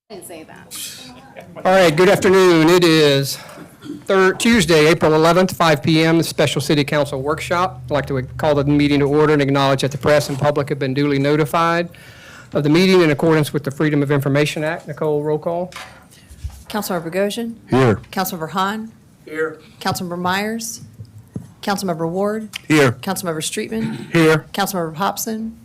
Didn't say that. All right, good afternoon. It is Tuesday, April 11th, 5 p.m., special city council workshop. I'd like to call the meeting to order and acknowledge that the press and public have been duly notified of the meeting in accordance with the Freedom of Information Act. Nicole, roll call. Councilmember Goshen? Here. Councilmember Hahn? Here. Councilmember Myers? Councilmember Ward? Here. Councilmember Streetman? Here. Councilmember Hobson?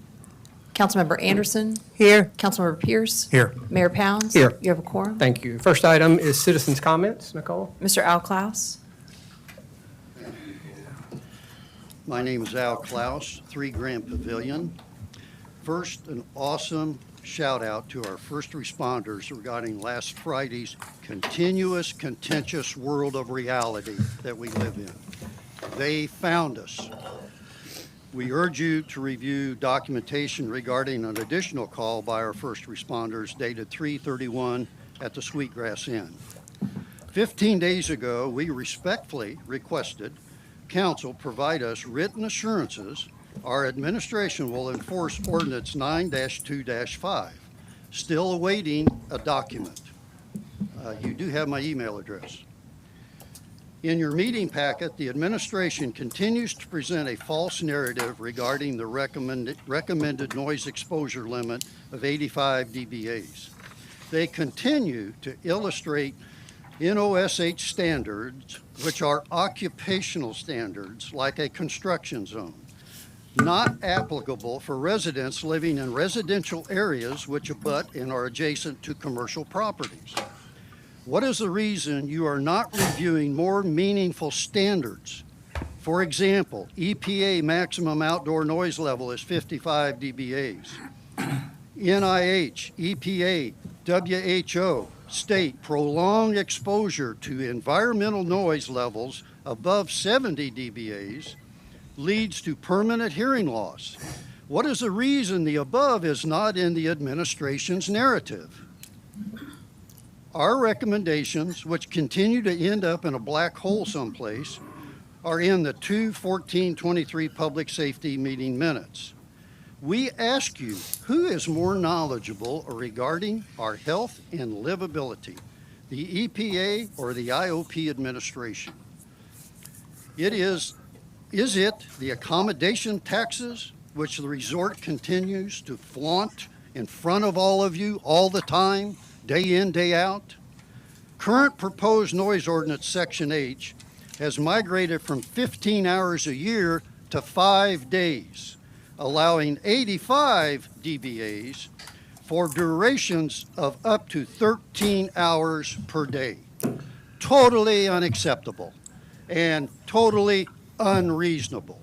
Councilmember Anderson? Here. Councilmember Pierce? Here. Mayor Pounds? Here. You have a quorum? Thank you. First item is citizens' comments. Nicole? Mr. Al Klaus? My name is Al Klaus, 3 Grand Pavilion. First, an awesome shout out to our first responders regarding last Friday's continuous, contentious world of reality that we live in. They found us. We urge you to review documentation regarding an additional call by our first responders dated 3/31 at the Sweetgrass Inn. 15 days ago, we respectfully requested Council provide us written assurances our administration will enforce Ordinance 9-2-5. Still awaiting a document. You do have my email address. In your meeting packet, the administration continues to present a false narrative regarding the recommended noise exposure limit of 85 dBAs. They continue to illustrate NOSH standards, which are occupational standards like a construction zone, not applicable for residents living in residential areas which abut and are adjacent to commercial properties. What is the reason you are not reviewing more meaningful standards? For example, EPA maximum outdoor noise level is 55 dBAs. NIH, EPA, WHO state prolonged exposure to environmental noise levels above 70 dBAs leads to permanent hearing loss. What is the reason the above is not in the administration's narrative? Our recommendations, which continue to end up in a black hole someplace, are in the 2/14/23 public safety meeting minutes. We ask you, who is more knowledgeable regarding our health and livability, the EPA or the IOP administration? Is it the accommodation taxes, which the resort continues to flaunt in front of all of you all the time, day in, day out? Current proposed noise ordinance section H has migrated from 15 hours a year to 5 days, allowing 85 dBAs for durations of up to 13 hours per day. Totally unacceptable and totally unreasonable.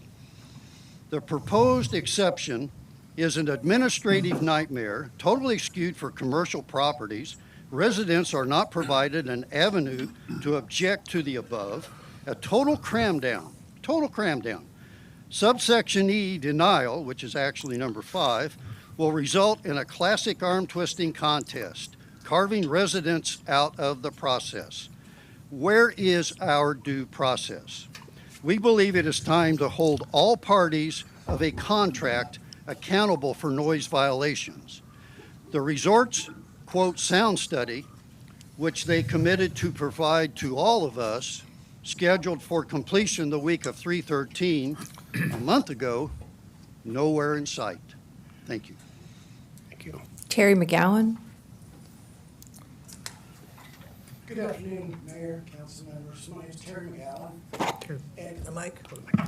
The proposed exception is an administrative nightmare, totally skewed for commercial properties. Residents are not provided an avenue to object to the above. A total cram down. Subsection E, denial, which is actually number 5, will result in a classic arm twisting contest, carving residents out of the process. Where is our due process? We believe it is time to hold all parties of a contract accountable for noise violations. The resort's, quote, sound study, which they committed to provide to all of us, scheduled for completion the week of 3/13, a month ago, nowhere in sight. Thank you. Thank you. Terry McGowan? Good afternoon, Mayor, council members. My name is Terry McGowan. And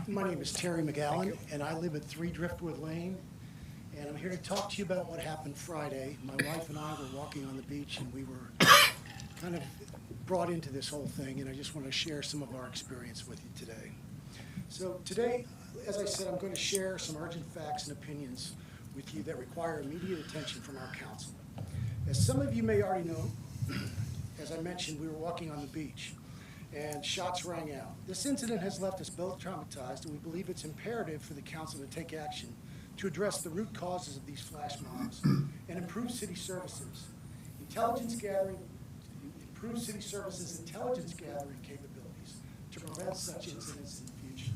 my name is Terry McGowan, and I live at 3 Driftwood Lane. And I'm here to talk to you about what happened Friday. My wife and I were walking on the beach, and we were kind of brought into this whole thing, and I just want to share some of our experience with you today. So today, as I said, I'm going to share some urgent facts and opinions with you that require immediate attention from our council. As some of you may already know, as I mentioned, we were walking on the beach and shots rang out. This incident has left us both traumatized, and we believe it's imperative for the council to take action to address the root causes of these flash mobs and improve city services. Improve city services intelligence gathering capabilities to prevent such incidents in the future.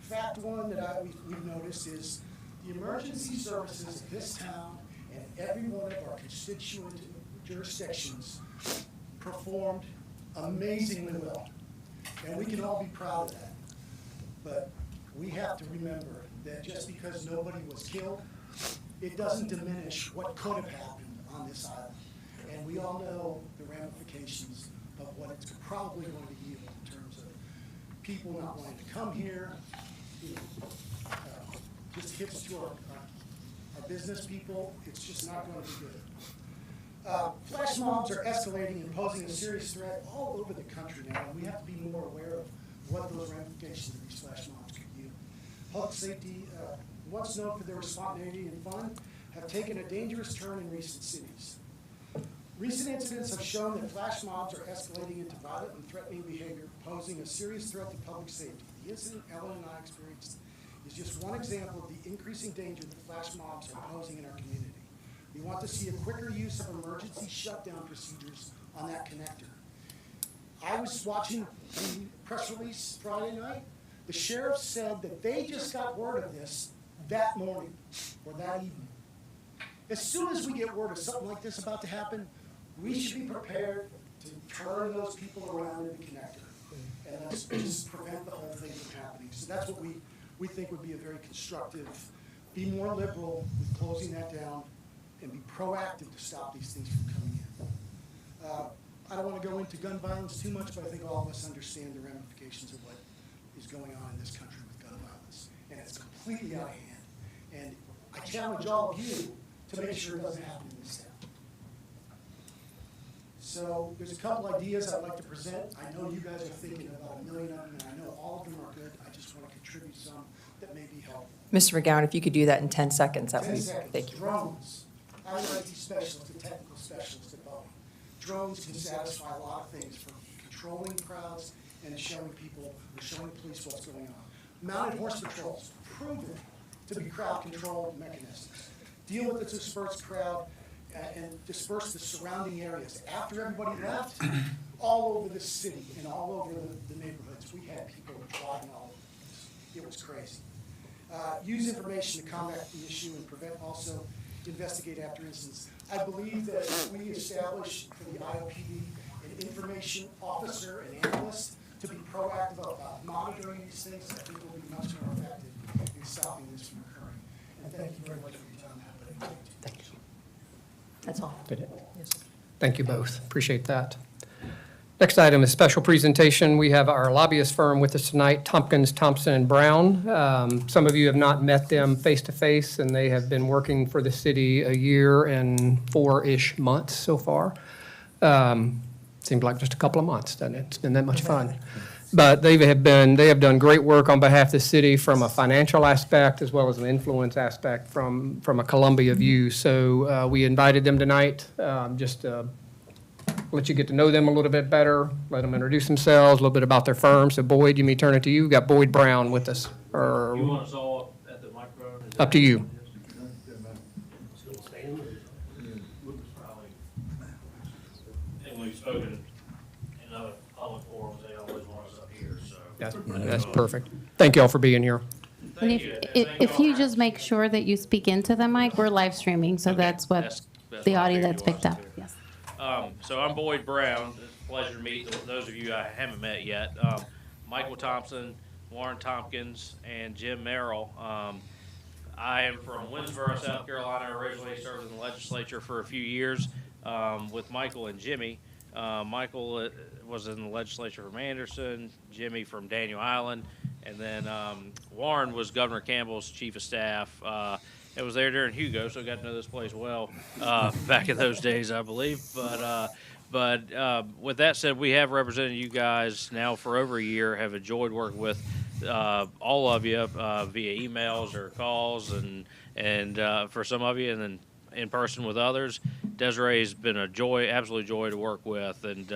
Fact one that we've noticed is the emergency services of this town and every one of our constituent jurisdictions performed amazingly well. And we can all be proud of that. But we have to remember that just because nobody was killed, it doesn't diminish what could have happened on this island. And we all know the ramifications of what it's probably going to yield in terms of people not wanting to come here, you know, just hits to our business people. It's just not going to be good. Flash mobs are escalating and posing a serious threat all over the country now, and we have to be more aware of what those ramifications of these flash mobs could yield. Public safety, once known for their spontaneity and fun, have taken a dangerous turn in recent cities. Recent incidents have shown that flash mobs are escalating into violent and threatening behavior, posing a serious threat to public safety. The incident Ellen and I experienced is just one example of the increasing danger that flash mobs are posing in our community. We want to see a quicker use of emergency shutdown procedures on that connector. I was watching the press release Friday night. The sheriff said that they just got word of this that morning or that evening. As soon as we get word of something like this about to happen, we should be prepared to turn those people around in the connector. And let's just prevent the whole thing from happening. So that's what we think would be a very constructive, be more liberal with closing that down and be proactive to stop these things from coming in. I don't want to go into gun violence too much, but I think all of us understand the ramifications of what is going on in this country with gun violence. And it's completely out of hand. And I challenge all of you to make sure it doesn't happen in this town. So there's a couple ideas I'd like to present. I know you guys are thinking about a million of them, and I know all of them are good. I just want to contribute some that may be helpful. Mr. McGowan, if you could do that in 10 seconds, that would 10 be, seconds. thank you. Drones. I'm an IT specialist, a technical specialist at Boeing. Drones can satisfy a lot of things, from controlling crowds and showing people, or showing the police what's going on. Mounted horse patrols, proven to be crowd control mechanisms. Deal with the dispersed crowd and disperse the surrounding areas. After everybody left, all over the city and all over the neighborhoods, we had people driving all over the place. It was crazy. Use information to combat the issue and prevent, also investigate after incidents. I believe that if we establish for the IOPD an information officer and analyst to be proactive about monitoring these things, I think we'll be much more effective in stopping this from occurring. And thank you very much for your time happening. Thank you. That's all. Did it? Yes. Thank you both. Appreciate that. Next item is special presentation. We have our lobbyist firm with us tonight, Tompkins, Thompson, and Brown. Some of you have not met them face-to-face, and they have been working for the city a year and 4-ish months so far. Seems like just a couple of months, doesn't it? It's been that much fun. But they have done great work on behalf of the city from a financial aspect as well as an influence aspect from a Columbia view. So we invited them tonight just to let you get to know them a little bit better, let them introduce themselves, a little bit about their firm. So Boyd, you may turn it to you. We've got Boyd Brown with us. You want us all at the microphone? Is Up to that- you. And we've spoken in other public forums, they always want us up here, so. That's perfect. Thank you all for being here. And Thank if, you. if Thank if y'all you for- just make sure that you speak into the mic, we're live streaming, so Okay, that's what that's the what I audio figured that's it was, picked up, too. yes. So I'm Boyd Brown. It's a pleasure to meet those of you I haven't met yet. Michael Thompson, Warren Tompkins, and Jim Merrill. I am from Winsboro, South Carolina. Originally served in the legislature for a few years with Michael and Jimmy. Michael was in the legislature from Anderson, Jimmy from Daniel Island, and then Warren was Governor Campbell's chief of staff. I was there during Hugo, so I got to know this place well back in those days, I believe. But with that said, we have represented you guys now for over a year, have enjoyed working with all of you via emails or calls, and for some of you, and then in person with others. Desiree has been a joy, absolute joy to work with, and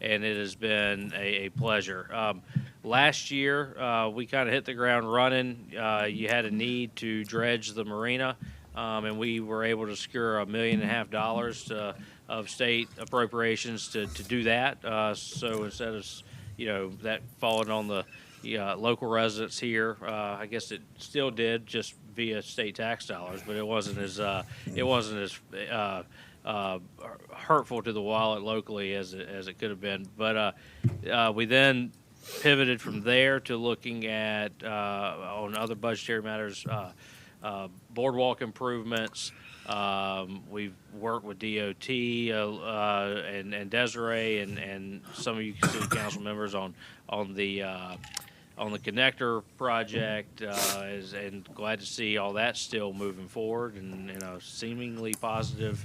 it has been a pleasure. Last year, we kind of hit the ground running. You had a need to dredge the marina, and we were able to secure $1.5 million of state appropriations to do that. So instead of that falling on the local residents here, I guess it still did just via state tax dollars, but it wasn't as hurtful to the wallet locally as it could have been. But we then pivoted from there to looking at on other budgetary matters, boardwalk improvements. We've worked with DOT and Desiree and some of you city council members on the connector project, and glad to see all that still moving forward and in a seemingly positive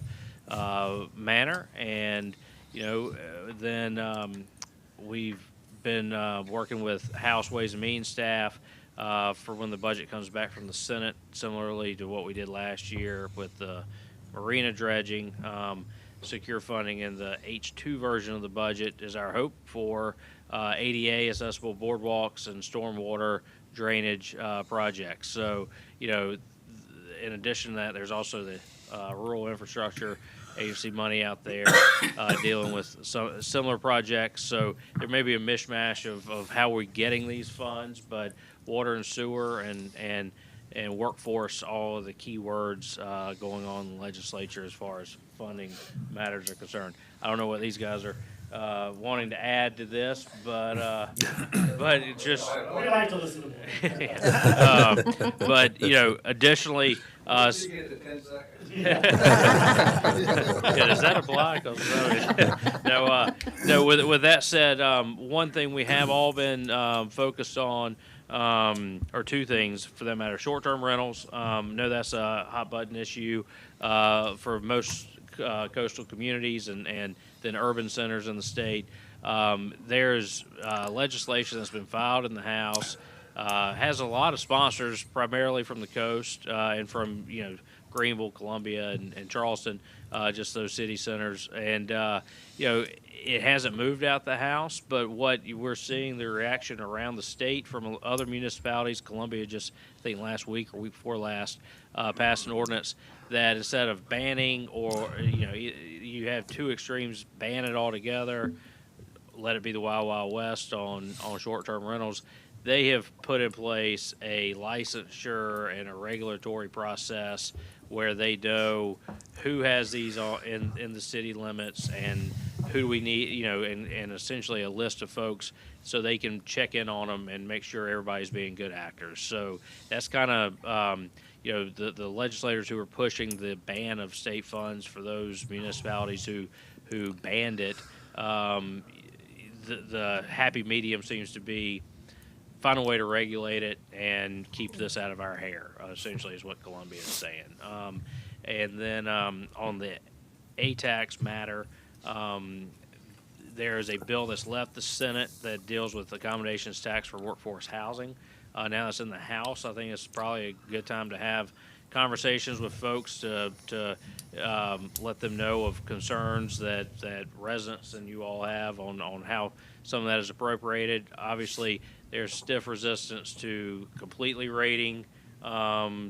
manner. And then we've been working with House Ways and Means staff for when the budget comes back from the Senate, similarly to what we did last year with the marina dredging. Secure funding in the H2 version of the budget is our hope for ADA accessible boardwalks and stormwater drainage projects. So, in addition to that, there's also the rural infrastructure agency money out there dealing with some similar projects. So there may be a mishmash of how we're getting these funds, but water and sewer and workforce, all of the key words going on in the legislature as far as funding matters are concerned. I don't know what these guys are wanting to add to this, but it's just. We like to listen to them. But additionally. Yeah, does that apply? 'Cause, no. With that said, one thing we have all been focused on, or two things for that matter: short-term rentals. Know that's a hot button issue for most coastal communities and then urban centers in the state. There's legislation that's been filed in the House. Has a lot of sponsors, primarily from the coast and from Greenville, Columbia, and Charleston, just those city centers. And it hasn't moved out the House, but what we're seeing the reaction around the state from other municipalities. Columbia just, I think last week or week before last, passed an ordinance that instead of banning or you have two extremes, ban it altogether, let it be the Wild Wild West on short-term rentals. They have put in place a licensure and a regulatory process where they know who has these in the city limits and who do we need, and essentially a list of folks so they can check in on them and make sure everybody's being good actors. So that's kind of, the legislators who are pushing the ban of state funds for those municipalities who banned it. The happy medium seems to be find a way to regulate it and keep this out of our hair, essentially is what Columbia is saying. And then on the A-tax matter, there is a bill that's left the Senate that deals with accommodations tax for workforce housing. Now it's in the House. I think it's probably a good time to have conversations with folks to let them know of concerns that residents and you all have on how some of that is appropriated. Obviously, there's stiff resistance to completely rating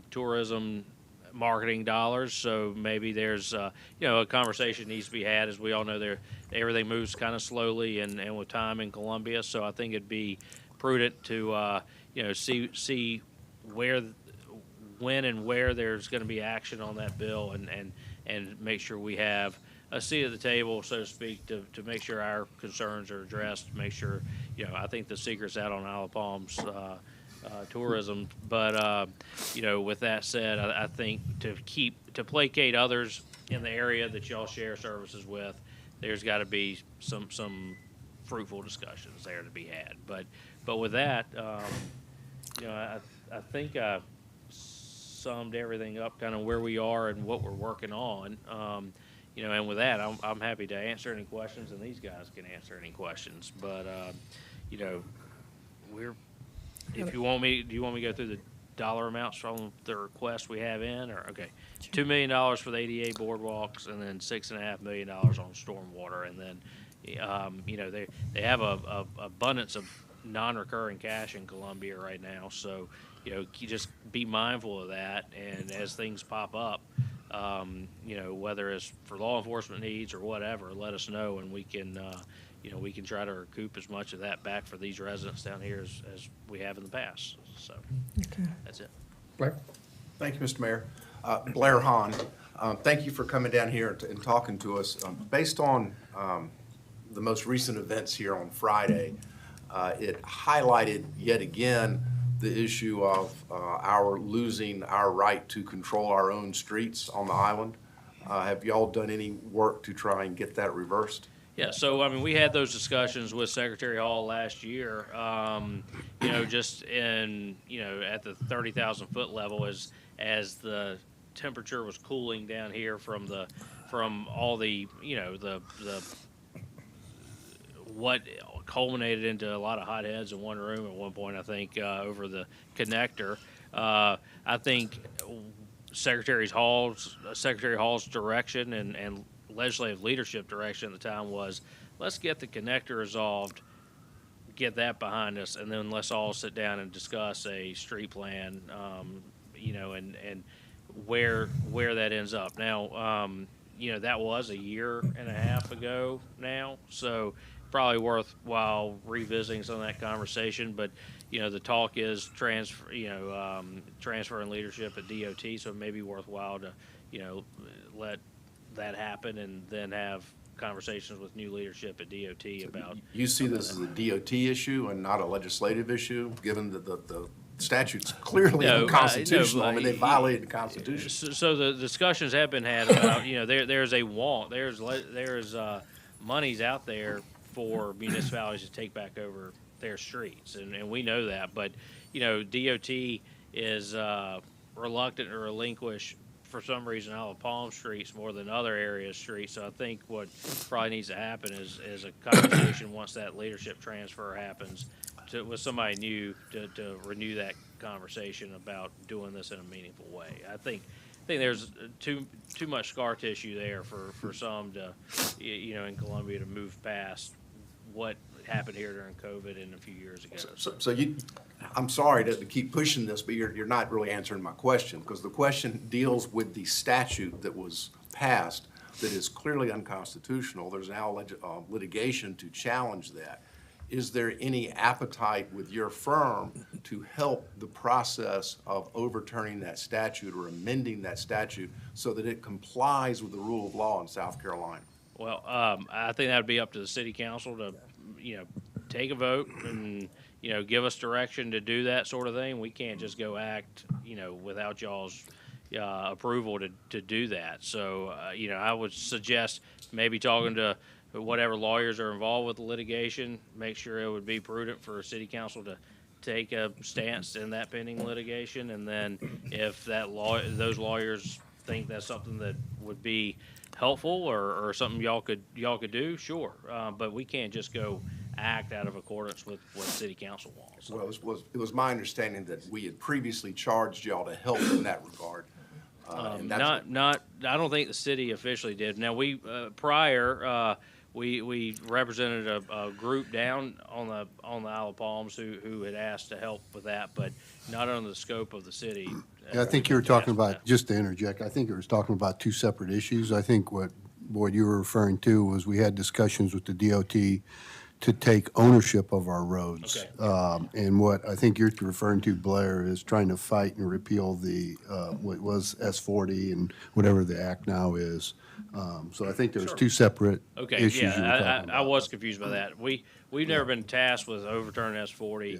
tourism marketing dollars, so maybe there's a conversation needs to be had. As we all know, everything moves kind of slowly and with time in Columbia, so I think it'd be prudent to see when and where there's going to be action on that bill and make sure we have a seat at the table, so to speak, to make sure our concerns are addressed, to make sure, I think the secret's out on Isle of Palms tourism. But, with that said, I think to placate others in the area that y'all share services with, there's got to be some fruitful discussions there to be had. But with that, I think I summed everything up, kind of where we are and what we're working on. And with that, I'm happy to answer any questions, and these guys can answer any questions. But if you want me, do you want me to go through the dollar amounts from the request we have in, or okay, $2 million for the ADA boardwalks, and then $6.5 million on stormwater, and then they have a abundance of non-recurring cash in Columbia right now, so you just be mindful of that, and as things pop up, whether it's for law enforcement needs or whatever, let us know, and we can try to recoup as much of that back for these residents down here as we have in the past. So that's it. Blair? Thank you, Mr. Mayor. Blair Hahn. Thank you for coming down here and talking to us. Based on the most recent events here on Friday, it highlighted yet again the issue of our losing our right to control our own streets on the island. Have y'all done any work to try and get that reversed? Yeah, so I mean, we had those discussions with Secretary Hall last year. Just in at the 30,000 foot level as the temperature was cooling down here from all the the what culminated into a lot of hot heads in one room at one point. I think over the connector. I think Secretary Hall's direction and legislative leadership direction at the time was, let's get the connector resolved, get that behind us, and then let's all sit down and discuss a street plan, and where that ends up. Now, that was a year and a half ago now, so probably worthwhile revisiting some of that conversation. But the talk is transferring leadership at DOT, so it may be worthwhile to let that happen and then have conversations with new leadership at DOT about. You see this as a DOT issue and not a legislative issue, given that the statute's clearly unconstitutional. I mean, they violated the Constitution. So the discussions have been had about there's a want there's monies out there for municipalities to take back over their streets, and we know that, but DOT is reluctant to relinquish for some reason out of Palm Streets more than other areas streets. So I think what probably needs to happen is a conversation once that leadership transfer happens with somebody new to renew that conversation about doing this in a meaningful way. I think there's too much scar tissue there for some to in Columbia to move past what happened here during COVID and a few years ago. So I'm sorry to keep pushing this, but you're not really answering my question, because the question deals with the statute that was passed that is clearly unconstitutional. There's now litigation to challenge that. Is there any appetite with your firm to help the process of overturning that statute or amending that statute so that it complies with the rule of law in South Carolina? Well, I think that would be up to the city council to, take a vote and, give us direction to do that sort of thing. We can't just go act, without y'all's approval to do that. So, I would suggest maybe talking to whatever lawyers are involved with the litigation, make sure it would be prudent for city council to take a stance in that pending litigation. And then if those lawyers think that's something that would be helpful or something y'all could do, sure. But we can't just go act out of accordance with what city council wants. Well, it was my understanding that we had previously charged y'all to help in that regard. And I don't think the city officially did. Now we we represented a group down on the Isle of Palms who had asked to help with that, but not under the scope of the city. Yeah, I think you were talking about, just to interject, I think it was talking about two separate issues. I think what, Boyd, you were referring to was we had discussions with the DOT to take ownership of our roads. Okay. And what I think you're referring to, Blair, is trying to fight and repeal the, what was S40 and whatever the act now is. So I think there's two separate Okay, issues you were talking yeah, about. I was confused by that. We've never been tasked with overturning S40.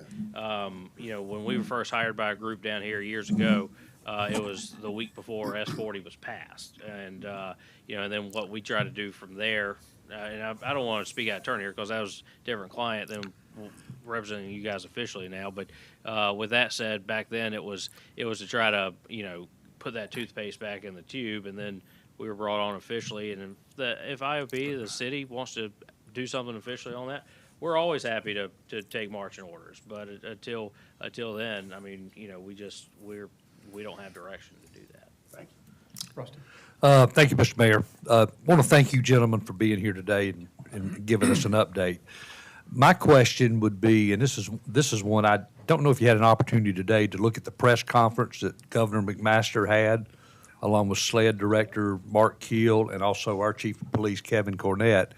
When we were first hired by a group down here years ago, it was the week before S40 was passed, and and then what we try to do from there. And I don't want to speak out of turn here because that was a different client than representing you guys officially now. But with that said, back then it was to try to put that toothpaste back in the tube, and then we were brought on officially. And if IOP, the city, wants to do something officially on that, we're always happy to take marching orders. But until then, I mean, we don't have direction to do that. Thank you. Rusty. Thank you, Mr. Mayor. Want to thank you, gentlemen, for being here today and giving us an update. My question would be, and this is one I don't know if you had an opportunity today to look at the press conference that Governor McMaster had, along with SLED Director Mark Keel and also our Chief of Police Kevin Cornett,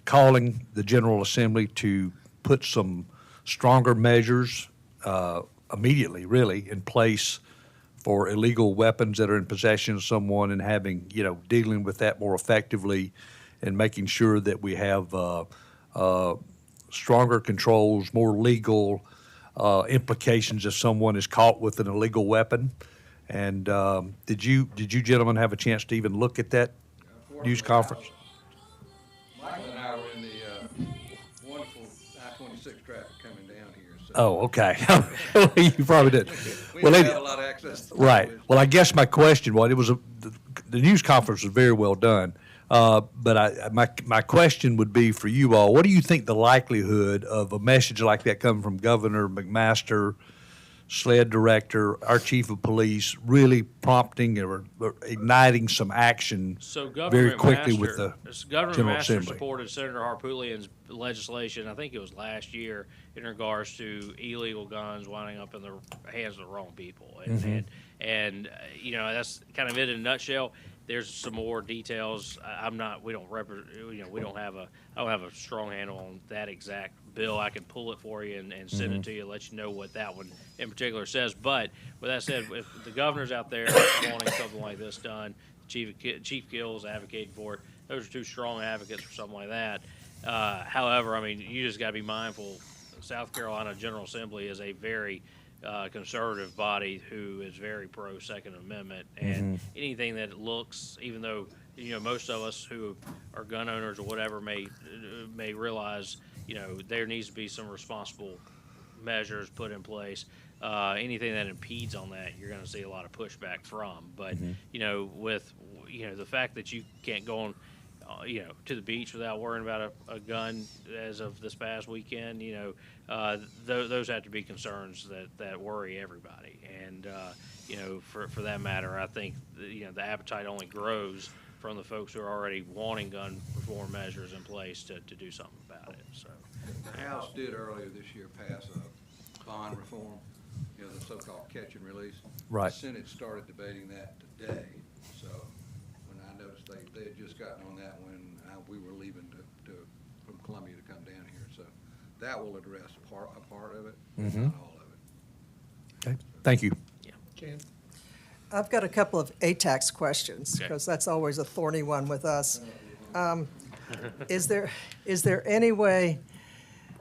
calling the General Assembly to put some stronger measures immediately, really, in place for illegal weapons that are in possession of someone and having, dealing with that more effectively and making sure that we have stronger controls, more legal implications if someone is caught with an illegal weapon. And did you gentlemen have a chance to even look at that news conference? Michael and I were in the wonderful I-26 traffic coming down here, so. Oh, okay. You probably did. We Well, didn't they- have a lot of access. to Right. television. Well, I guess my question was, the news conference was very well done. But my question would be for you all, what do you think the likelihood of a message like that coming from Governor McMaster, SLED director, our chief of police, really prompting or igniting some action So Governor very quickly with the Governor General McMaster Assembly? supported Senator Harpootlian's legislation, I think it was last year, in regards to illegal guns winding up in the hands of the wrong people. And that's kind of it in a nutshell. There's some more details. I don't have a strong handle on that exact bill. I can pull it for you and send it to you, let you know what that one in particular says. But with that said, if the governor's out there wanting something like this done, Chief Gill's advocating for it. Those are two strong advocates for something like that. However, I mean, you just got to be mindful. South Carolina General Assembly is a very conservative body who is very pro Second Amendment, and anything that looks, even though most of us who are gun owners or whatever may realize there needs to be some responsible measures put in place. Anything that impedes on that, you're going to see a lot of pushback from. But with the fact that you can't go on to the beach without worrying about a gun as of this past weekend, those have to be concerns that worry everybody. And, for that matter, I think, the appetite only grows from the folks who are already wanting gun reform measures in place to do something about it, so. The House did earlier this year pass a bond reform, the so-called catch and release. Right. The Senate started debating that today, so when I noticed they had just gotten on that when we were leaving from Columbia to come down here, so that will address a part of it, not all of it. Okay. Thank you. I've got a couple of ATAX questions, Okay. because that's always a thorny one with us. Is there any way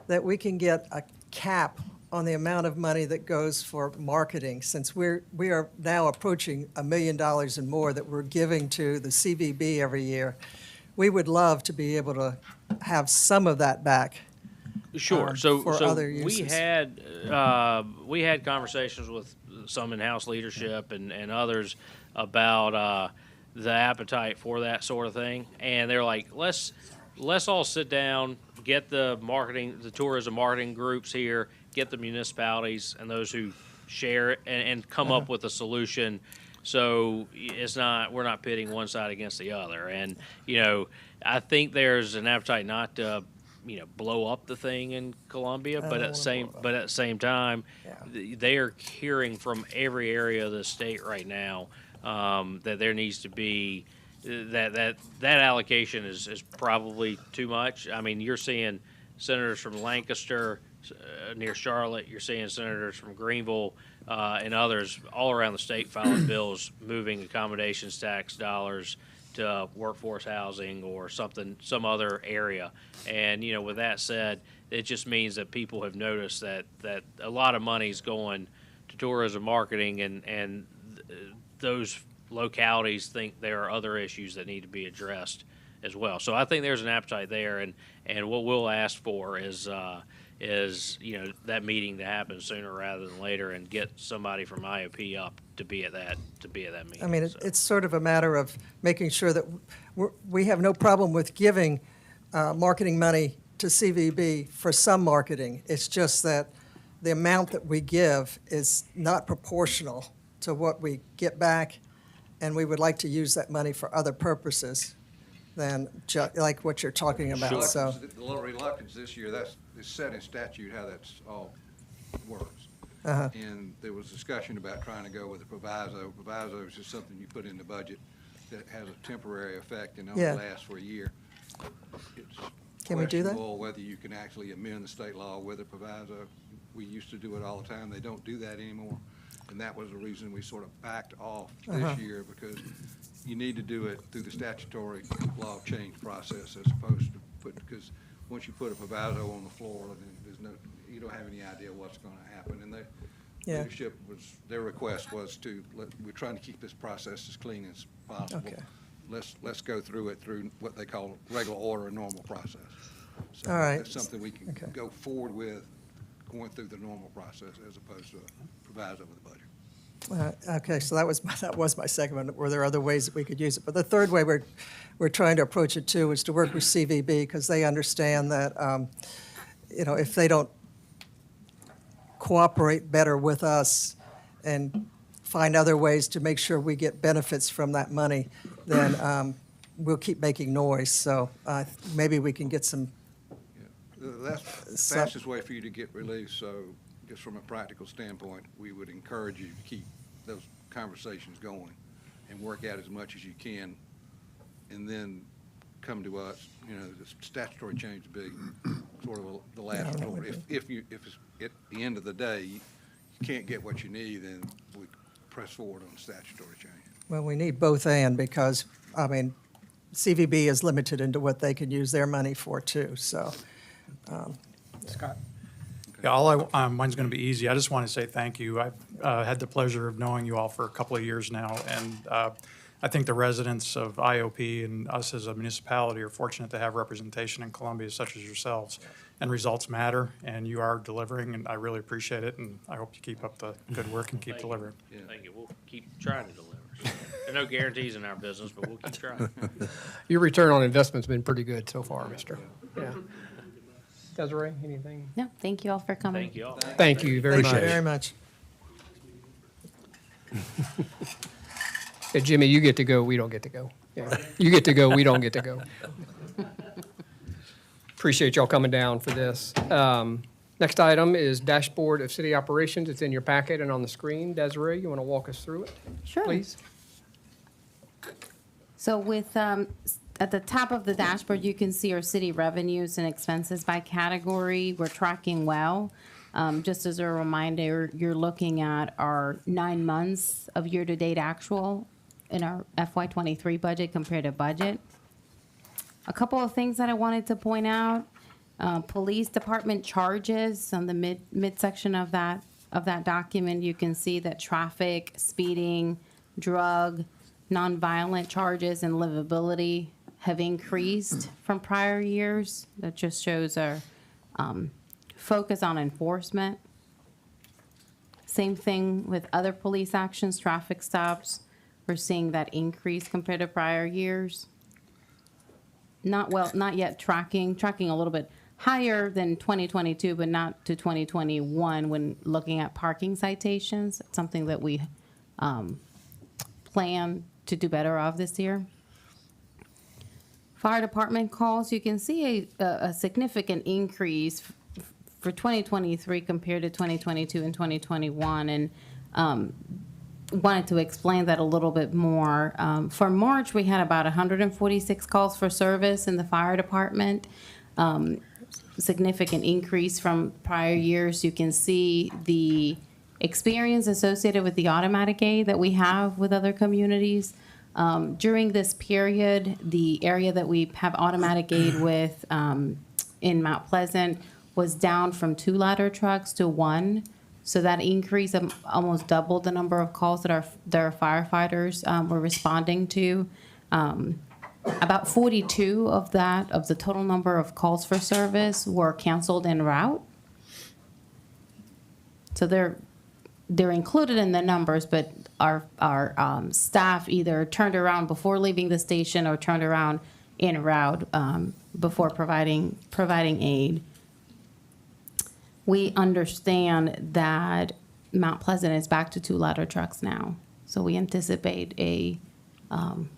that we can get a cap on the amount of money that goes for marketing, since we are now approaching $1 million and more that we're giving to the CVB every year? We would love to be able to have some of that back. Sure. For other we uses. had conversations with some in-house leadership and others about the appetite for that sort of thing, and they're like, let's all sit down, get the tourism marketing groups here, get the municipalities and those who share it, and come up with a solution. So we're not pitting one side against the other. And I think there's an appetite not to blow up the thing in Columbia, but at the same time, they are hearing from every area of the state right now that there needs to be that allocation is probably too much. I mean, you're seeing senators from Lancaster near Charlotte, you're seeing senators from Greenville and others all around the state filing bills moving accommodations tax dollars to workforce housing or some other area. And with that said, it just means that people have noticed that a lot of money's going to tourism marketing, and those localities think there are other issues that need to be addressed as well. So I think there's an appetite there, and what we'll ask for is that meeting to happen sooner rather than later, and get somebody from IOP up to be at that meeting. I mean, So. it's sort of a matter of making sure that we have no problem with giving marketing money to CVB for some marketing. It's just that the amount that we give is not proportional to what we get back, and we would like to use that money for other purposes than like what you're talking about. So, The little reluctance this year, it's set in statute how that's all works. And there was discussion about trying to go with a proviso. Proviso is just something you put in the budget that has a temporary effect and only Yeah. lasts for a year. It's Can we do that? questionable whether you can actually amend the state law with a proviso. We used to do it all the time. They don't do that anymore. And that was the reason we sort of backed off this year, because you need to do it through the statutory law change process as opposed to because once you put a proviso on the floor, then you don't have any idea what's going to happen. And their Yeah. leadership their request was we're trying to keep this process as clean as possible. Okay. Let's go through it through what they call regular order and normal process. So All right. that's something we can Okay. go forward with, going through the normal process as opposed to a proviso with the budget. Okay, so that was my second one. Were there other ways that we could use it? But the third way we're trying to approach it too is to work with CVB, because they understand that, if they don't cooperate better with us and find other ways to make sure we get benefits from that money, then we'll keep making noise. So maybe we can get some. That's the fastest way for you to get relief, so just from a practical standpoint, we would encourage you to keep those conversations going and work out as much as you can, and then come to us. The statutory change would be sort of the last resort. If it's at the end of the day, you can't get what you need, then we press forward on statutory change. Well, we need both and, because, CVB is limited into what they can use their money for too, so. Scott? Yeah, mine's going to be easy. I just want to say thank you. I've had the pleasure of knowing you all for a couple of years now, and I think the residents of IOP and us as a municipality are fortunate to have representation in Columbia such as yourselves. And results matter, and you are delivering, and I really appreciate it, and I hope you keep up the good work and keep delivering. Thank you. We'll keep trying to deliver. There are no guarantees in our business, but we'll keep trying. Your return on investment's been pretty good so far, Mr. Yeah. Desiree, anything? No, thank you all for coming. Thank you all. Thank you very Thank much. you very much. Yeah, Jimmy, you get to go, we don't get to go. Yeah. You get to go, we don't get to go. Appreciate y'all coming down for this. Next item is dashboard of city operations. It's in your packet and on the screen. Desiree, you want to walk us through it, Sure. please? So with, at the top of the dashboard, you can see our city revenues and expenses by category. We're tracking well. Just as a reminder, you're looking at our 9 months of year-to-date actual in our FY23 budget compared to budget. A couple of things that I wanted to point out. Police department charges on the midsection of that document, you can see that traffic, speeding, drug, nonviolent charges, and livability have increased from prior years. That just shows our focus on enforcement. Same thing with other police actions, traffic stops. We're seeing that increase compared to prior years. Not yet tracking a little bit higher than 2022, but not to 2021 when looking at parking citations. It's something that we plan to do better of this year. Fire department calls, you can see a significant increase for 2023 compared to 2022 and 2021, and wanted to explain that a little bit more. For March, we had about 146 calls for service in the fire department. Significant increase from prior years. You can see the experience associated with the automatic aid that we have with other communities. During this period, the area that we have automatic aid with in Mount Pleasant was down from 2 ladder trucks to 1. So that increase almost doubled the number of calls that our firefighters were responding to. About 42 of the total number of calls for service were canceled en route. So they're included in the numbers, but our staff either turned around before leaving the station or turned around en route before providing aid. We understand that Mount Pleasant is back to 2 ladder trucks now, so we anticipate an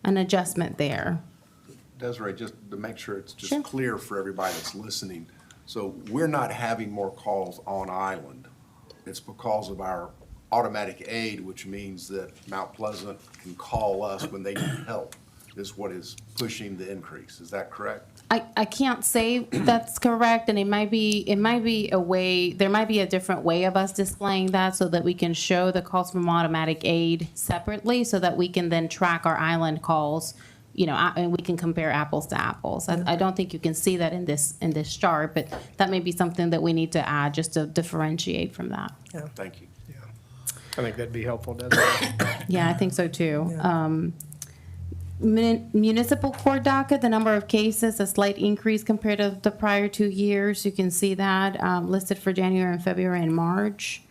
adjustment there. Desiree, just to make sure it's Sure. just clear for everybody that's listening. So we're not having more calls on island. It's because of our automatic aid, which means that Mount Pleasant can call us when they need help. is what is pushing the increase. Is that correct? I can't say that's correct, and it might be a way, there might be a different way of us displaying that so that we can show the calls from automatic aid separately so that we can then track our island calls, you know, and we can compare apples to apples. I don't think you can see that in this chart, but that may be something that we need to add just to differentiate from that. Thank you. I think that'd be helpful, doesn't it? Yeah, I think so too. Municipal court docket, the number of cases, a slight increase compared to the prior 2 years. You can see that listed for January and February and March.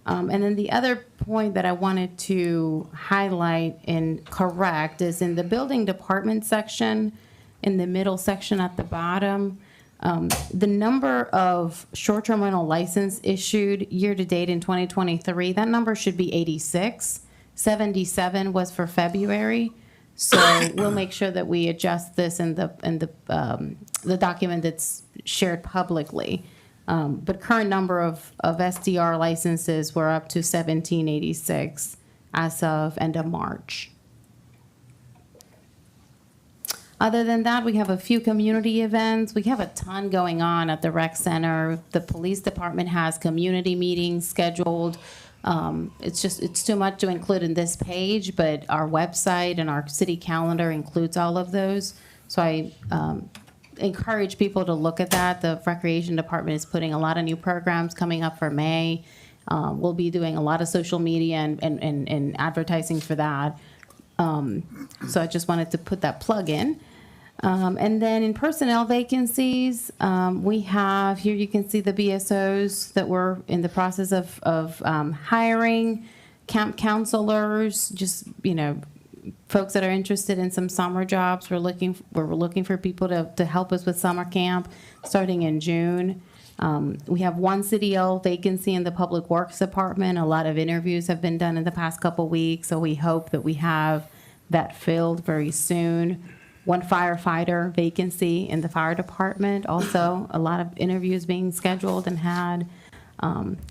And then the other point that I wanted to highlight and correct is in the building department section, in the middle section at the bottom, the number of short-term rental license issued year-to-date in 2023, that number should be 86. 77 was for February. So we'll make sure that we adjust this in the document that's shared publicly. But current number of SDR licenses were up to 1786 as of end of March. Other than that, we have a few community events. We have a ton going on at the rec center. The police department has community meetings scheduled. It's too much to include in this page, but our website and our city calendar includes all of those. So I encourage people to look at that. The recreation department is putting a lot of new programs coming up for May. We'll be doing a lot of social media and advertising for that. So I just wanted to put that plug in. And then in personnel vacancies, we have, here you can see the BSOs that we're in the process of hiring, camp counselors, just, you know, folks that are interested in some summer jobs. We're looking for people to help us with summer camp starting in June. We have one CDL vacancy in the Public Works Department. A lot of interviews have been done in the past couple weeks, so we hope that we have that filled very soon. One firefighter vacancy in the fire department. Also, a lot of interviews being scheduled and had.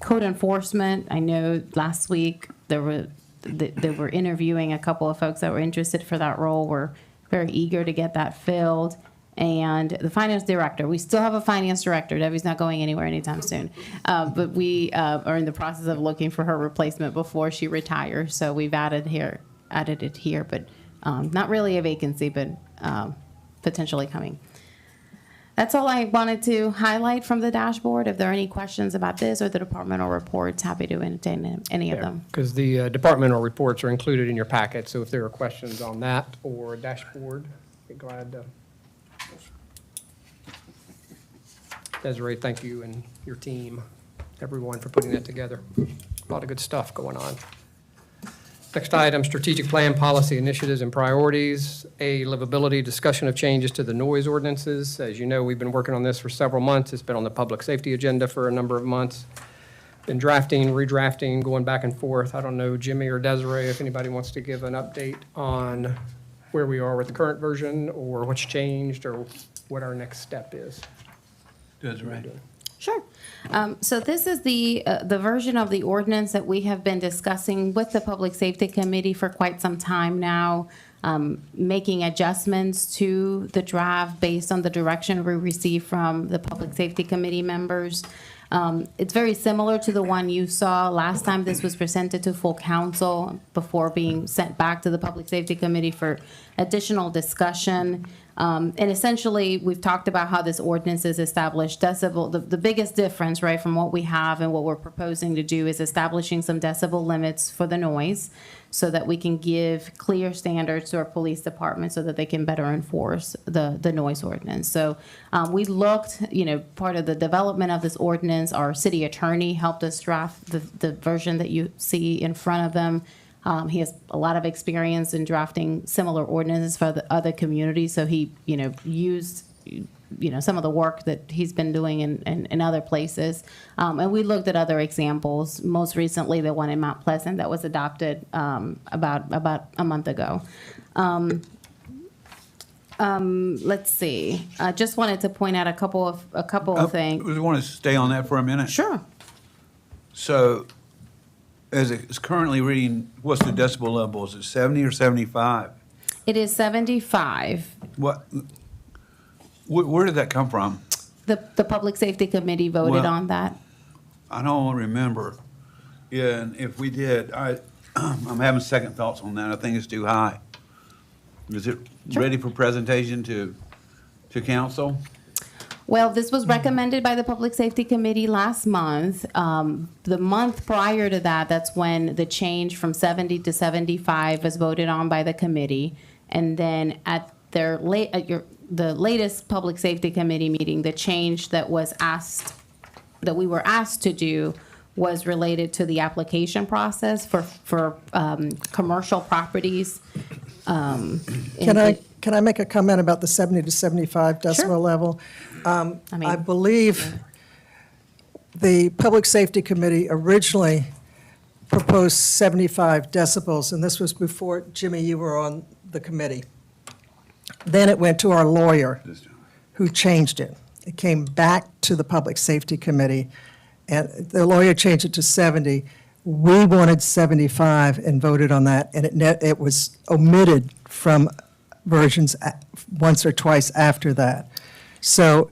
Code enforcement, I know last week they were interviewing a couple of folks that were interested for that role. We're very eager to get that filled. And the finance director, we still have a finance director. Debbie's not going anywhere anytime soon. But we are in the process of looking for her replacement before she retires. So we've added it here, but not really a vacancy, but potentially coming. That's all I wanted to highlight from the dashboard. If there are any questions about this or the departmental reports, happy to entertain any of them. Because the departmental reports are included in your packet, so if there are questions on that or dashboard, I'd be glad to. Desiree, thank you and your team, everyone, for putting that together. A lot of good stuff going on. Next item, strategic plan, policy initiatives and priorities. A, livability, discussion of changes to the noise ordinances. As you know, we've been working on this for several months. It's been on the public safety agenda for a number of months. Been drafting, redrafting, going back and forth. I don't know, Jimmy or Desiree, if anybody wants to give an update on where we are with the current version or what's changed or what our next step is. Desiree. Sure. So this is the version of the ordinance that we have been discussing with the Public Safety Committee for quite some time now, making adjustments to the draft based on the direction we received from the Public Safety Committee members. It's very similar to the one you saw last time this was presented to full council before being sent back to the Public Safety Committee for additional discussion. And essentially, we've talked about how this ordinance is established decibel. The biggest difference, right, from what we have and what we're proposing to do is establishing some decibel limits for the noise so that we can give clear standards to our police department so that they can better enforce the noise ordinance. So we looked, part of the development of this ordinance, our city attorney helped us draft the version that you see in front of them. He has a lot of experience in drafting similar ordinances for the other communities, so he, used, some of the work that he's been doing in other places. And we looked at other examples, most recently the one in Mount Pleasant that was adopted about a month ago. Let's see. I just wanted to point out a couple of things. I want to stay on that for a minute. Sure. So, as it's currently reading, what's the decibel level? Is it 70 or 75? It is 75. What, where did that come from? The Public Safety Committee voted Well- on that. I don't remember. Yeah, and if we did, I'm having second thoughts on that. I think it's too high. Is it ready for presentation to council? Well, this was recommended by the Public Safety Committee last month. The month prior to that, that's when the change from 70 to 75 was voted on by the committee. And then at the latest Public Safety Committee meeting, the change that we were asked to do was related to the application process for commercial properties. Can I make a comment about the 70 to 75 decibel Sure. level? I mean, I believe the Public Safety Committee originally proposed 75 decibels, and this was before, Jimmy, you were on the committee. Then it went to our lawyer, who changed it. It came back to the Public Safety Committee, and the lawyer changed it to 70. We wanted 75 and voted on that, and it was omitted from versions once or twice after that. So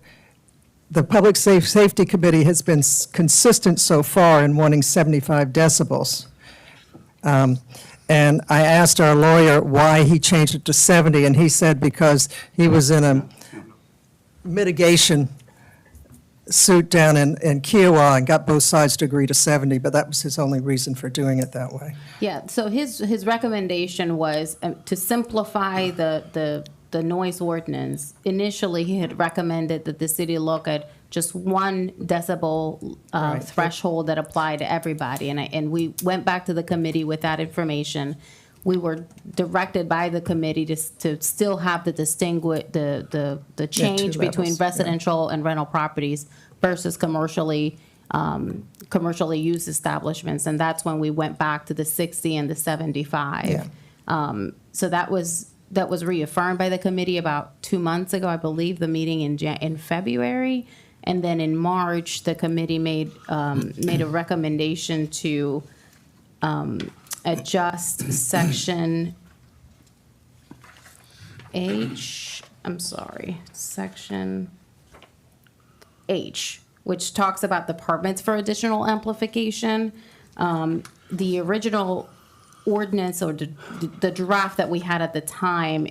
the Public Safety Committee has been consistent so far in wanting 75 decibels. And I asked our lawyer why he changed it to 70, and he said because he was in a mitigation suit down in Kiowa and got both sides to agree to 70, but that was his only reason for doing it that way. yeah, so his recommendation was to simplify the noise ordinance. Initially, he had recommended that the city look at just 1 decibel Right. threshold that applied to everybody. And we went back to the committee with that information. We were directed by the committee to still have the change between levels, yeah. residential and rental properties versus commercially used establishments. And that's when we went back to the 60 and the 75. Yeah. So that was reaffirmed by the committee about 2 months ago, I believe, the meeting in February. And then in March, the committee made a recommendation to adjust section section H, which talks about the permits for additional amplification. The original ordinance or the draft that we had at the time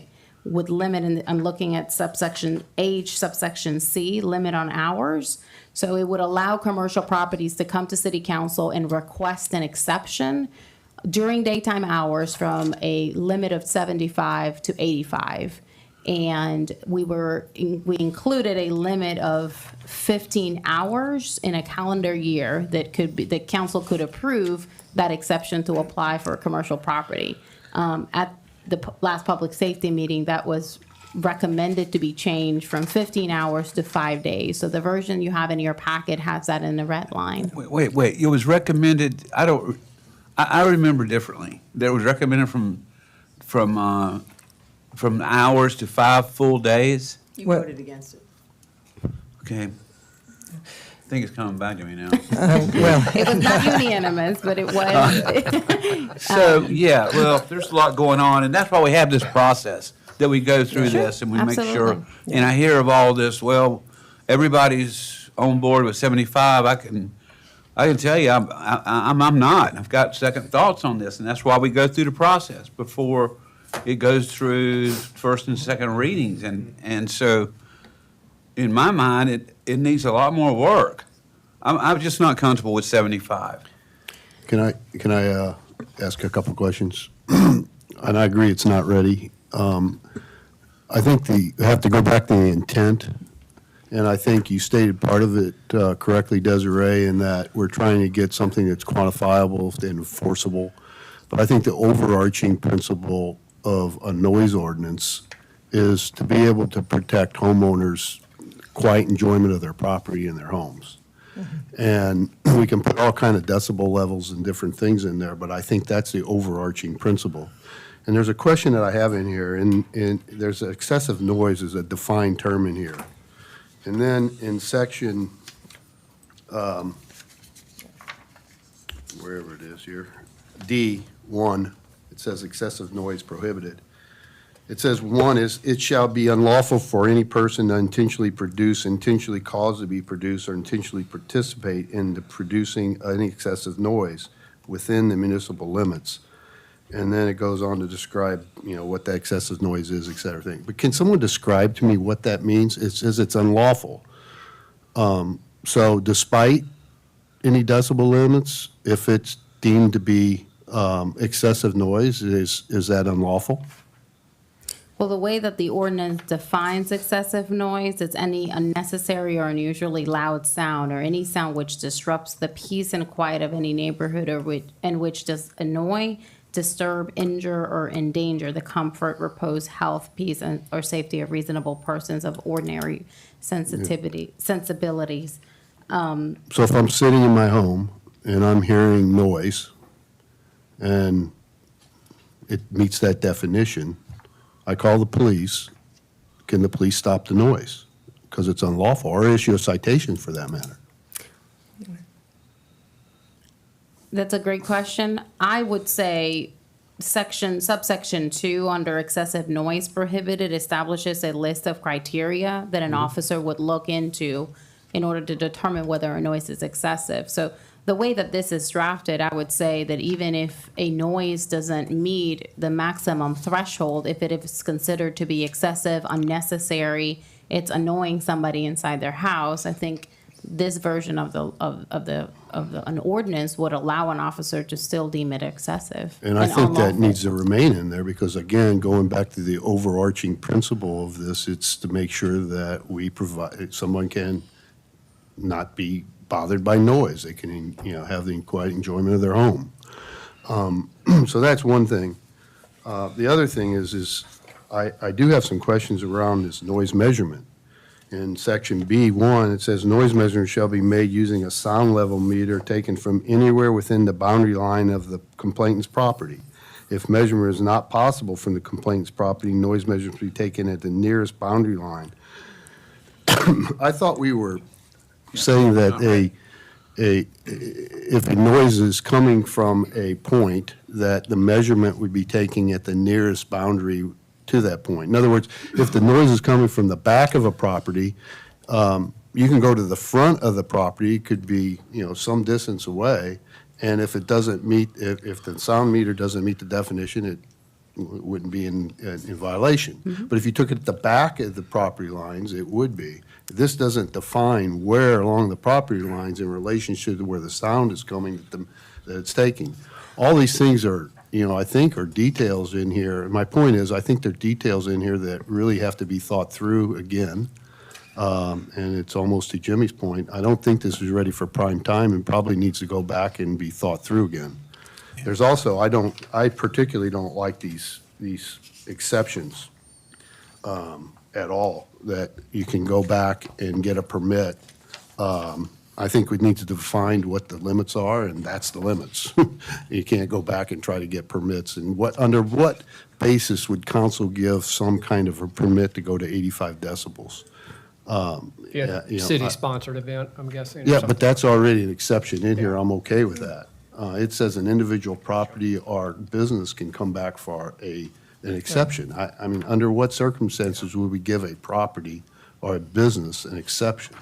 would limit, and I'm looking at subsection H, subsection C, limit on hours. So it would allow commercial properties to come to city council and request an exception during daytime hours from a limit of 75 to 85. And we included a limit of 15 hours in a calendar year that council could approve that exception to apply for a commercial property. At the last public safety meeting, that was recommended to be changed from 15 hours to 5 days. So the version you have in your packet has that in the red line. Wait, it was recommended, I remember differently. That it was recommended from hours to 5 full days? You Well- voted against it. Okay. I think it's coming back to me now. Well, It was not unanimous, but it was. So, yeah, well, there's a lot going on, and that's why we have this process, that we go through Sure, this and we make sure. absolutely. And I hear of all this, well, everybody's on board with 75. I can tell you, I'm not. I've got second thoughts on this, and that's why we go through the process before it goes through first and second readings. And so, in my mind, it needs a lot more work. I'm just not comfortable with 75. Can I ask a couple questions? And I agree it's not ready. I think you have to go back to the intent, and I think you stated part of it correctly, Desiree, in that we're trying to get something that's quantifiable and enforceable. But I think the overarching principle of a noise ordinance is to be able to protect homeowners' quiet enjoyment of their property and their homes. And we can put all kind of decibel levels and different things in there, but I think that's the overarching principle. And there's a question that I have in here, and there's excessive noise is a defined term in here. And then in section, wherever it is here, D1, it says excessive noise prohibited. It says, one is, it shall be unlawful for any person to intentionally produce, intentionally cause to be produced, or intentionally participate in the producing any excessive noise within the municipal limits. And then it goes on to describe, what that excessive noise is, et cetera, thing. But can someone describe to me what that means? It says it's unlawful. So despite any decibel limits, if it's deemed to be excessive noise, is that unlawful? Well, the way that the ordinance defines excessive noise, it's any unnecessary or unusually loud sound or any sound which disrupts the peace and quiet of any neighborhood or which does annoy, disturb, injure, or endanger the comfort, repose, health, peace, or safety of reasonable persons of ordinary sensibilities. So if I'm sitting in my home and I'm hearing noise and it meets that definition, I call the police. Can the police stop the noise? Because it's unlawful, or issue a citation for that matter? That's a great question. I would say subsection 2 under excessive noise prohibited establishes a list of criteria that an officer would look into in order to determine whether a noise is excessive. So the way that this is drafted, I would say that even if a noise doesn't meet the maximum threshold, if it is considered to be excessive, unnecessary, it's annoying somebody inside their house, I think this version of an ordinance would allow an officer to still deem it excessive. And I think that unlawful. needs to remain in there because, again, going back to the overarching principle of this, it's to make sure that we provide, someone can not be bothered by noise. They can, have the quiet enjoyment of their home. So that's one thing. The other thing is I do have some questions around this noise measurement. In section B1, it says noise measurement shall be made using a sound level meter taken from anywhere within the boundary line of the complainant's property. If measurement is not possible from the complainant's property, noise measurements be taken at the nearest boundary line. I thought we were saying that if a noise is coming from a point, that the measurement would be taking at the nearest boundary to that point. In other words, if the noise is coming from the back of a property, you can go to the front of the property, it could be, some distance away, and if it doesn't meet, if the sound meter doesn't meet the definition, it wouldn't be in violation. But if you took it at the back of the property lines, it would be. This doesn't define where along the property lines in relationship to where the sound is coming that it's taking. All these things are, I think are details in here. My point is, I think there are details in here that really have to be thought through again. And it's almost to Jimmy's point. I don't think this is ready for prime time and probably needs to go back and be thought through again. There's also, I particularly don't like these exceptions at all, that you can go back and get a permit. I think we need to define what the limits are, and that's the limits. You can't go back and try to get permits. And under what basis would council give some kind of a permit to go to 85 decibels? City-sponsored event, I'm guessing. or Yeah, something. but that's already an exception in here. I'm okay with that. It says an individual property or business can come back for an exception. I mean, under what circumstances would we give a property or a business an exception?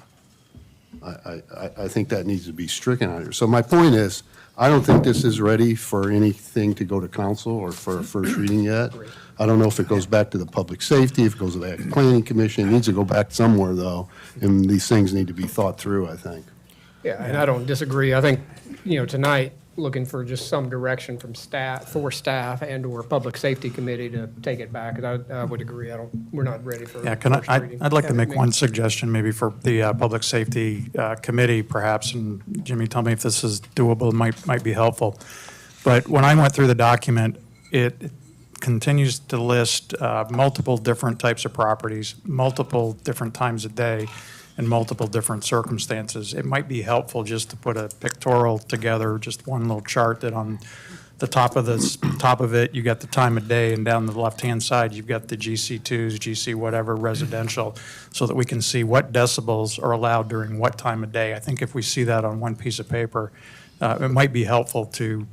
I think that needs to be stricken out here. So my point is, I don't think this is ready for anything to go to council or for a first reading yet. I don't know if it goes back to the public safety, if it goes back to the planning commission. It needs to go back somewhere, though, and these things need to be thought through, I think. Yeah, and I don't disagree. I think, tonight, looking for just some direction from staff and/or public safety committee to take it back. And I would agree. We're not ready for Yeah, first reading. I'd like to make one suggestion maybe for the Public Safety Committee perhaps, and Jimmy, tell me if this is doable, might be helpful. But when I went through the document, it continues to list multiple different types of properties, multiple different times a day, in multiple different circumstances. It might be helpful just to put a pictorial together, just one little chart that on the top of it, you got the time of day, and down the left-hand side, you've got the GC2s, GC whatever, residential, so that we can see what decibels are allowed during what time of day. I think if we see that on one piece of paper, it might be helpful to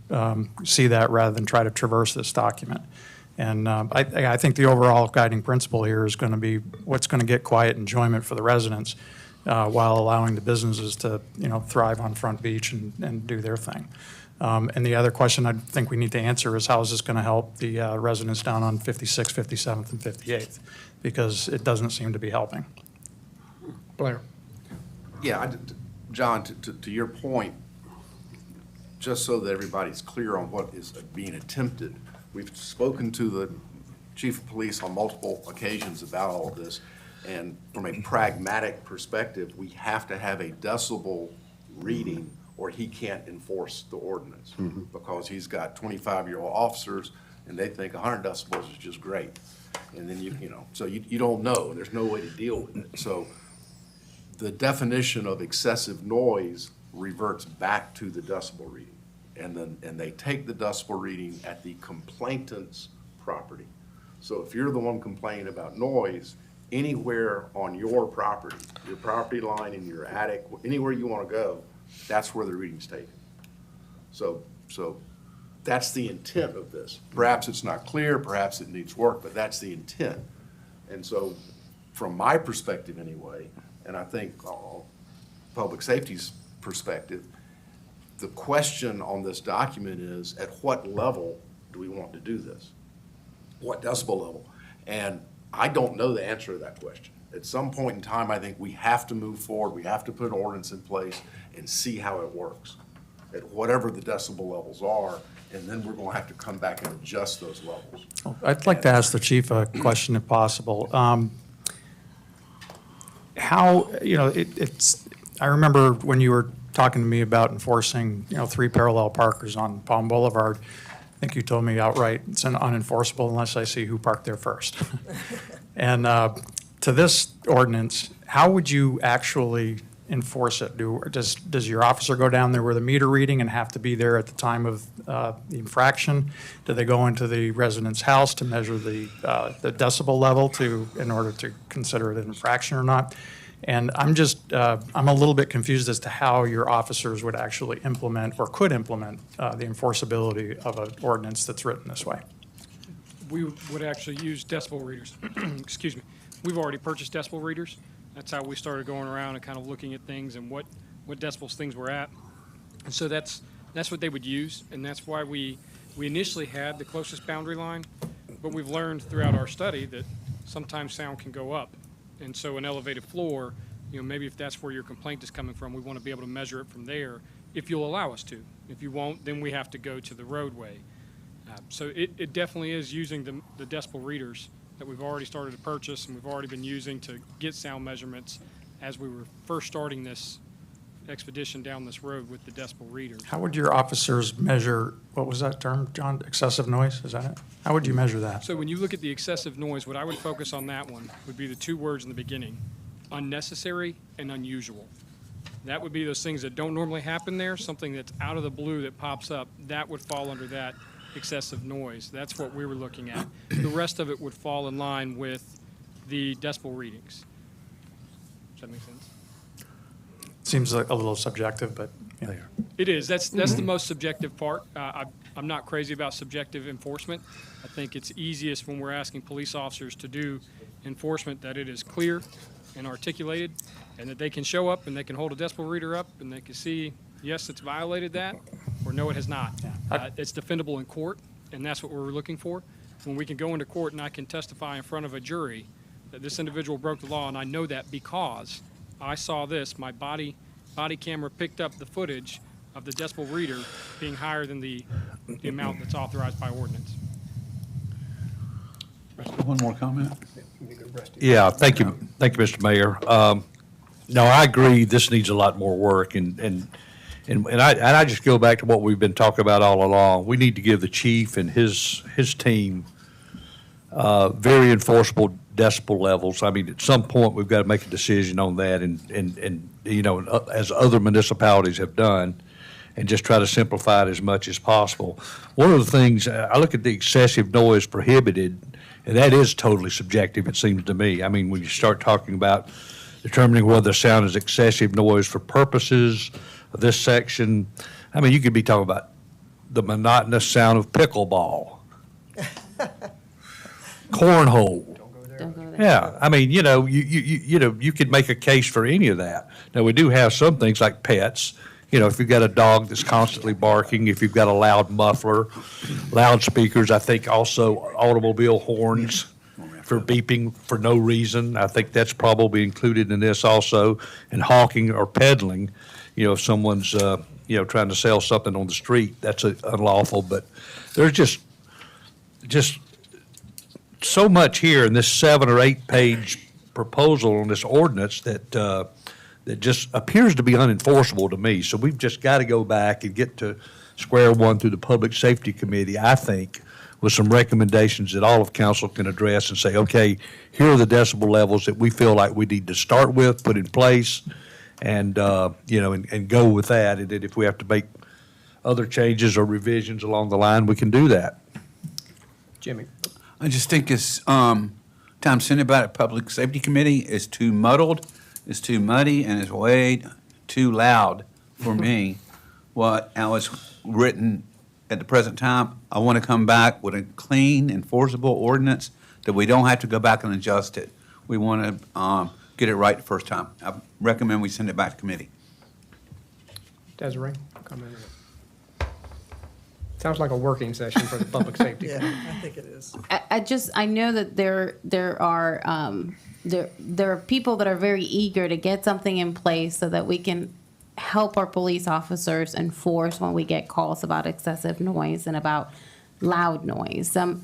see that rather than try to traverse this document. And I think the overall guiding principle here is going to be what's going to get quiet enjoyment for the residents while allowing the businesses to, thrive on Front Beach and do their thing. And the other question I think we need to answer is how is this going to help the residents down on 56th, 57th, and 58th? Because it doesn't seem to be helping. Blair? Yeah, John, to your point, just so that everybody's clear on what is being attempted, we've spoken to the chief of police on multiple occasions about all of this, and from a pragmatic perspective, we have to have a decibel reading or he can't enforce the ordinance, because he's got 25-year-old officers and they think 100 decibels is just great. And then so you don't know, there's no way to deal with it. So the definition of excessive noise reverts back to the decibel reading. And they take the decibel reading at the complainant's property. So if you're the one complaining about noise, anywhere on your property line, in your attic, anywhere you want to go, that's where the reading's taken. So that's the intent of this. Perhaps it's not clear, perhaps it needs work, but that's the intent. And so from my perspective anyway, and I think public safety's perspective, the question on this document is, at what level do we want to do this? What decibel level? And I don't know the answer to that question. At some point in time, I think we have to move forward, we have to put an ordinance in place and see how it works at whatever the decibel levels are, and then we're gonna have to come back and adjust those levels. I'd like to ask the chief a question if possible. I remember when you were talking to me about enforcing, 3 parallel parkers on Palm Boulevard, I think you told me outright it's unenforceable unless I see who parked there first. And to this ordinance, how would you actually enforce it? Does your officer go down there with a meter reading and have to be there at the time of the infraction? Do they go into the resident's house to measure the decibel level in order to consider it an infraction or not? And I'm a little bit confused as to how your officers would actually implement or could implement the enforceability of an ordinance that's written this way. We would actually use decibel readers. Excuse me. We've already purchased decibel readers. That's how we started going around and kind of looking at things and what decibels things were at. And so that's what they would use, and that's why we initially had the closest boundary line, but we've learned throughout our study that sometimes sound can go up. And so an elevated floor, maybe if that's where your complaint is coming from, we want to be able to measure it from there if you'll allow us to. If you won't, then we have to go to the roadway. So it definitely is using the decibel readers that we've already started to purchase and we've already been using to get sound measurements as we were first starting this expedition down this road with the decibel readers. How would your officers measure, what was that term, John? Excessive noise, is that it? How would you measure that? So when you look at the excessive noise, what I would focus on that one would be the 2 words in the beginning, unnecessary and unusual. That would be those things that don't normally happen there, something that's out of the blue that pops up, that would fall under that excessive noise. That's what we were looking at. The rest of it would fall in line with the decibel readings. Does that make sense? Seems like a little subjective, but yeah. It is. That's the most subjective part. I'm not crazy about subjective enforcement. I think it's easiest when we're asking police officers to do enforcement that it is clear and articulated and that they can show up and they can hold a decibel reader up and they can see, yes, it's violated that, or no, it has not. It's defendable in court, and that's what we're looking for. When we can go into court and I can testify in front of a jury that this individual broke the law, and I know that because I saw this, my body camera picked up the footage of the decibel reader being higher than the amount that's authorized by ordinance. One more comment? Yeah, thank you, Mr. Mayor. No, I agree, this needs a lot more work, and I just go back to what we've been talking about all along. We need to give the chief and his team very enforceable decibel levels. I mean, at some point, we've got to make a decision on that, and as other municipalities have done, and just try to simplify it as much as possible. One of the things, I look at the excessive noise prohibited, and that is totally subjective, it seems to me. I mean, when you start talking about determining whether sound is excessive noise for purposes of this section, I mean, you could be talking about the monotonous sound of pickleball. cornhole. Don't go there. Yeah, I mean, you could make a case for any of that. Now, we do have some things like pets. If you've got a dog that's constantly barking, if you've got a loud muffler, loudspeakers, I think also automobile horns for beeping for no reason. I think that's probably included in this also. And hawking or peddling, if someone's, trying to sell something on the street, that's unlawful. But there's just so much here in this 7 or 8 page proposal on this ordinance that just appears to be unenforceable to me. So we've just got to go back and get to square one through the Public Safety Committee, I think, with some recommendations that all of council can address and say, okay, here are the decibel levels that we feel like we need to start with, put in place, and and go with that. And then if we have to make other changes or revisions along the line, we can do that. Jimmy? I just think it's, time sent about it, Public Safety Committee is too muddled, it's too muddy, and it's way too loud for me. What was written at the present time, I want to come back with a clean, enforceable ordinance that we don't have to go back and adjust it. We want to get it right the first time. I recommend we send it back to committee. Desiree? Comment. Sounds like a working session for the Public Safety. Yeah, I think it is. I know that there are people that are very eager to get something in place so that we can help our police officers enforce when we get calls about excessive noise and about loud noise. The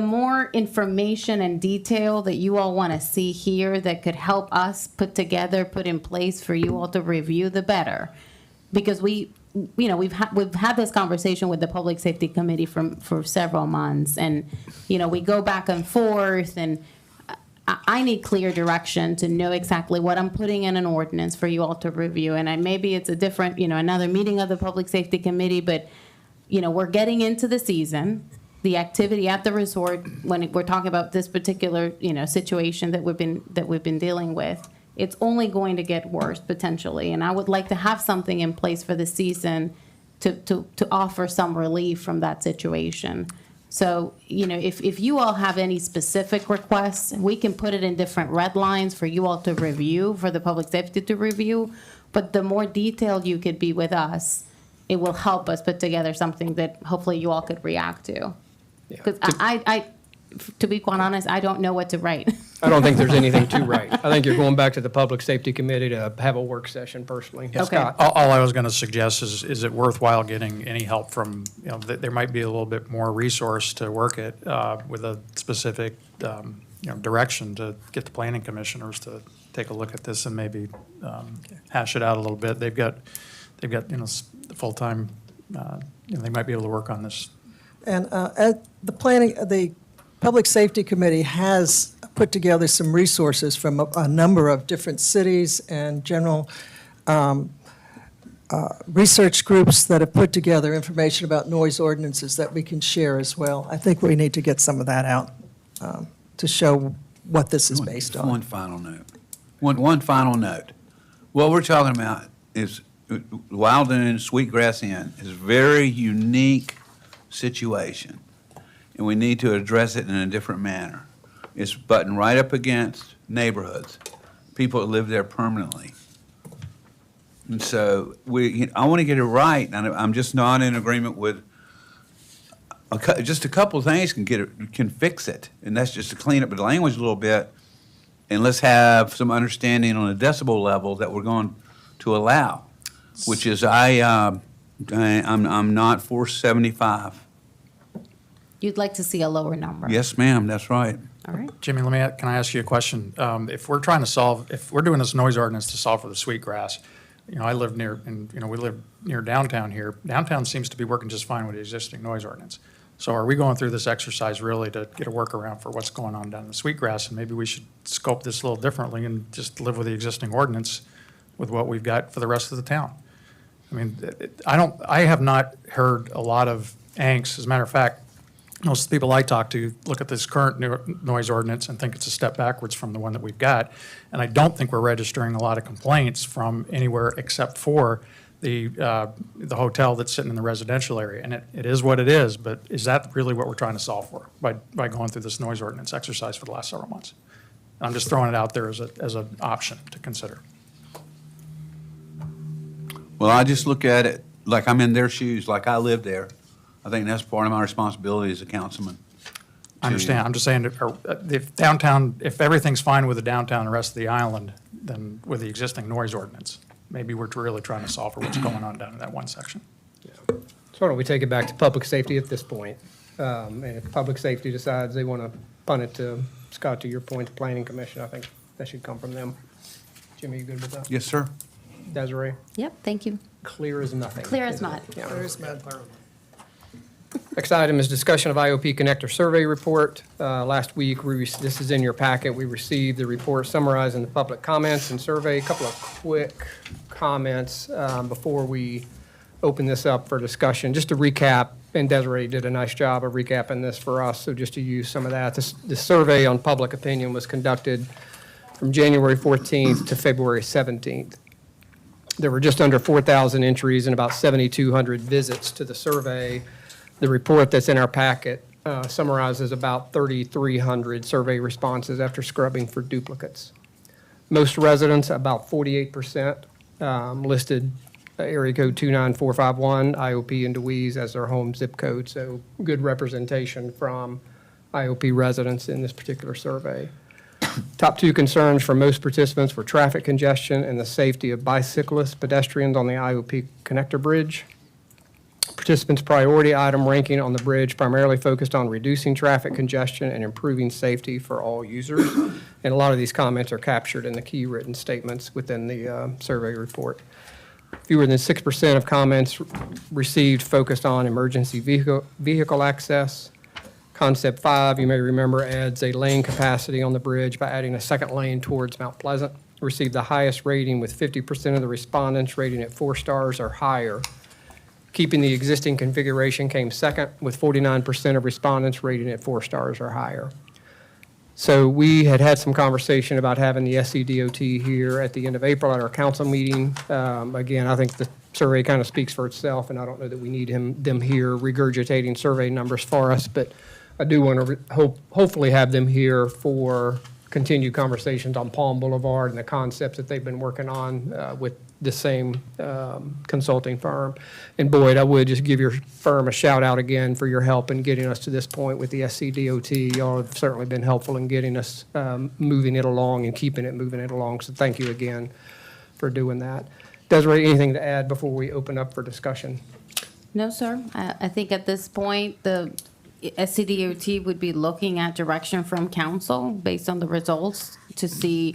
more information and detail that you all want to see here that could help us put in place for you all to review, the better. Because we've had this conversation with the Public Safety Committee for several months, and we go back and forth, and I need clear direction to know exactly what I'm putting in an ordinance for you all to review. And maybe it's a different, another meeting of the Public Safety Committee, but we're getting into the season. The activity at the resort, when we're talking about this particular situation that we've been dealing with, it's only going to get worse potentially. And I would like to have something in place for the season to offer some relief from that situation. So, if you all have any specific requests, we can put it in different red lines for you all to review, for the public safety to review. But the more detailed you could be with us, it will help us put together something that hopefully you all could react to. Because to be quite honest, I don't know what to write. I don't think there's anything to write. I think you're going back to the Public Safety Committee to have a work session personally. Okay. Scott? All I was going to suggest is it worthwhile getting any help from, there might be a little bit more resource to work it with a specific, direction to get the planning commissioners to take a look at this and maybe hash it out a little bit. They've got full-time, they might be able to work on this. And the Public Safety Committee has put together some resources from a number of different cities and general research groups that have put together information about noise ordinances that we can share as well. I think we need to get some of that out to show what this is based on. One final note. One final note. What we're talking about is Wild Inn, Sweetgrass Inn is a very unique situation, and we need to address it in a different manner. It's butting right up against neighborhoods, people that live there permanently. And so I want to get it right, and I'm just not in agreement with just a couple of things can fix it, and that's just to clean up the language a little bit, and let's have some understanding on the decibel level that we're going to allow, which is I'm not for 75. You'd like to see a lower number. Yes, ma'am, that's right. All right. Jimmy, can I ask you a question? If we're doing this noise ordinance to solve for the Sweetgrass, I live near, and we live near downtown here. Downtown seems to be working just fine with the existing noise ordinance. So are we going through this exercise really to get a workaround for what's going on down in the Sweetgrass? And maybe we should scope this a little differently and just live with the existing ordinance with what we've got for the rest of the town. I mean, I have not heard a lot of angst. As a matter of fact, most of the people I talk to look at this current noise ordinance and think it's a step backwards from the one that we've got. And I don't think we're registering a lot of complaints from anywhere except for the hotel that's sitting in the residential area. And it is what it is, but is that really what we're trying to solve for by going through this noise ordinance exercise for the last several months? I'm just throwing it out there as an option to consider. Well, I just look at it like I'm in their shoes, like I live there. I think that's part of my responsibility as a councilman. I understand. I'm just saying, if everything's fine with the downtown and the rest of the island, then with the existing noise ordinance, maybe we're really trying to solve for what's going on down in that one section. So why don't we take it back to public safety at this point? And if public safety decides they want to punt it to, Scott, to your point, the planning commission, I think that should come from them. Jimmy, you good with that? Yes, sir. Desiree? Yep, thank you. Clear as nothing. Clear as mud. Yeah. There's Med. Next item is discussion of IOP Connector Survey Report. Last week, this is in your packet, we received the report summarizing the public comments and survey. A couple of quick comments before we open this up for discussion. Just to recap, and Desiree did a nice job of recapping this for us, so just to use some of that. The survey on public opinion was conducted from January 14th to February 17th. There were just under 4,000 entries and about 7,200 visits to the survey. The report that's in our packet summarizes about 3,300 survey responses after scrubbing for duplicates. Most residents, about 48%, listed area code 29451, IOP in DeWeese as their home zip code. So good representation from IOP residents in this particular survey. Top two concerns for most participants were traffic congestion and the safety of bicyclists, pedestrians on the IOP connector bridge. Participants' priority item ranking on the bridge primarily focused on reducing traffic congestion and improving safety for all users. And a lot of these comments are captured in the key written statements within the survey report. Fewer than 6% of comments received focused on emergency vehicle access. Concept 5, you may remember, adds a lane capacity on the bridge by adding a second lane towards Mount Pleasant. Received the highest rating with 50% of the respondents rating it 4 stars or higher. Keeping the existing configuration came second, with 49% of respondents rating it 4 stars or higher. So we had some conversation about having the SCDOT here at the end of April at our council meeting. Again, I think the survey kind of speaks for itself, and I don't know that we need them here regurgitating survey numbers for us, but I do want to hopefully have them here for continued conversations on Palm Boulevard and the concepts that they've been working on with the same consulting firm. And Boyd, I would just give your firm a shout out again for your help in getting us to this point with the SCDOT. Y'all have certainly been helpful in getting us moving it along and keeping it moving it along. So thank you again for doing that. Desiree, anything to add before we open up for discussion? No, sir. I think at this point, the SCDOT would be looking at direction from council based on the results to see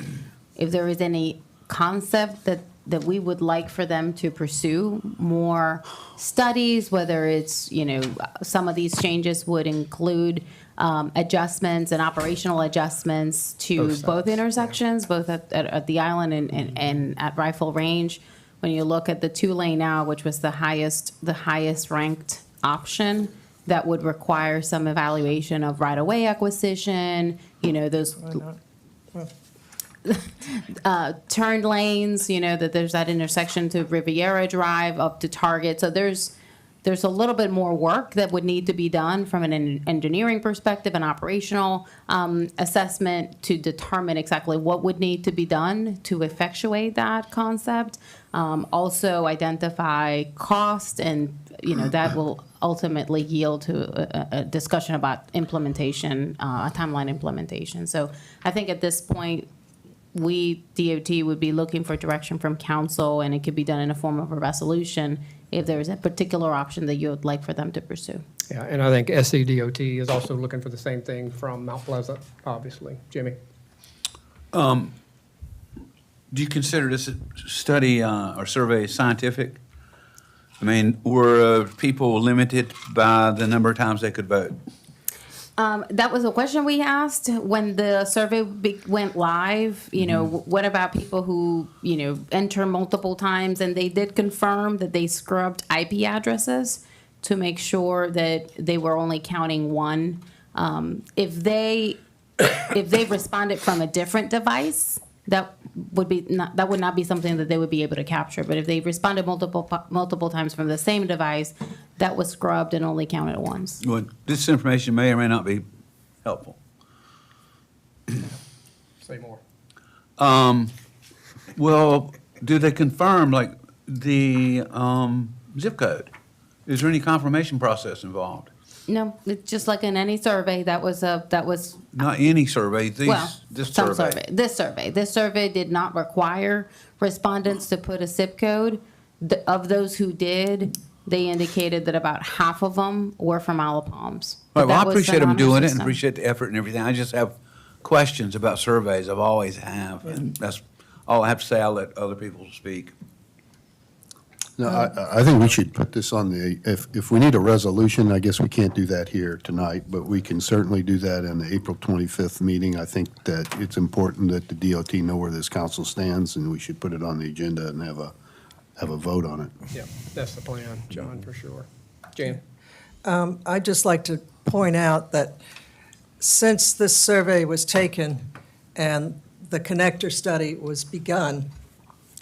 if there is any concept that we would like for them to pursue more studies, whether it's, some of these changes would include adjustments and operational adjustments to both intersections, both at the island and at Rifle Range. When you look at the 2-lane now, which was the highest ranked option, that would require some evaluation of right-of-way acquisition, those turn lanes, that there's that intersection to Riviera Drive up to Target. So there's a little bit more work that would need to be done from an engineering perspective and operational assessment to determine exactly what would need to be done to effectuate that concept. Also identify cost, and that will ultimately yield to a discussion about implementation, a timeline implementation. So I think at this point, we, DOT, would be looking for direction from council, and it could be done in the form of a resolution if there's a particular option that you would like for them to pursue. Yeah, and I think SCDOT is also looking for the same thing from Mount Pleasant, obviously. Jimmy? Do you consider this study or survey scientific? I mean, were people limited by the number of times they could vote? That was a question we asked when the survey went live. What about people who, enter multiple times? And they did confirm that they scrubbed IP addresses to make sure that they were only counting one. If they responded from a different device, that that would not be something that they would be able to capture. But if they responded multiple times from the same device, that was scrubbed and only counted once. Well, this information may or may not be helpful. Say more. Well, do they confirm, like, the zip code? Is there any confirmation process involved? No, it's just like in any survey, that was Not any survey, well, this some survey. This survey did not require respondents to put a zip code. Of those who did, they indicated that about half of them were from Isle of Palms. All right, well, That I was appreciate done them on our doing it and system. appreciate the effort and everything. I just have questions about surveys. I've always have, and that's all I have to say. I'll let other people speak. No, I think we should put this on if we need a resolution, I guess we can't do that here tonight, but we can certainly do that in the April 25th meeting. I think that it's important that the DOT know where this council stands, and we should put it on the agenda and have a vote on it. Yeah, that's the plan, John, for sure. Jan? I'd just like to point out that since this survey was taken and the connector study was begun,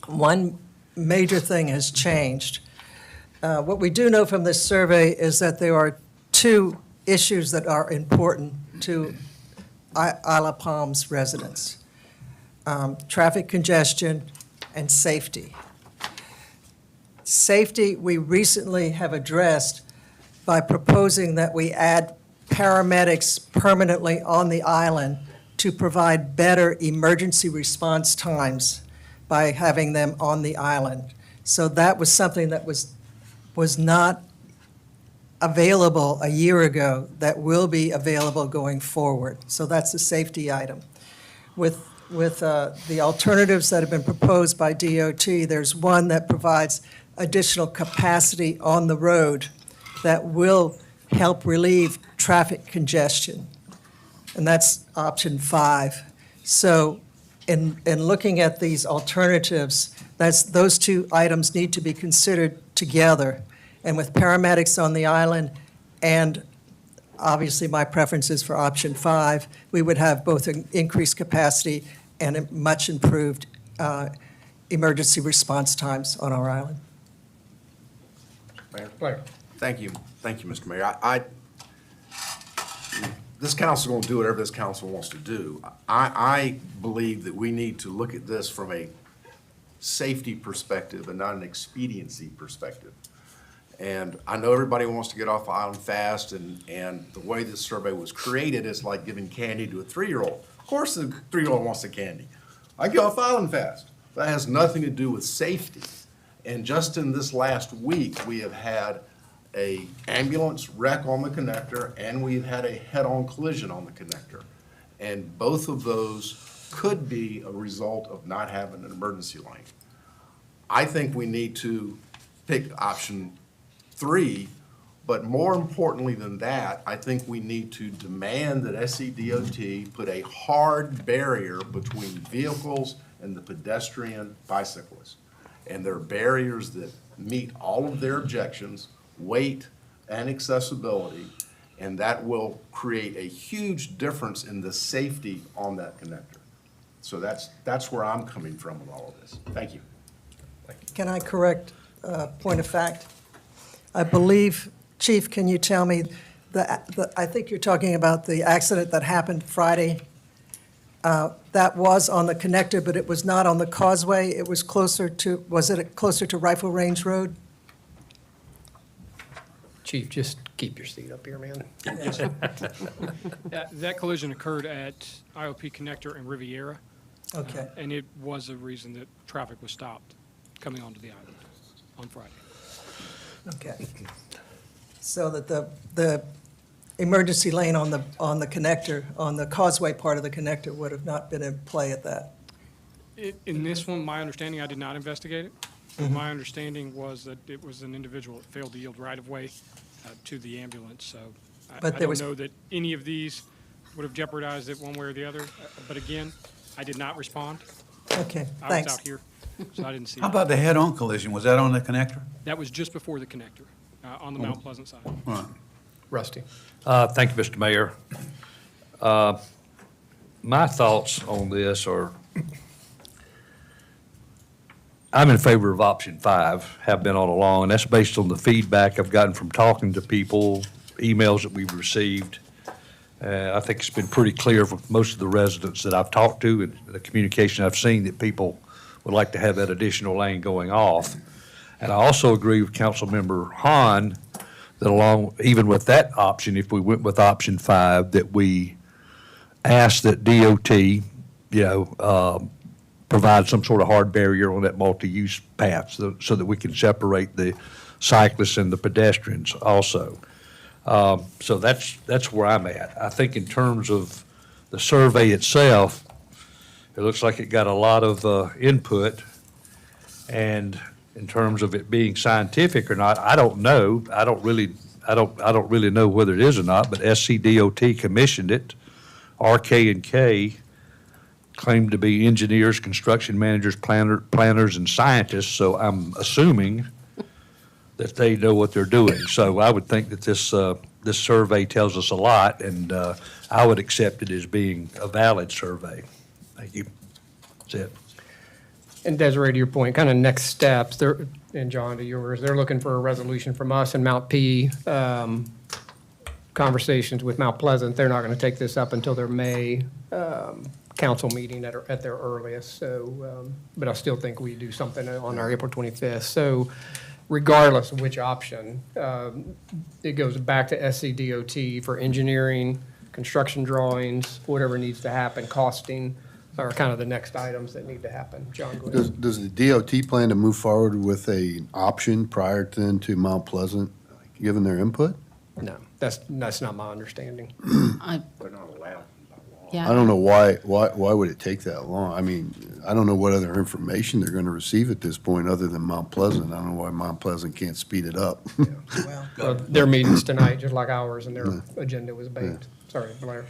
one major thing has changed. What we do know from this survey is that there are two issues that are important to Isle of Palms residents: traffic congestion and safety. Safety, we recently have addressed by proposing that we add paramedics permanently on the island to provide better emergency response times by having them on the island. So that was something that was not available a year ago that will be available going forward. So that's a safety item. With the alternatives that have been proposed by DOT, there's one that provides additional capacity on the road that will help relieve traffic congestion. And that's option 5. So in looking at these alternatives, those two items need to be considered together. And with paramedics on the island, and obviously my preference is for option 5, we would have both an increased capacity and a much improved emergency response times on our island. Mayor? Thank you, Mr. Mayor. This council's going to do whatever this council wants to do. I believe that we need to look at this from a safety perspective and not an expediency perspective. And I know everybody wants to get off the island fast, and the way this survey was created is like giving candy to a 3-year-old. Of course the 3-year-old wants the candy. I get off the island fast. That has nothing to do with safety. And just in this last week, we have had a ambulance wreck on the connector, and we've had a head-on collision on the connector. And both of those could be a result of not having an emergency lane. I think we need to pick option 3, but more importantly than that, I think we need to demand that SCDOT put a hard barrier between vehicles and the pedestrian bicyclist. And there are barriers that meet all of their objections, weight and accessibility, and that will create a huge difference in the safety on that connector. So that's where I'm coming from with all of this. Thank you. Can I correct a point of fact? I believe, Chief, can you tell me, I think you're talking about the accident that happened Friday. That was on the connector, but it was not on the causeway. It was was it closer to Rifle Range Road? Chief, just keep your seat up here, man. That collision occurred at IOP Connector and Riviera. Okay. And it was a reason that traffic was stopped coming onto the island on Friday. Okay. So that the emergency lane on the connector, on the causeway part of the connector would have not been in play at that. In this one, my understanding, I did not investigate it. Mm-hmm. My understanding was that it was an individual that failed to yield right-of-way to the ambulance, so I But there don't was- know that any of these would have jeopardized it one way or the other. But again, I did not respond. Okay, I thanks. was out here, so I didn't see it. How about the head-on collision? Was that on the connector? That was just before the connector, on the Mount Pleasant side. All right. Rusty? Thank you, Mr. Mayor. My thoughts on this are, I'm in favor of option 5, have been all along, and that's based on the feedback I've gotten from talking to people, emails that we've received. I think it's been pretty clear from most of the residents that I've talked to and the communication I've seen that people would like to have that additional lane going off. And I also agree with Councilmember Hahn that even with that option, if we went with option 5, that we ask that DOT, provide some sort of hard barrier on that multi-use path so that we can separate the cyclists and the pedestrians also. So that's where I'm at. I think in terms of the survey itself, it looks like it got a lot of input. And in terms of it being scientific or not, I don't know. I don't really know whether it is or not, but SCDOT commissioned it. RK&K claimed to be engineers, construction managers, planners, and scientists, so I'm assuming that they know what they're doing. So I would think that this survey tells us a lot, and I would accept it as being a valid survey. Thank you. That's it. And Desiree, to your point, kind of next steps, and John, to yours, they're looking for a resolution from us and Mount P. Conversations with Mount Pleasant, they're not going to take this up until their May council meeting at their earliest. So, but I still think we do something on our April 25th. So regardless of which option, it goes back to SCDOT for engineering, construction drawings, whatever needs to happen, costing, are kind of the next items that need to happen. John, go ahead. Does the DOT plan to move forward with an option prior to Mount Pleasant, given their input? No, that's not my understanding. They're not allowed. Yeah. I don't know why would it take that long? I mean, I don't know what other information they're going to receive at this point other than Mount Pleasant. I don't know why Mount Pleasant can't speed it up. Well, their meetings tonight, just like ours, and their agenda was baked. Sorry, Blair.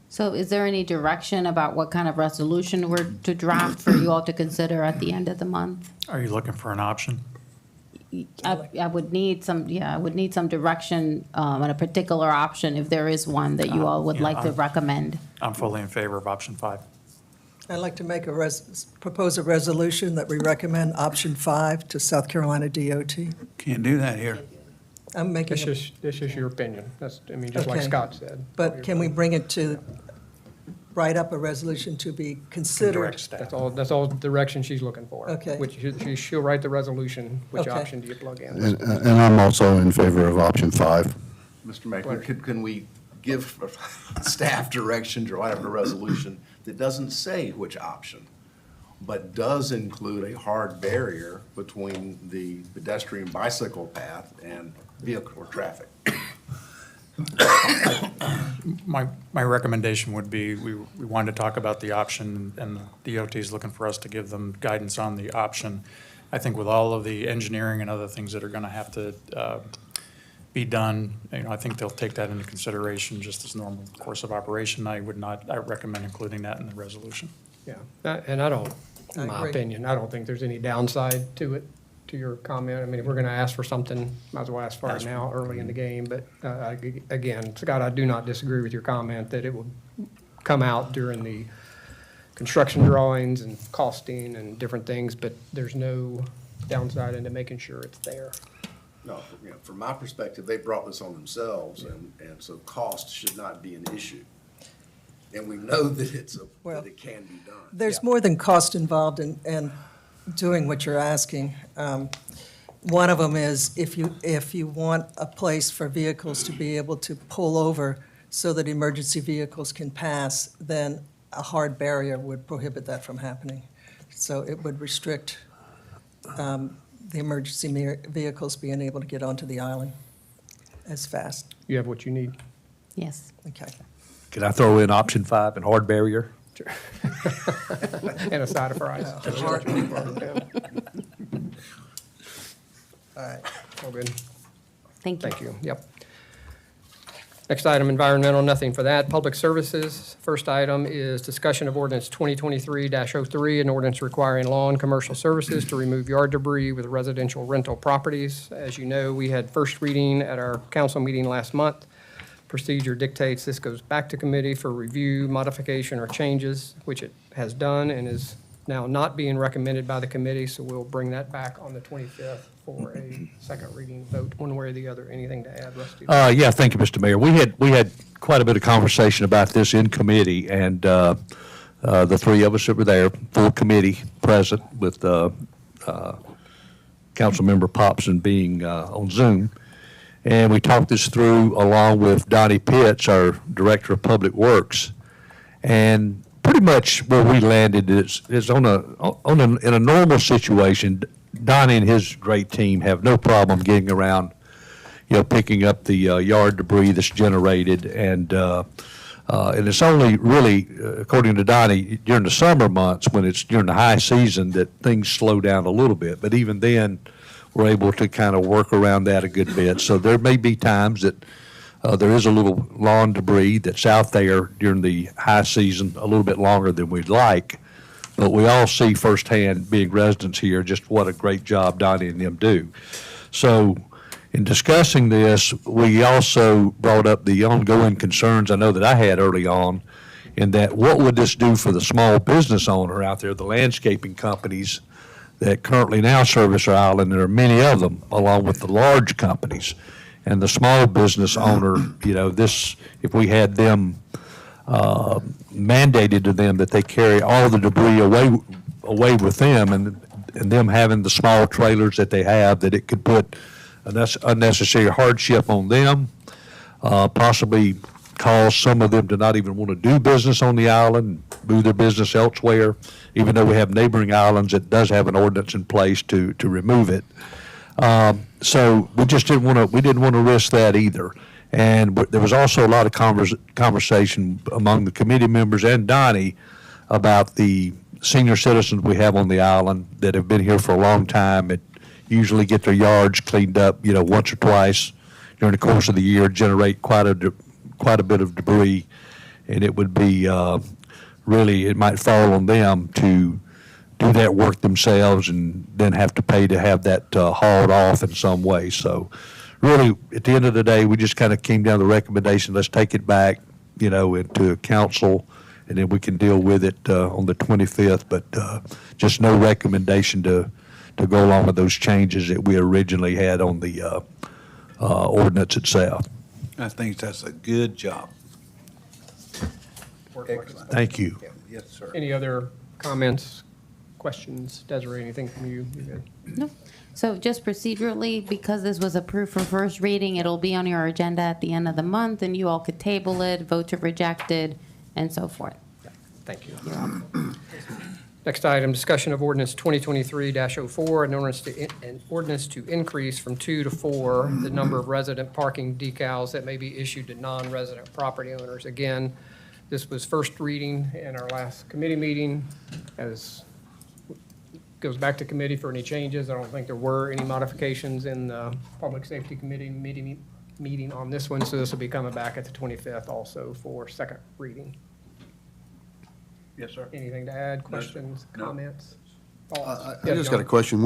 So is there any direction about what kind of resolution we're to draft for you all to consider at the end of the month? Are you looking for an option? I would need some direction on a particular option, if there is one that you all would like to recommend. I'm fully in favor of option 5. I'd like to make propose a resolution that we recommend option 5 to South Carolina DOT. Can't do that here. I'm making, That's just your opinion. Just like Okay. Scott said. but can we bring it to, write up a resolution to be considered? Direct staff. That's all direction she's looking for. Okay. Which she'll write the resolution, which Okay. option do you plug in? And I'm also in favor of option 5. Mr. Mayor, can we give staff direction to write up a resolution that doesn't say which option, but does include a hard barrier between the pedestrian bicycle path and vehicle or traffic? My recommendation would be, we wanted to talk about the option, and the DOT is looking for us to give them guidance on the option. I think with all of the engineering and other things that are going to have to be done, I think they'll take that into consideration just as normal course of operation. I recommend including that in the resolution. Yeah, and I don't, in I my agree. opinion, I don't think there's any downside to it, to your comment. I mean, if we're going to ask for something, might as well ask for it now, early in the game. But again, Scott, I do not disagree with your comment that it will come out during the construction drawings and costing and different things, but there's no downside into making sure it's there. No, from my perspective, they brought this on themselves, and so cost should not be an issue. And we know that that it can be done. There's more than cost involved in doing what you're asking. One of them is if you want a place for vehicles to be able to pull over so that emergency vehicles can pass, then a hard barrier would prohibit that from happening. So it would restrict the emergency vehicles being able to get onto the island as fast. You have what you need. Yes. Okay. Can I throw in option 5 and hard barrier? And a side of fries. All right. All good. Thank you. Thank you. Yep. Next item, environmental, nothing for that. Public services, first item is discussion of ordinance 2023-03, an ordinance requiring law and commercial services to remove yard debris with residential rental properties. As you know, we had first reading at our council meeting last month. Procedure dictates this goes back to committee for review, modification, or changes, which it has done and is now not being recommended by the committee, so we'll bring that back on the 25th for a second reading vote, one way or the other. Anything to add, Rusty? Yeah, thank you, Mr. Mayor. We had quite a bit of conversation about this in committee, and the three of us that were there, full committee present with Councilmember Popson being on Zoom. And we talked this through along with Donnie Pitts, our Director of Public Works. And pretty much where we landed is in a normal situation, Donnie and his great team have no problem getting around, picking up the yard debris that's generated. And it's only really, according to Donnie, during the summer months when it's during the high season that things slow down a little bit. But even then, we're able to kind of work around that a good bit. So there may be times that there is a little lawn debris that's out there during the high season a little bit longer than we'd like. But we all see firsthand, being residents here, just what a great job Donnie and them do. So in discussing this, we also brought up the ongoing concerns I know that I had early on, in that what would this do for the small business owner out there, the landscaping companies that currently now service our island. There are many of them, along with the large companies. And the small business owner, if we had them mandated to them that they carry all the debris away with them, and them having the small trailers that they have, that it could put unnecessary hardship on them, possibly cause some of them to not even want to do business on the island, move their business elsewhere, even though we have neighboring islands that does have an ordinance in place to remove it. So we just didn't want to risk that either. And there was also a lot of conversation among the committee members and Donnie about the senior citizens we have on the island that have been here for a long time and usually get their yards cleaned up, once or twice during the course of the year, generate quite a bit of debris, and it would be really, it might fall on them to do that work themselves and then have to pay to have that hauled off in some way. So really, at the end of the day, we just kind of came down to the recommendation, let's take it back, into council, and then we can deal with it on the 25th, but just no recommendation to go along with those changes that we originally had on the ordinance itself. I think that's a good job. Excellent. Thank you. Yes, sir. Any other comments, questions? Desiree, anything from you? You good? No. So just procedurally, because this was approved for first reading, it'll be on your agenda at the end of the month, and you all could table it, vote to reject it, and so forth. Thank you. Next item, discussion of ordinance 2023-04, an ordinance to increase from 2 to 4 the number of resident parking decals that may be issued to non-resident property owners. Again, this was first reading in our last committee meeting. As goes back to committee for any changes. I don't think there were any modifications in the Public Safety Committee meeting on this one, so this will be coming back at the 25th also for second reading. Yes, sir. Anything to add, questions, comments? I just got a question.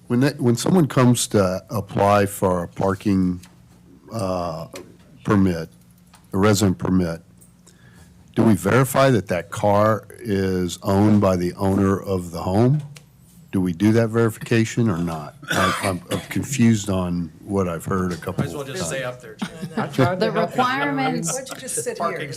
When someone comes to apply for a parking permit, a resident permit, do we verify that that car is owned by the owner of the home? Do we do that verification or not? I'm confused on what I've heard a couple of times. just stay up there, Jim. The requirements, Why don't you just sit here?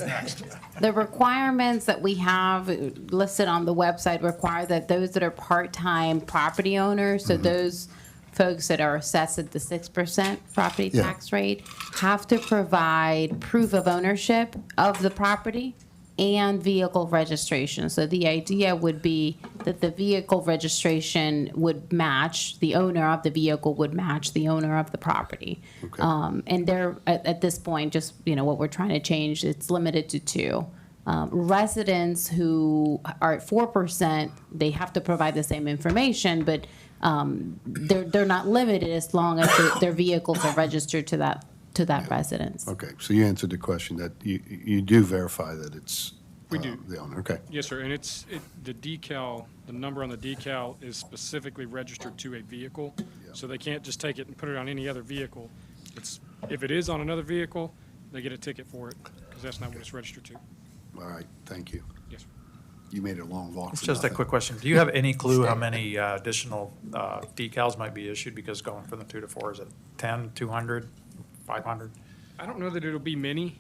the requirements that we have listed on the website require that those that are part-time property owners, so those folks that are assessed at the 6% property Yeah. tax rate, have to provide proof of ownership of the property and vehicle registration. So the idea would be that the vehicle registration would match, the owner of the vehicle would match the owner of the property. Okay. And they're, at this point, just, what we're trying to change, it's limited to 2. Residents who are at 4%, they have to provide the same information, but they're not limited as long as their vehicles are registered to that residence. Okay, so you answered the question that you do verify that it's We do. the owner, okay. Yes, sir, and the decal, the number on the decal is specifically registered to a vehicle, so they can't just take it and put it on any other vehicle. If it is on another vehicle, they get a ticket for it, because that's not what it's registered to. All right, thank you. Yes, sir. you made it a long walk. It's for just a nothing. quick question. Do you have any clue how many additional decals might be issued? Because going from the 2 to 4, is it 10, 200, 500? I don't know that it'll be many,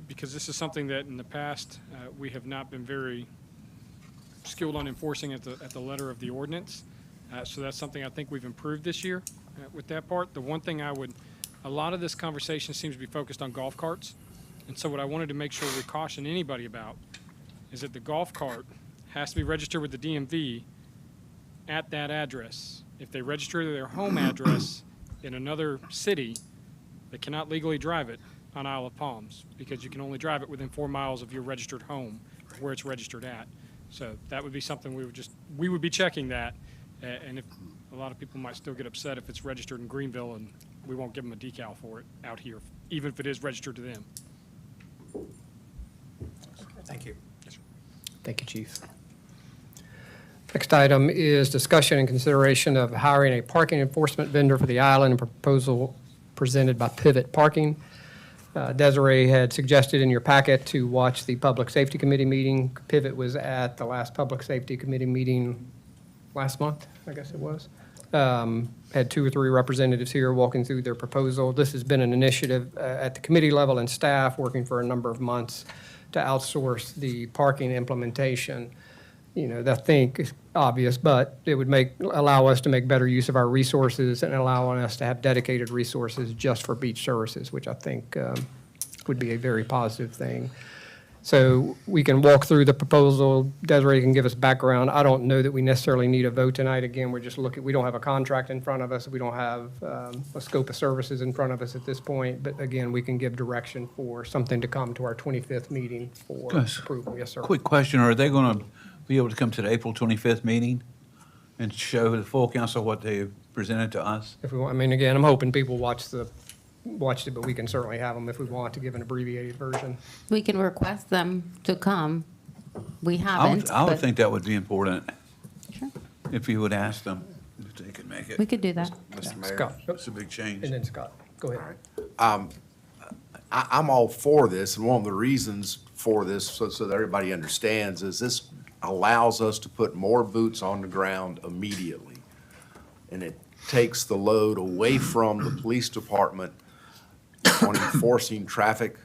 because this is something that in the past, we have not been very skilled on enforcing at the letter of the ordinance. So that's something I think we've improved this year with that part. The one thing a lot of this conversation seems to be focused on golf carts. And so what I wanted to make sure we caution anybody about is that the golf cart has to be registered with the DMV at that address. If they register their home address in another city, they cannot legally drive it on Isle of Palms, because you can only drive it within 4 miles of your registered home where it's registered at. So that would be something we would be checking that. And if a lot of people might still get upset if it's registered in Greenville and we won't give them a decal for it out here, even if it is registered to them. Thank you. Thank you, Chief. Next item is discussion and consideration of hiring a parking enforcement vendor for the island, a proposal presented by Pivot Parking. Desiree had suggested in your packet to watch the Public Safety Committee meeting. Pivot was at the last Public Safety Committee meeting last month, I guess it was. Had 2 or 3 representatives here walking through their proposal. This has been an initiative at the committee level and staff working for a number of months to outsource the parking implementation. You know, I think is obvious, but it would allow us to make better use of our resources and allowing us to have dedicated resources just for beach services, which I think would be a very positive thing. So we can walk through the proposal. Desiree can give us background. I don't know that we necessarily need a vote tonight. Again, we don't have a contract in front of us. We don't have a scope of services in front of us at this point. But again, we can give direction for something to come to our 25th meeting for Gus, approval. Yes, sir. Quick question, are they going to be able to come to the April 25th meeting and show the full council what they presented to us? If we want, I mean, again, I'm hoping people watched it, but we can certainly have them if we want to give an abbreviated version. We can request them to come. We I haven't, would but think that would be important, Sure. if you would ask them if they could make it. We could do that. Mr. Mayor. Scott, It's a big change. and then Scott, go ahead. I'm all for this, and one of the reasons for this, so that everybody understands, is this allows us to put more boots on the ground immediately. And it takes the load away from the police department on enforcing traffic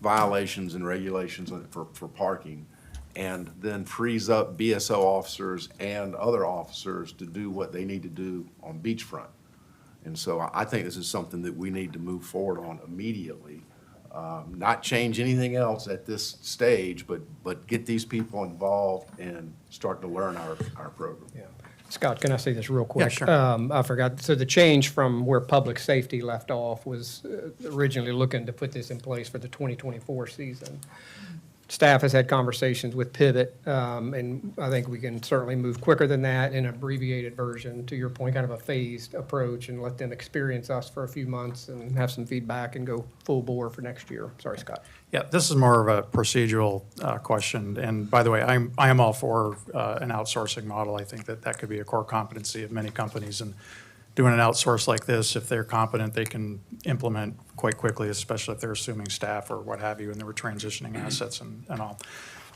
violations and regulations for parking, and then frees up BSO officers and other officers to do what they need to do on beachfront. And so I think this is something that we need to move forward on immediately. Not change anything else at this stage, but get these people involved and start to learn our program. Yeah. Scott, can I say this real quick? Yeah, sure. I forgot, so the change from where public safety left off was originally looking to put this in place for the 2024 season. Staff has had conversations with Pivot, and I think we can certainly move quicker than that in an abbreviated version, to your point, kind of a phased approach, and let them experience us for a few months and have some feedback and go full bore for next year. Sorry, Scott. Yeah, this is more of a procedural question. And by the way, I am all for an outsourcing model. I think that could be a core competency of many companies. And doing an outsource like this, if they're competent, they can implement quite quickly, especially if they're assuming staff or what have you, and they were transitioning assets and all.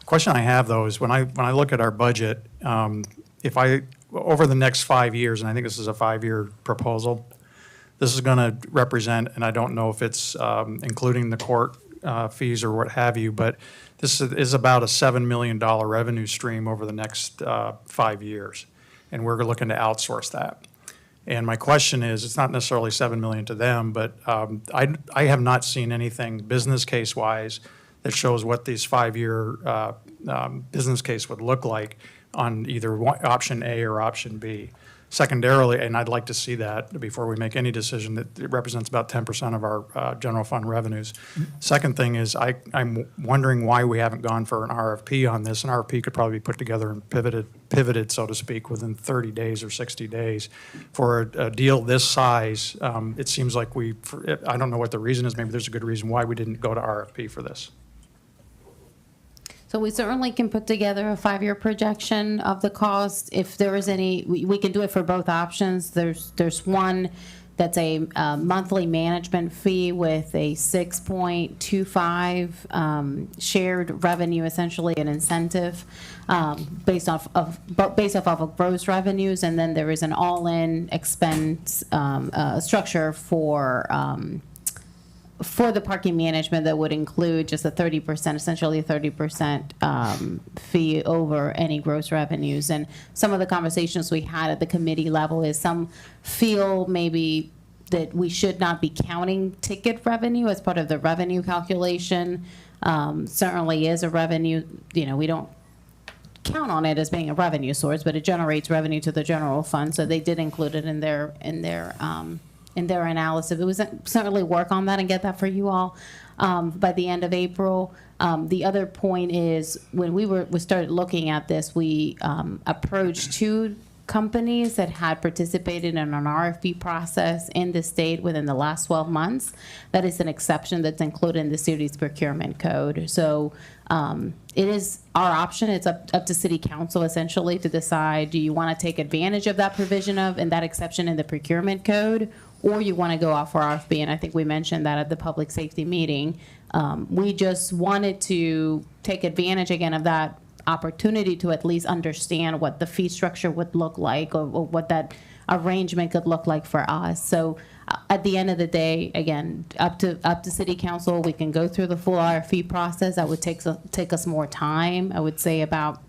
The question I have, though, is when I look at our budget, over the next 5 years, and I think this is a 5-year proposal, this is going to represent, and I don't know if it's including the court fees or what have you, but this is about a $7 million revenue stream over the next 5 years, and we're looking to outsource that. And my question is, it's not necessarily $7 million to them, but I have not seen anything business case-wise that shows what this 5-year business case would look like on either option A or option B. Secondarily, and I'd like to see that before we make any decision, that it represents about 10% of our general fund revenues. Second thing is I'm wondering why we haven't gone for an RFP on this. An RFP could probably be put together and pivoted, so to speak, within 30 days or 60 days. For a deal this size, it seems like I don't know what the reason is. Maybe there's a good reason why we didn't go to RFP for this. So we certainly can put together a 5-year projection of the cost. If there is any, we can do it for both options. There's one That's a monthly management fee with a 6.25 shared revenue, essentially an incentive based off of gross revenues, and then there is an all-in expense structure for the parking management that would include just a 30%, essentially a 30% fee over any gross revenues. And some of the conversations we had at the committee level is some feel maybe that we should not be counting ticket revenue as part of the revenue calculation. Certainly is a revenue, we don't count on it as being a revenue source, but it generates revenue to the general fund. So they did include it in their analysis. It was certainly work on that and get that for you all by the end of April. The other point is when we started looking at this, we approached 2 companies that had participated in an RFP process in the state within the last 12 months. That is an exception that's included in the city's procurement code. So it is our option. It's up to city council essentially to decide, do you want to take advantage of that provision and that exception in the procurement code, or you want to go out for RFP? And I think we mentioned that at the public safety meeting. We just wanted to take advantage again of that opportunity to at least understand what the fee structure would look like, or what that arrangement could look like for us. So at the end of the day, again, up to city council. We can go through the full RFP process. That would take us more time. I would say about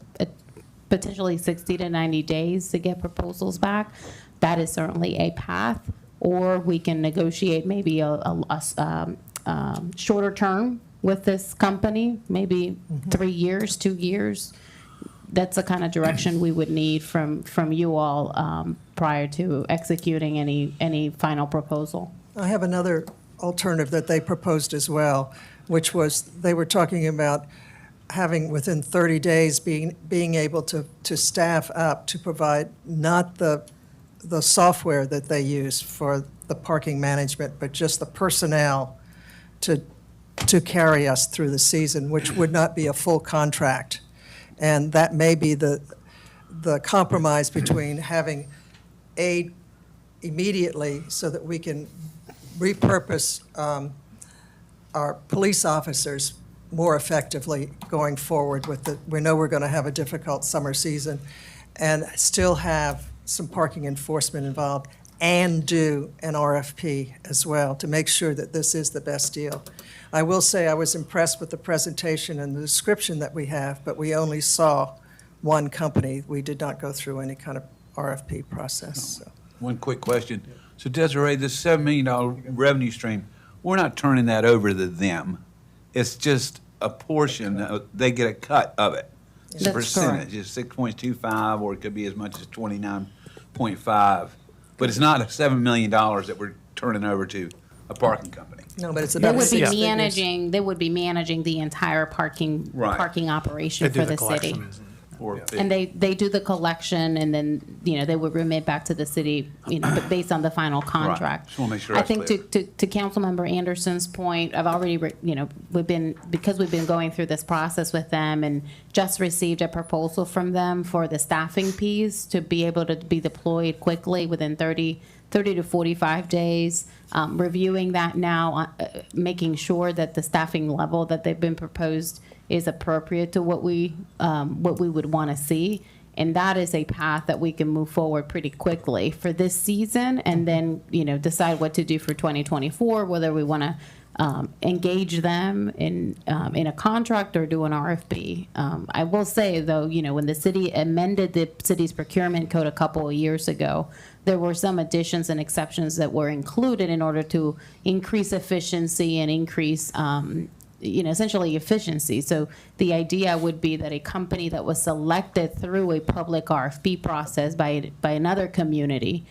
potentially 60 to 90 days to get proposals back. That is certainly a path. Or we can negotiate maybe a shorter term with this company, maybe 3 years, 2 years. That's the kind of direction we would need from you all prior to executing any final proposal. I have another alternative that they proposed as well, which was they were talking about having within 30 days being able to staff up to provide not the software that they use for the parking management, but just the personnel to carry us through the season, which would not be a full contract. And that may be the compromise between having aid immediately so that we can repurpose our police officers more effectively going forward we know we're going to have a difficult summer season, and still have some parking enforcement involved and do an RFP as well to make sure that this is the best deal. I will say I was impressed with the presentation and the description that we have, but we only saw one company. We did not go through any kind of RFP process. So. One quick question. So Desiree, this $7 million revenue stream, we're not turning that over to them. It's just a portion, they get a cut of it. It's a percentage, it's 6.25, or it could be as much as 29.5. But it's not $7 million that we're turning over to a parking company. No, but it's about They would be managing the entire parking operation for the city. And they do the collection, and then, they would remit back to the city, but based on the final contract. Just want to make sure I that's think clear. to Councilmember Anderson's point, I've already, we've been going through this process with them and just received a proposal from them for the staffing piece to be able to be deployed quickly within 30 to 45 days. Reviewing that now, making sure that the staffing level that they've been proposed is appropriate to what we would want to see. And that is a path that we can move forward pretty quickly for this season, and then, decide what to do for 2024, whether we want to engage them in a contract or do an RFP. I will say, though, when the city amended the city's procurement code a couple of years ago, there were some additions and exceptions that were included in order to increase efficiency and increase essentially efficiency. So the idea would be that a company that was selected through a public RFP process by another community,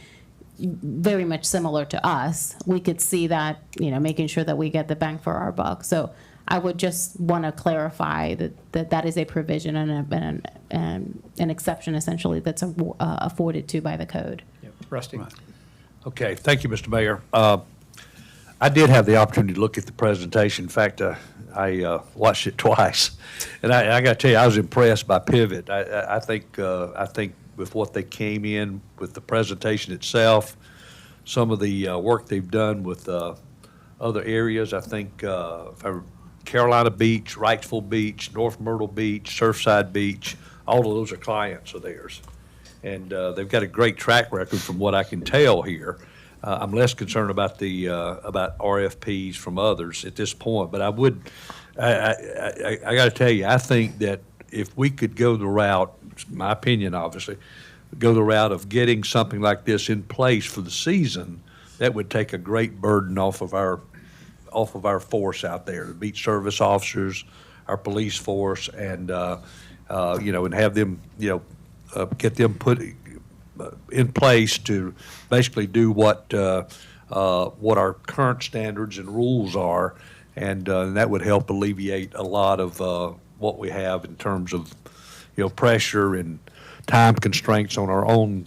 very much similar to us, we could see that, making sure that we get the bang for our buck. So I would just want to clarify that is a provision and an exception essentially that's afforded to by the code. Rusty? Right. Okay, thank you, Mr. Mayor. I did have the opportunity to look at the presentation. In fact, I watched it twice, and I got to tell you, I was impressed by Pivot. I think with what they came in with the presentation itself, some of the work they've done with other areas. I think Carolina Beach, Wrightsville Beach, North Myrtle Beach, Surfside Beach, all of those are clients of theirs. And they've got a great track record from what I can tell here. I'm less concerned about the about RFPs from others at this point, but I got to tell you, I think that if we could go the route, my opinion obviously, go the route of getting something like this in place for the season, that would take a great burden off of our force out there, the beach service officers, our police force, and and have them, get them put in place to basically do what our current standards and rules are, and that would help alleviate a lot of what we have in terms of pressure and time constraints on our own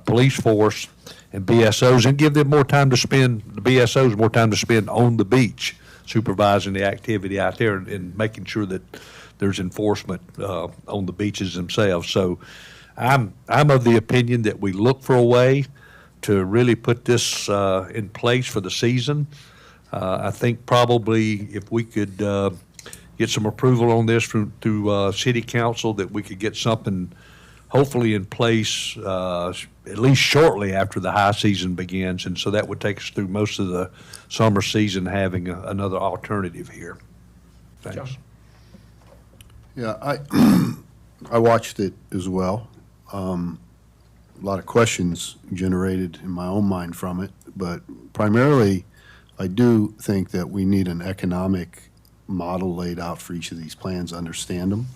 police force and BSOs, and give them more time to spend, the BSOs more time to spend on the beach, supervising the activity out there and making sure that there's enforcement on the beaches themselves. So I'm of the opinion that we look for a way to really put this in place for the season. I think probably if we could get some approval on this through city council, that we could get something hopefully in place at least shortly after the high season begins. And so that would take us through most of the summer season having another alternative here. Thanks. John? Yeah, I watched it as well. A lot of questions generated in my own mind from it, but primarily, I do think that we need an economic model laid out for each of these plans, understand them,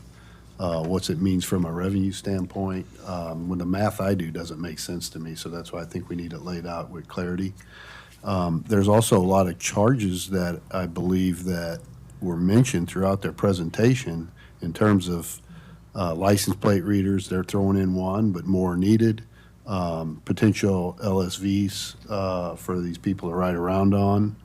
what it means from a revenue standpoint. When the math I do doesn't make sense to me, so that's why I think we need it laid out with clarity. There's also a lot of charges that I believe that were mentioned throughout their presentation in terms of license plate readers. They're throwing in one, but more needed. Potential LSVs for these people to ride around on.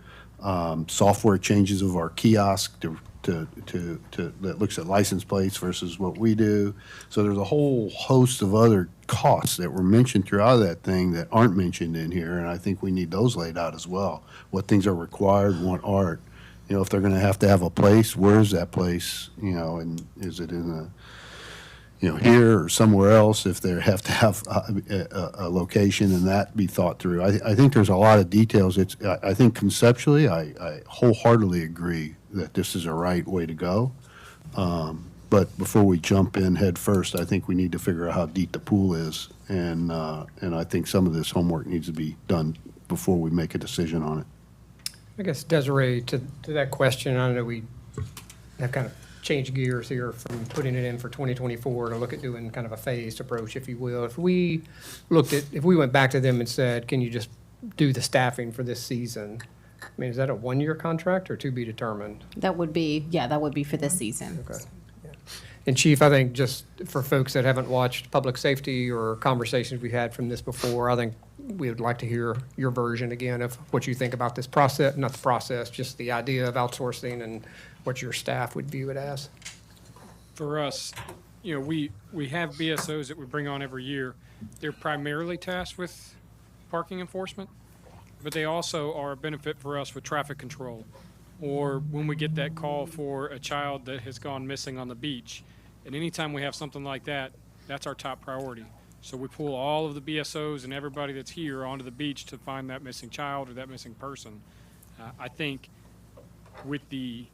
Software changes of our kiosk that looks at license plates versus what we do. So there's a whole host of other costs that were mentioned throughout that thing that aren't mentioned in here, and I think we need those laid out as well. What things are required, what aren't. If they're going to have a place, where is that place? And is it in here or somewhere else? If they have to have a location, and that be thought through. I think there's a lot of details. I think conceptually, I wholeheartly agree that this is a right way to go. But before we jump in head first, I think we need to figure out how deep the pool is, and I think some of this homework needs to be done before we make a decision on it. I guess, Desiree, to that question, I know we have kind of changed gears here from putting it in for 2024 to look at doing kind of a phased approach, if you will. If we went back to them and said, can you just do the staffing for this season? I mean, is that a one-year contract or to be determined? That would be for this season. Okay. And Chief, I think just for folks that haven't watched public safety or conversations we've had from this before, I think we would like to hear your version again of what you think about this process, not the process, just the idea of outsourcing and what your staff would view it as. For us, we have BSOs that we bring on every year. They're primarily tasked with parking enforcement, but they also are a benefit for us with traffic control. Or when we get that call for a child that has gone missing on the beach. And anytime we have something like that, that's our top priority. So we pull all of the BSOs and everybody that's here onto the beach to find that missing child or that missing person. I think with the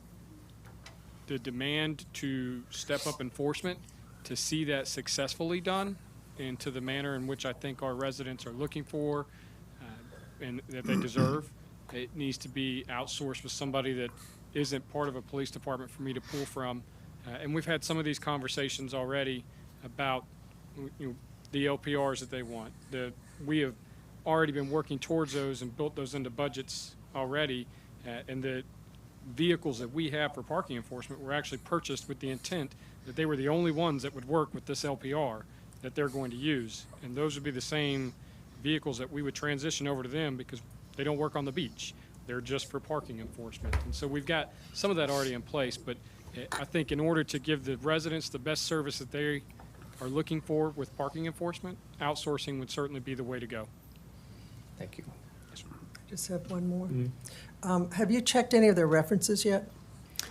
demand to step up enforcement, to see that successfully done and to the manner in which I think our residents are looking for and that they deserve, it needs to be outsourced with somebody that isn't part of a police department for me to pull from. And we've had some of these conversations already about the LPRs that they want. We have already been working towards those and built those into budgets already. And the vehicles that we have for parking enforcement were actually purchased with the intent that they were the only ones that would work with this LPR that they're going to use. And those would be the same vehicles that we would transition over to them because they don't work on the beach. They're just for parking enforcement. And so we've got some of that already in place, but I think in order to give the residents the best service that they are looking for with parking enforcement, outsourcing would certainly be the way to go. Thank you. Just have one more. Have you checked any of their references yet?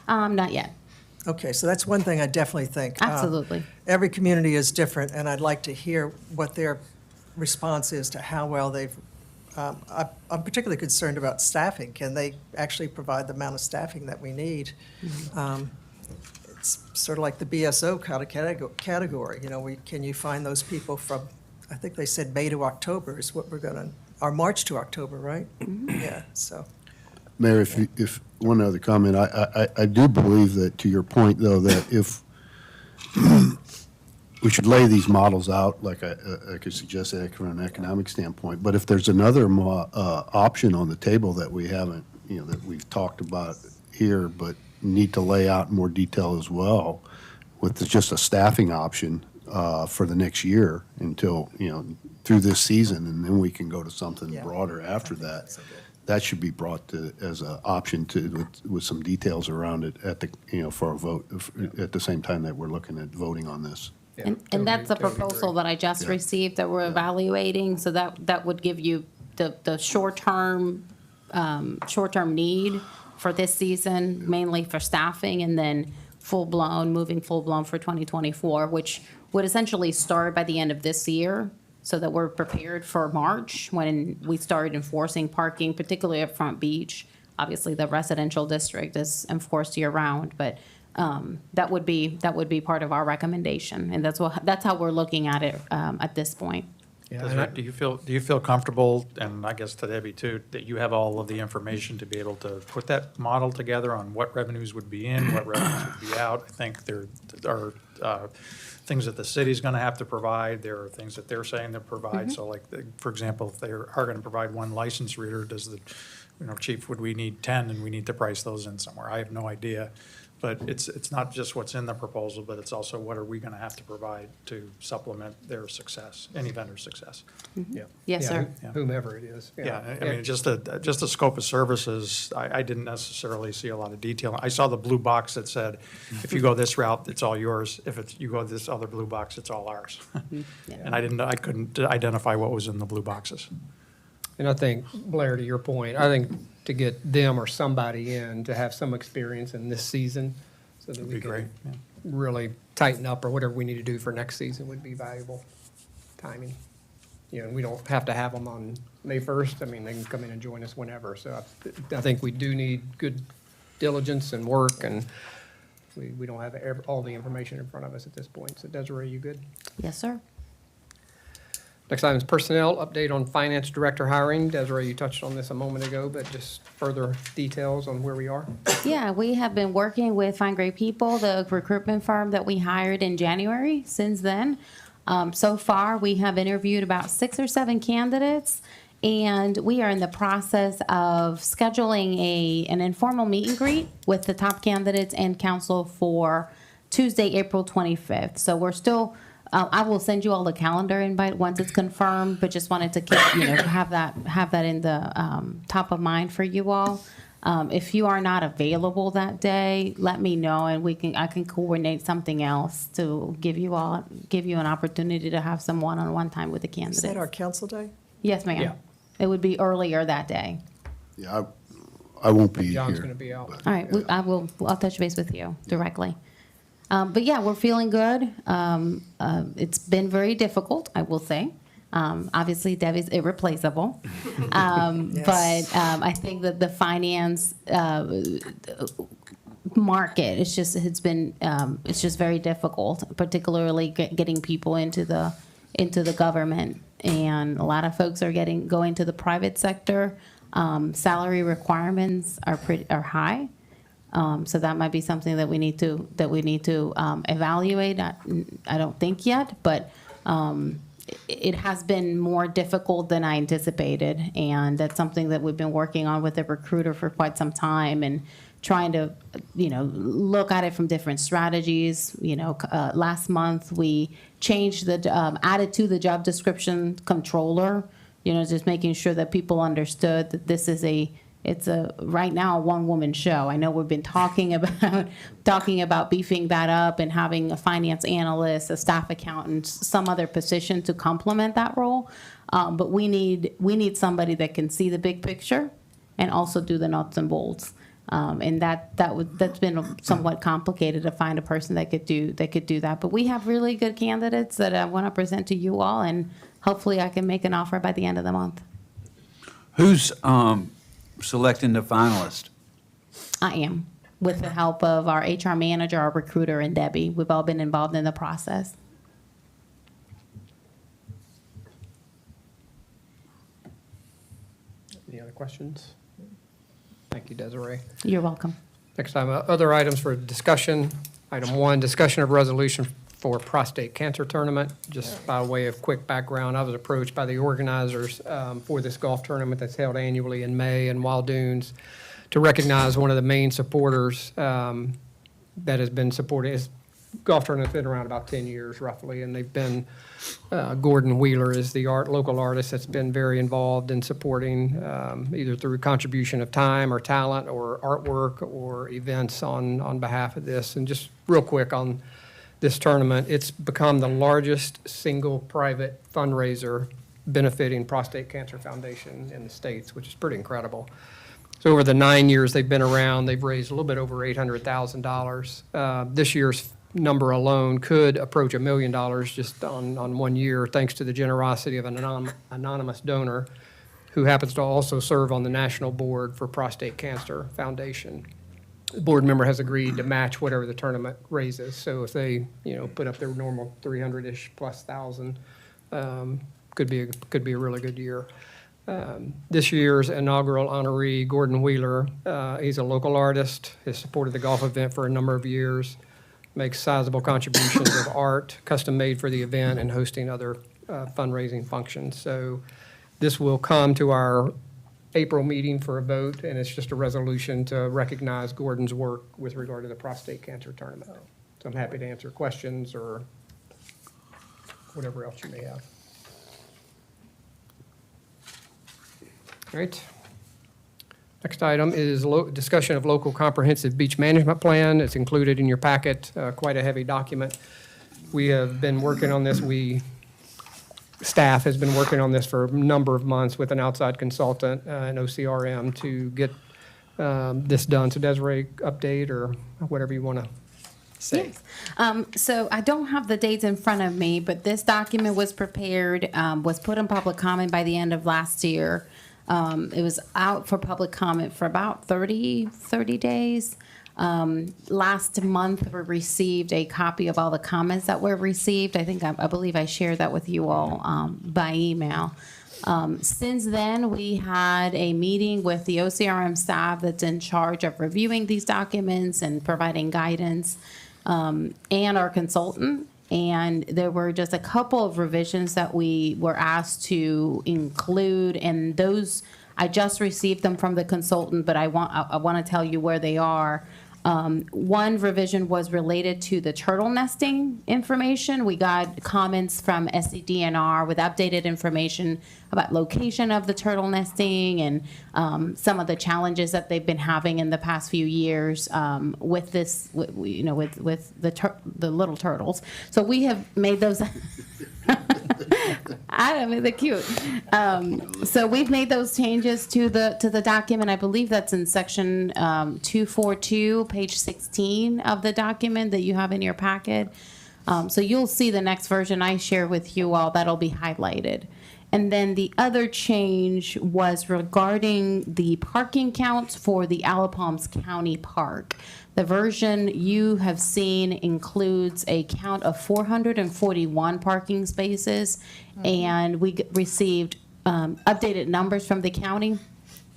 Not yet. Okay, so that's one thing I definitely think. Absolutely. Every community is different, and I'd like to hear what their response is to how well they've, I'm particularly concerned about staffing. Can they actually provide the amount of staffing that we need? It's sort of like the BSO kind of category, can you find those people from, I think they said May to October is what we're gonna, or March to October, right? Yeah, so. Mayor, if one other comment, I do believe that, to your point, though, that if we should lay these models out, like I could suggest that from an economic standpoint, but if there's another option on the table that we haven't, that we've talked about here, but need to lay out in more detail as well, with just a staffing option for the next year until, through this season, and then we can go to something Yeah. broader after that. That's a good- That should be brought to, as an option with some details around it at the, for a vote, at the same time that we're looking at voting on this. And that's the proposal that I just Yeah. received that we're evaluating, so that would give you the short-term need for this season, mainly for staffing, and then moving full-blown for 2024, which would essentially start by the end of this year, so that we're prepared for March, when we start enforcing parking, particularly at Front Beach. Obviously, the residential district is enforced year-round, but that would be part of our recommendation, and that's how we're looking at it at this point. Desiree, do you feel comfortable, and I guess to Debbie too, that you have all of the information to be able to put that model together on what revenues would be in, what revenues would be out? I think there are things that the city's gonna have to provide, there are things that they're saying they'll provide. So like, for example, if they are gonna provide one license reader, does the, chief, would we need 10, and we need to price those in somewhere? I have no idea. But it's not just what's in the proposal, but it's also what are we gonna have to provide to supplement their success, any vendor's success. Yeah. Yes, sir. Whomever it is. Yeah, I mean, just the scope of services, I didn't necessarily see a lot of detail. I saw the blue box that said, if you go this route, it's all yours. If you go this other blue box, it's all ours. And I couldn't identify what was in the blue boxes. And I think, Blair, to your point, I think to get them or somebody in to have some experience in this season, so that That'd we be great, can yeah. really tighten up, or whatever we need to do for next season would be valuable timing. And we don't have to have them on May 1st. I mean, they can come in and join us whenever. So I think we do need good diligence and work, and we don't have all the information in front of us at this point. So Desiree, you good? Yes, sir. Next item is personnel, update on finance director hiring. Desiree, you touched on this a moment ago, but just further details on where we are. Yeah, we have been working with Fine Great People, the recruitment firm that we hired in January. Since then, so far, we have interviewed about 6 or 7 candidates, and we are in the process of scheduling an informal meet and greet with the top candidates and council for Tuesday, April 25th. So we're still, I will send you all the calendar invite once it's confirmed, but just wanted to keep, have that in the top of mind for you all. If you are not available that day, let me know, and I can coordinate something else to give you an opportunity to have some one-on-one time with the Is candidates. that our council day? Yes, ma'am. Yeah. It would be earlier that day. Yeah, I won't be here. John's going to be out. but- All right, I'll touch base with you directly. But yeah, we're feeling good. It's been very difficult, I will say. Obviously, Debbie's irreplaceable. But I think that the finance market, it's just very difficult, particularly getting people into the government. And a lot of folks are going to the private sector. Salary requirements are high. So that might be something that we need to evaluate. I don't think yet, but it has been more difficult than I anticipated, and that's something that we've been working on with the recruiter for quite some time, and trying to look at it from different strategies. Last month we changed added to the job description controller. Just making sure that people understood that this is a it's a right now a one-woman show. I know we've been talking about beefing that up and having a finance analyst, a staff accountant, some other position to complement that role. But we need somebody that can see the big picture and also do the nuts and bolts. And that's been somewhat complicated to find a person that could do that. But we have really good candidates that I want to present to you all, and hopefully I can make an offer by the end of the month. Who's selecting the finalist? I am, with the help of our HR manager, our recruiter, and Debbie. We've all been involved in the process. Any other questions? Thank you, Desiree. You're welcome. Next time, other items for discussion. Item 1, discussion of resolution for prostate cancer tournament. Just by way of quick background, I was approached by the organizers for this golf tournament that's held annually in May in Wild Dunes to recognize one of the main supporters that has been supporting. This golf tournament's been around about 10 years roughly, and they've been, Gordon Wheeler is the local artist that's been very involved in supporting either through contribution of time or talent or artwork or events on behalf of this. And just real quick on this tournament, it's become the largest single private fundraiser benefiting Prostate Cancer Foundation in the States, which is pretty incredible. So over the 9 years they've been around, they've raised a little bit over $800,000. This year's number alone could approach $1 million just on 1 year, thanks to the generosity of an anonymous donor who happens to also serve on the national board for Prostate Cancer Foundation. The board member has agreed to match whatever the tournament raises. So if they, put up their normal 300-ish plus thousand, could be a really good year. This year's inaugural honoree, Gordon Wheeler, he's a local artist, has supported the golf event for a number of years, makes sizable contributions of art, custom made for the event, and hosting other fundraising functions. So this will come to our April meeting for a vote, and it's just a resolution to recognize Gordon's work with regard to the prostate cancer tournament. So I'm happy to answer questions or whatever else you may have. All right. Next item is discussion of local comprehensive beach management plan. It's included in your packet, quite a heavy document. We have been working on this. Staff has been working on this for a number of months with an outside consultant and OCRM to get this done. So Desiree, update or whatever you want to say. Yes. So I don't have the dates in front of me, but this document was prepared, was put in public comment by the end of last year. It was out for public comment for about 30 days. Last month, we received a copy of all the comments that were received. I believe I shared that with you all by email. Since then, we had a meeting with the OCRM staff that's in charge of reviewing these documents and providing guidance, and our consultant. And there were just a couple of revisions that we were asked to include, and those, I just received them from the consultant, but I want to tell you where they are. One revision was related to the turtle nesting information. We got comments from SCDNR with updated information about location of the turtle nesting and some of the challenges that they've been having in the past few years with this, with the little turtles. So we have made those. I mean, they're cute. So we've made those changes to the document. I believe that's in section 242, page 16 of the document that you have in your packet. So you'll see the next version I share with you all. That'll be highlighted. And then the other change was regarding the parking counts for the Palms County Park. The version you have seen includes a count of 441 parking spaces, and we received updated numbers from the county,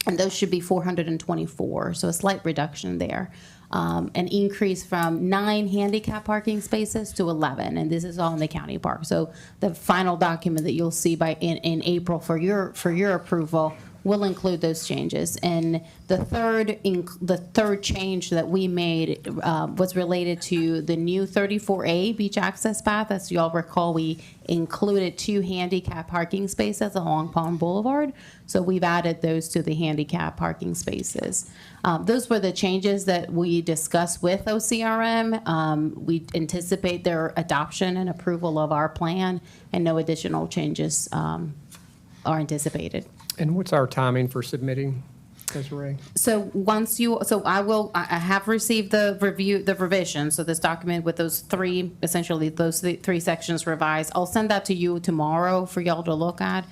and those should be 424, so a slight reduction there. An increase from 9 handicap parking spaces to 11, and this is all in the county park. So the final document that you'll see in April for your approval will include those changes. And the third change that we made was related to the new 34A beach access path. As you all recall, we included 2 handicap parking spaces along Palm Boulevard. So we've added those to the handicap parking spaces. Those were the changes that we discussed with OCRM. We anticipate their adoption and approval of our plan, and no additional changes are anticipated. And what's our timing for submitting, Desiree? So I have received the revision, so this document with those three sections revised. I'll send that to you tomorrow for y'all to look at.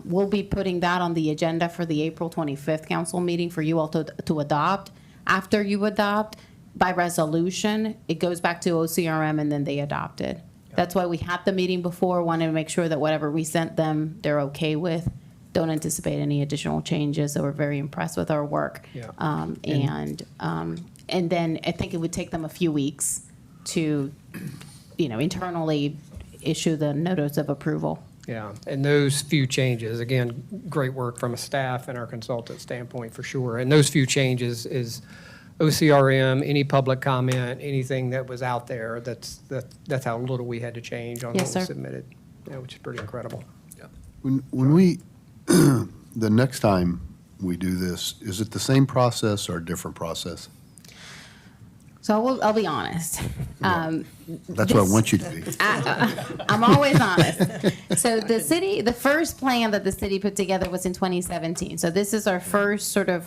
We'll be putting that on the agenda for the April 25th council meeting for you all to adopt. After you adopt, by resolution, it goes back to OCRM and then they adopt it. That's why we had the meeting before, wanted to make sure that whatever we sent them, they're okay with. Don't anticipate any additional changes. They were very impressed with our work. Yeah. And then I think it would take them a few weeks to, internally issue the notice of approval. Yeah, and those few changes, again, great work from a staff and our consultant standpoint for sure. And those few changes is OCRM, any public comment, anything that was out there, that's how little we had to change on what Yes, was sir. submitted, which is pretty incredible. When we, the next time we do this, is it the same process or a different process? So I'll be honest. That's what I want you to be. I'm always honest. So the first plan that the city put together was in 2017. So this is our first sort of,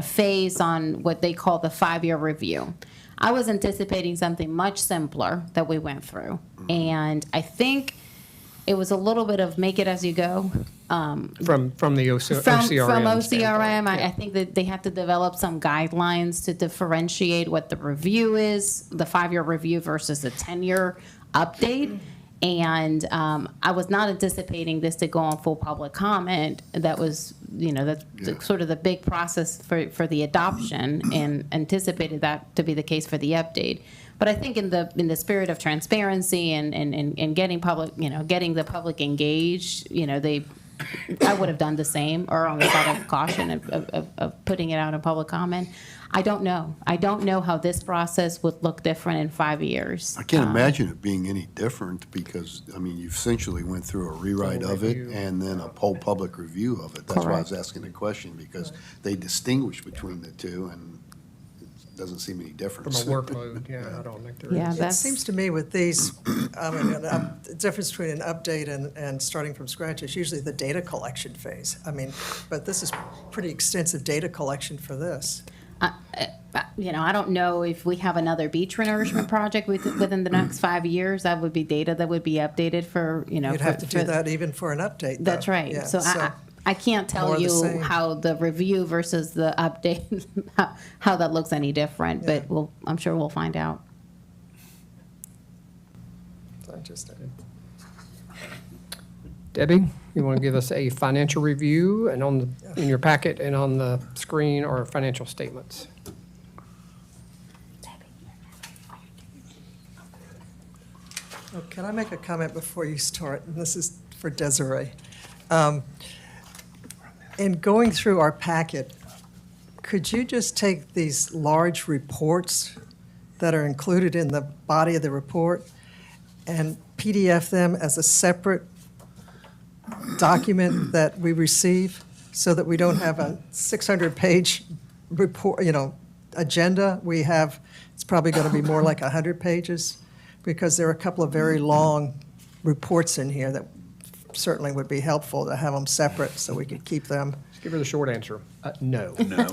phase on what they call the 5-year review. I was anticipating something much simpler that we went through. And I think it was a little bit of make it as you go. From the OCRM From OCRM, standpoint. I think that they have to develop some guidelines to differentiate what the review is, the 5-year review versus the 10-year update. And I was not anticipating this to go on full public comment. That was, that's sort of the big process for the adoption, and anticipated that to be the case for the update. But I think in the spirit of transparency and getting public, getting the public engaged, I would have done the same, or on the side of caution of putting it out in public comment. I don't know. I don't know how this process would look different in 5 years. I can't imagine it being any different because, you essentially went through a rewrite of it and then a whole public review of it. That's why I was asking the question, because they distinguish between the two and it doesn't seem any From a difference. workload, I don't think there is. Yeah, It seems to me with these, the difference between an update and starting from scratch is usually the data collection phase. But this is pretty extensive data collection for this. I don't know if we have another beach renourishment project within the next 5 years. That would be data that would be updated for, You'd have to do that even for an update, though. That's right. Yeah, So I can't more tell of the you same. how the review versus the update, how that looks any different, but I'm sure we'll find out. So just- Debbie, you want to give us a financial review, and in your packet and on the screen are financial statements. Oh, can I make a comment before you start? And this is for Desiree. In going through our packet, could you just take these large reports that are included in the body of the report and PDF them as a separate document that we receive so that we don't have a 600-page report, agenda? It's probably going to be more like 100 pages because there are a couple of very long reports in here that certainly would be helpful to have them separate so we could keep them. Just give her the short answer. No. No.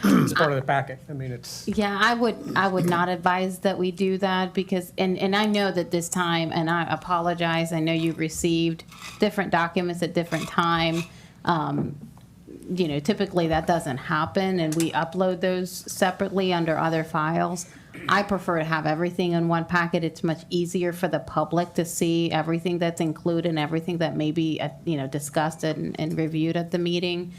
It's part of the packet. It's. Yeah, I would not advise that we do that because, and I know that this time, and I apologize, I know you received different documents at different time. Typically that doesn't happen, and we upload those separately under other files. I prefer to have everything in one packet. It's much easier for the public to see everything that's included and everything that may be, discussed and reviewed at the meeting.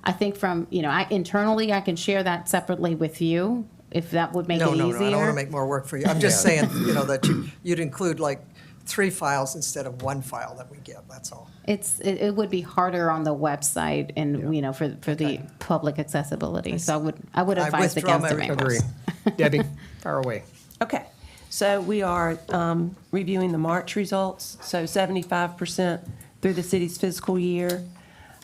I think internally, I can share that separately with you, if that would make it easier. No, I don't want to make more work for you. I'm just saying, that you'd include like 3 files instead of 1 file that we get, that's all. It would be harder on the website and, you know, for the public accessibility. So I would I advise withdraw against my it. Agree. Debbie, fire away. Okay, so we are reviewing the March results, so 75% through the city's fiscal year.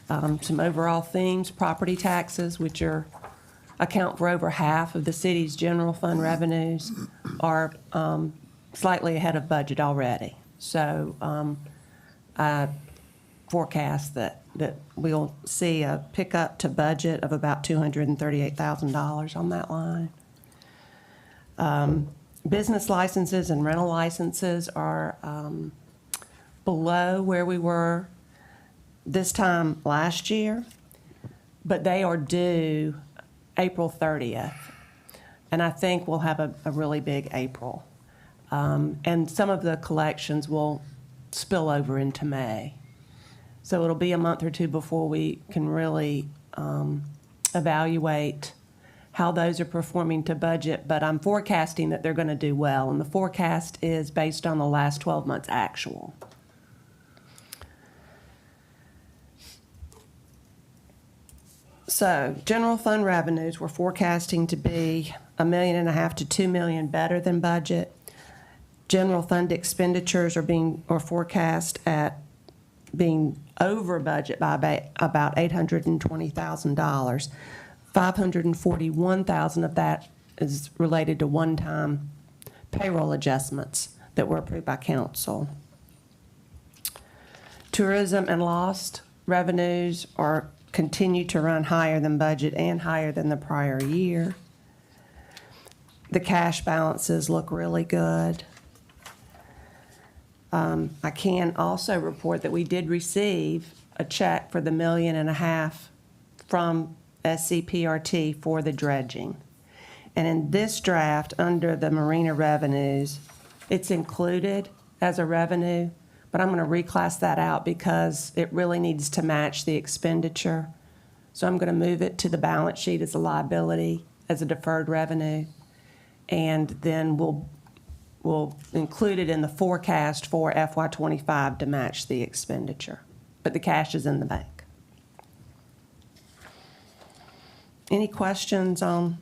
Some overall themes, property taxes, which account for over half of the city's general fund revenues, are slightly ahead of budget already. So I forecast that we'll see a pickup to budget of about $238,000 on that line. Business licenses and rental licenses are below where we were this time last year, but they are due April 30th. And I think we'll have a really big April. And some of the collections will spill over into May. So it'll be a month or two before we can really evaluate how those are performing to budget, but I'm forecasting that they're going to do well, and the forecast is based on the last 12 months actual. So, general fund revenues, we're forecasting to be $1.5 million to $2 million better than budget. General fund expenditures are forecast at being over budget by about $820,000. $541,000 of that is related to one-time payroll adjustments that were approved by council. Tourism and lost revenues continue to run higher than budget and higher than the prior year. The cash balances look really good. I can also report that we did receive a check for the $1.5 million from SCPRT for the dredging. And in this draft, under the marina revenues, it's included as a revenue, but I'm going to reclass that out because it really needs to match the expenditure. So I'm going to move it to the balance sheet as a liability, as a deferred revenue, and then we'll include it in the forecast for FY25 to match the expenditure. But the cash is in the bank. Any questions on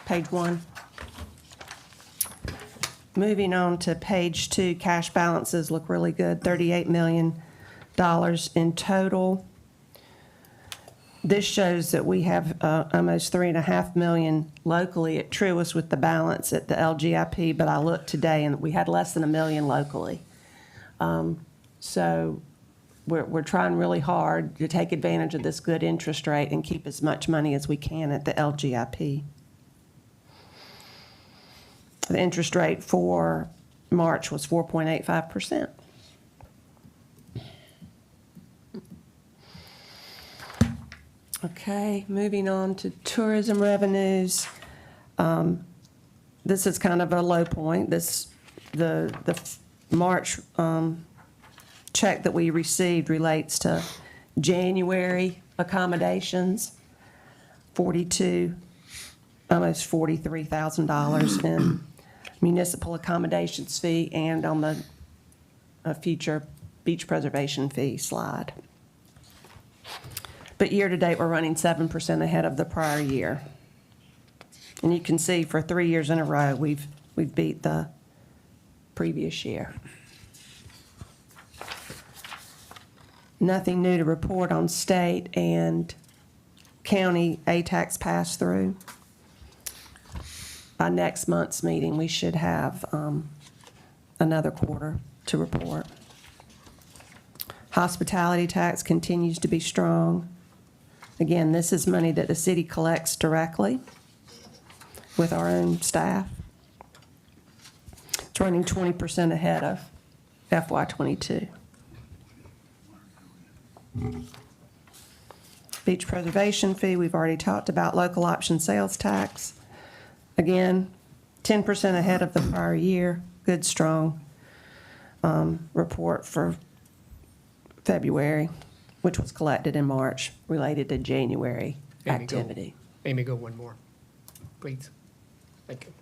page 1? Moving on to page 2, cash balances look really good, $38 million in total. This shows that we have almost $3.5 million locally at Truist with the balance at the LGIP, but I looked today and we had less than $1 million locally. So we're trying really hard to take advantage of this good interest rate and keep as much money as we can at the LGIP. The interest rate for March was 4.85%. Okay, moving on to tourism revenues. This is kind of a low point. The March check that we received relates to January accommodations, almost $43,000 in municipal accommodations fee and on the future beach preservation fee slide. But year-to-date, we're running 7% ahead of the prior year. And you can see for 3 years in a row, we've beat the previous year. Nothing new to report on state and county A-tax pass-through. By next month's meeting, we should have another quarter to report. Hospitality tax continues to be strong. Again, this is money that the city collects directly with our own staff. It's running 20% ahead of FY22. Beach preservation fee, we've already talked about. Local option sales tax, again, 10% ahead of the prior year. Good, strong report for February, which was collected in March, related to January activity. Amy, go one more, please. Thank you.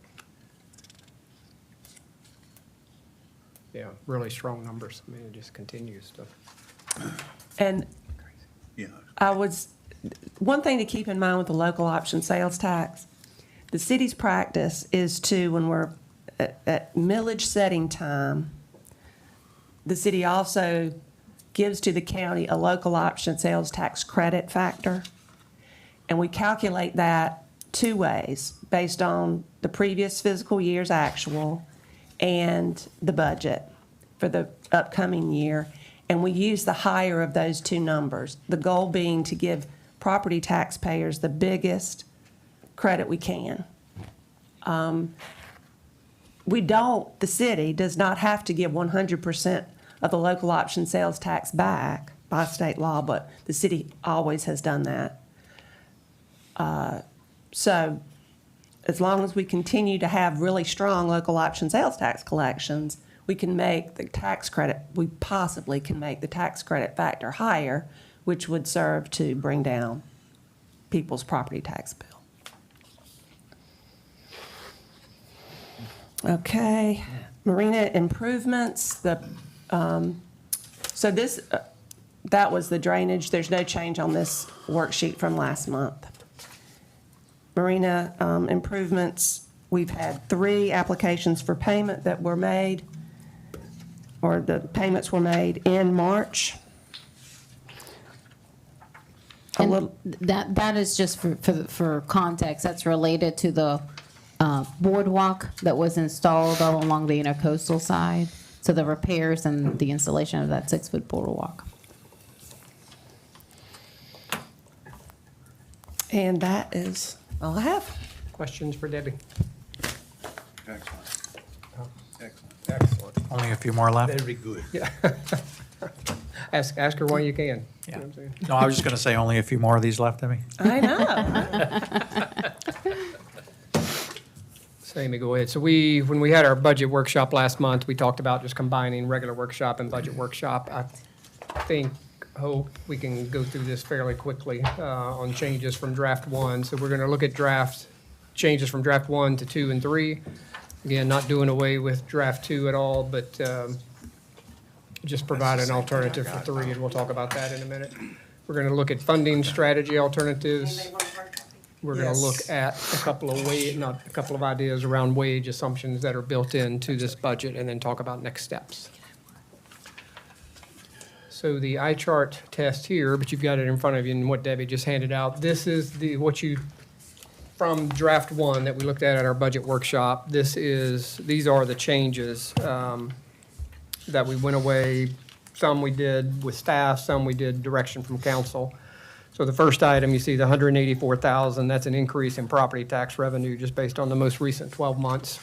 Yeah, really strong numbers. I mean, it just continues to. And one thing to keep in mind with the local option sales tax, the city's practice is to, when we're at millage setting time, the city also gives to the county a local option sales tax credit factor. And we calculate that two ways, based on the previous fiscal year's actual and the budget for the upcoming year. And we use the higher of those two numbers, the goal being to give property taxpayers the biggest credit we can. The city does not have to give 100% of the local option sales tax back by state law, but the city always has done that. So as long as we continue to have really strong local option sales tax collections, we can make the tax credit, we possibly can make the tax credit factor higher, which would serve to bring down people's property tax bill. Okay, marina improvements, that was the drainage. There's no change on this worksheet from last month. Marina improvements, we've had 3 applications for payment that were made, or the payments were made in March. And that is just for context. That's related to the boardwalk that was installed all along the intercoastal side. So the repairs and the installation of that 6-foot boardwalk. And that is all I have. Questions for Debbie? Excellent. Excellent. Excellent. Only a few more left. Very good. Yeah. Ask her when you can. Yeah. You know what I'm saying? No, I was just going to say only a few more of these left, Debbie. I know. So Amy, go ahead. So when we had our budget workshop last month, we talked about just combining regular workshop and budget workshop. Hope we can go through this fairly quickly on changes from draft 1. So we're going to look at changes from draft 1 to 2 and 3. Again, not doing away with draft 2 at all, but just provide an alternative for 3, and we'll talk about that in a minute. We're going to look at funding strategy alternatives. We're going to look at a couple of ideas around wage assumptions that are built into this budget, and then talk about next steps. So the eye chart test here, but you've got it in front of you and what Debbie just handed out. This is from draft 1 that we looked at our budget workshop. These are the changes that we went away. Some we did with staff, some we did direction from council. So the first item, you see the $184,000, that's an increase in property tax revenue just based on the most recent 12 months.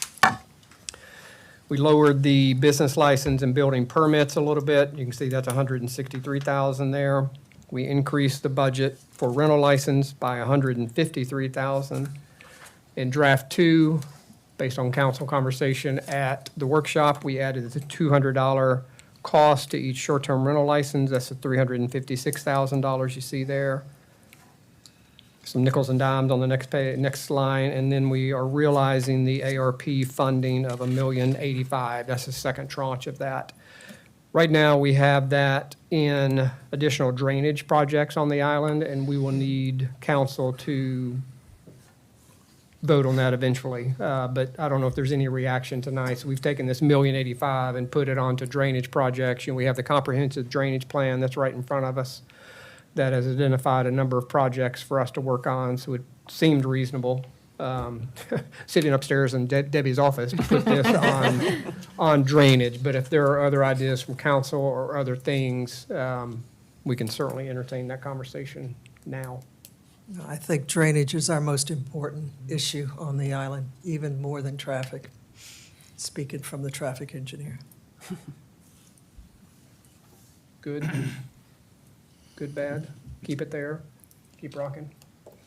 We lowered the business license and building permits a little bit. You can see that's $163,000 there. We increased the budget for rental license by $153,000. In draft 2, based on council conversation at the workshop, we added the $200 cost to each short-term rental license. That's the $356,000 you see there. Some nickels and dimes on the next line, and then we are realizing the ARP funding of $1,085,000. That's the second tranche of that. Right now, we have that in additional drainage projects on the island, and we will need council to vote on that eventually. But I don't know if there's any reaction tonight. So we've taken this $1,085,000 and put it onto drainage projects. We have the comprehensive drainage plan that's right in front of us that has identified a number of projects for us to work on. So it seemed reasonable, sitting upstairs in Debbie's office, to put this on drainage. But if there are other ideas from council or other things, we can certainly entertain that conversation now. I think drainage is our most important issue on the island, even more than traffic, speaking from the traffic engineer. Good? Good, bad? Keep it there? Keep rocking?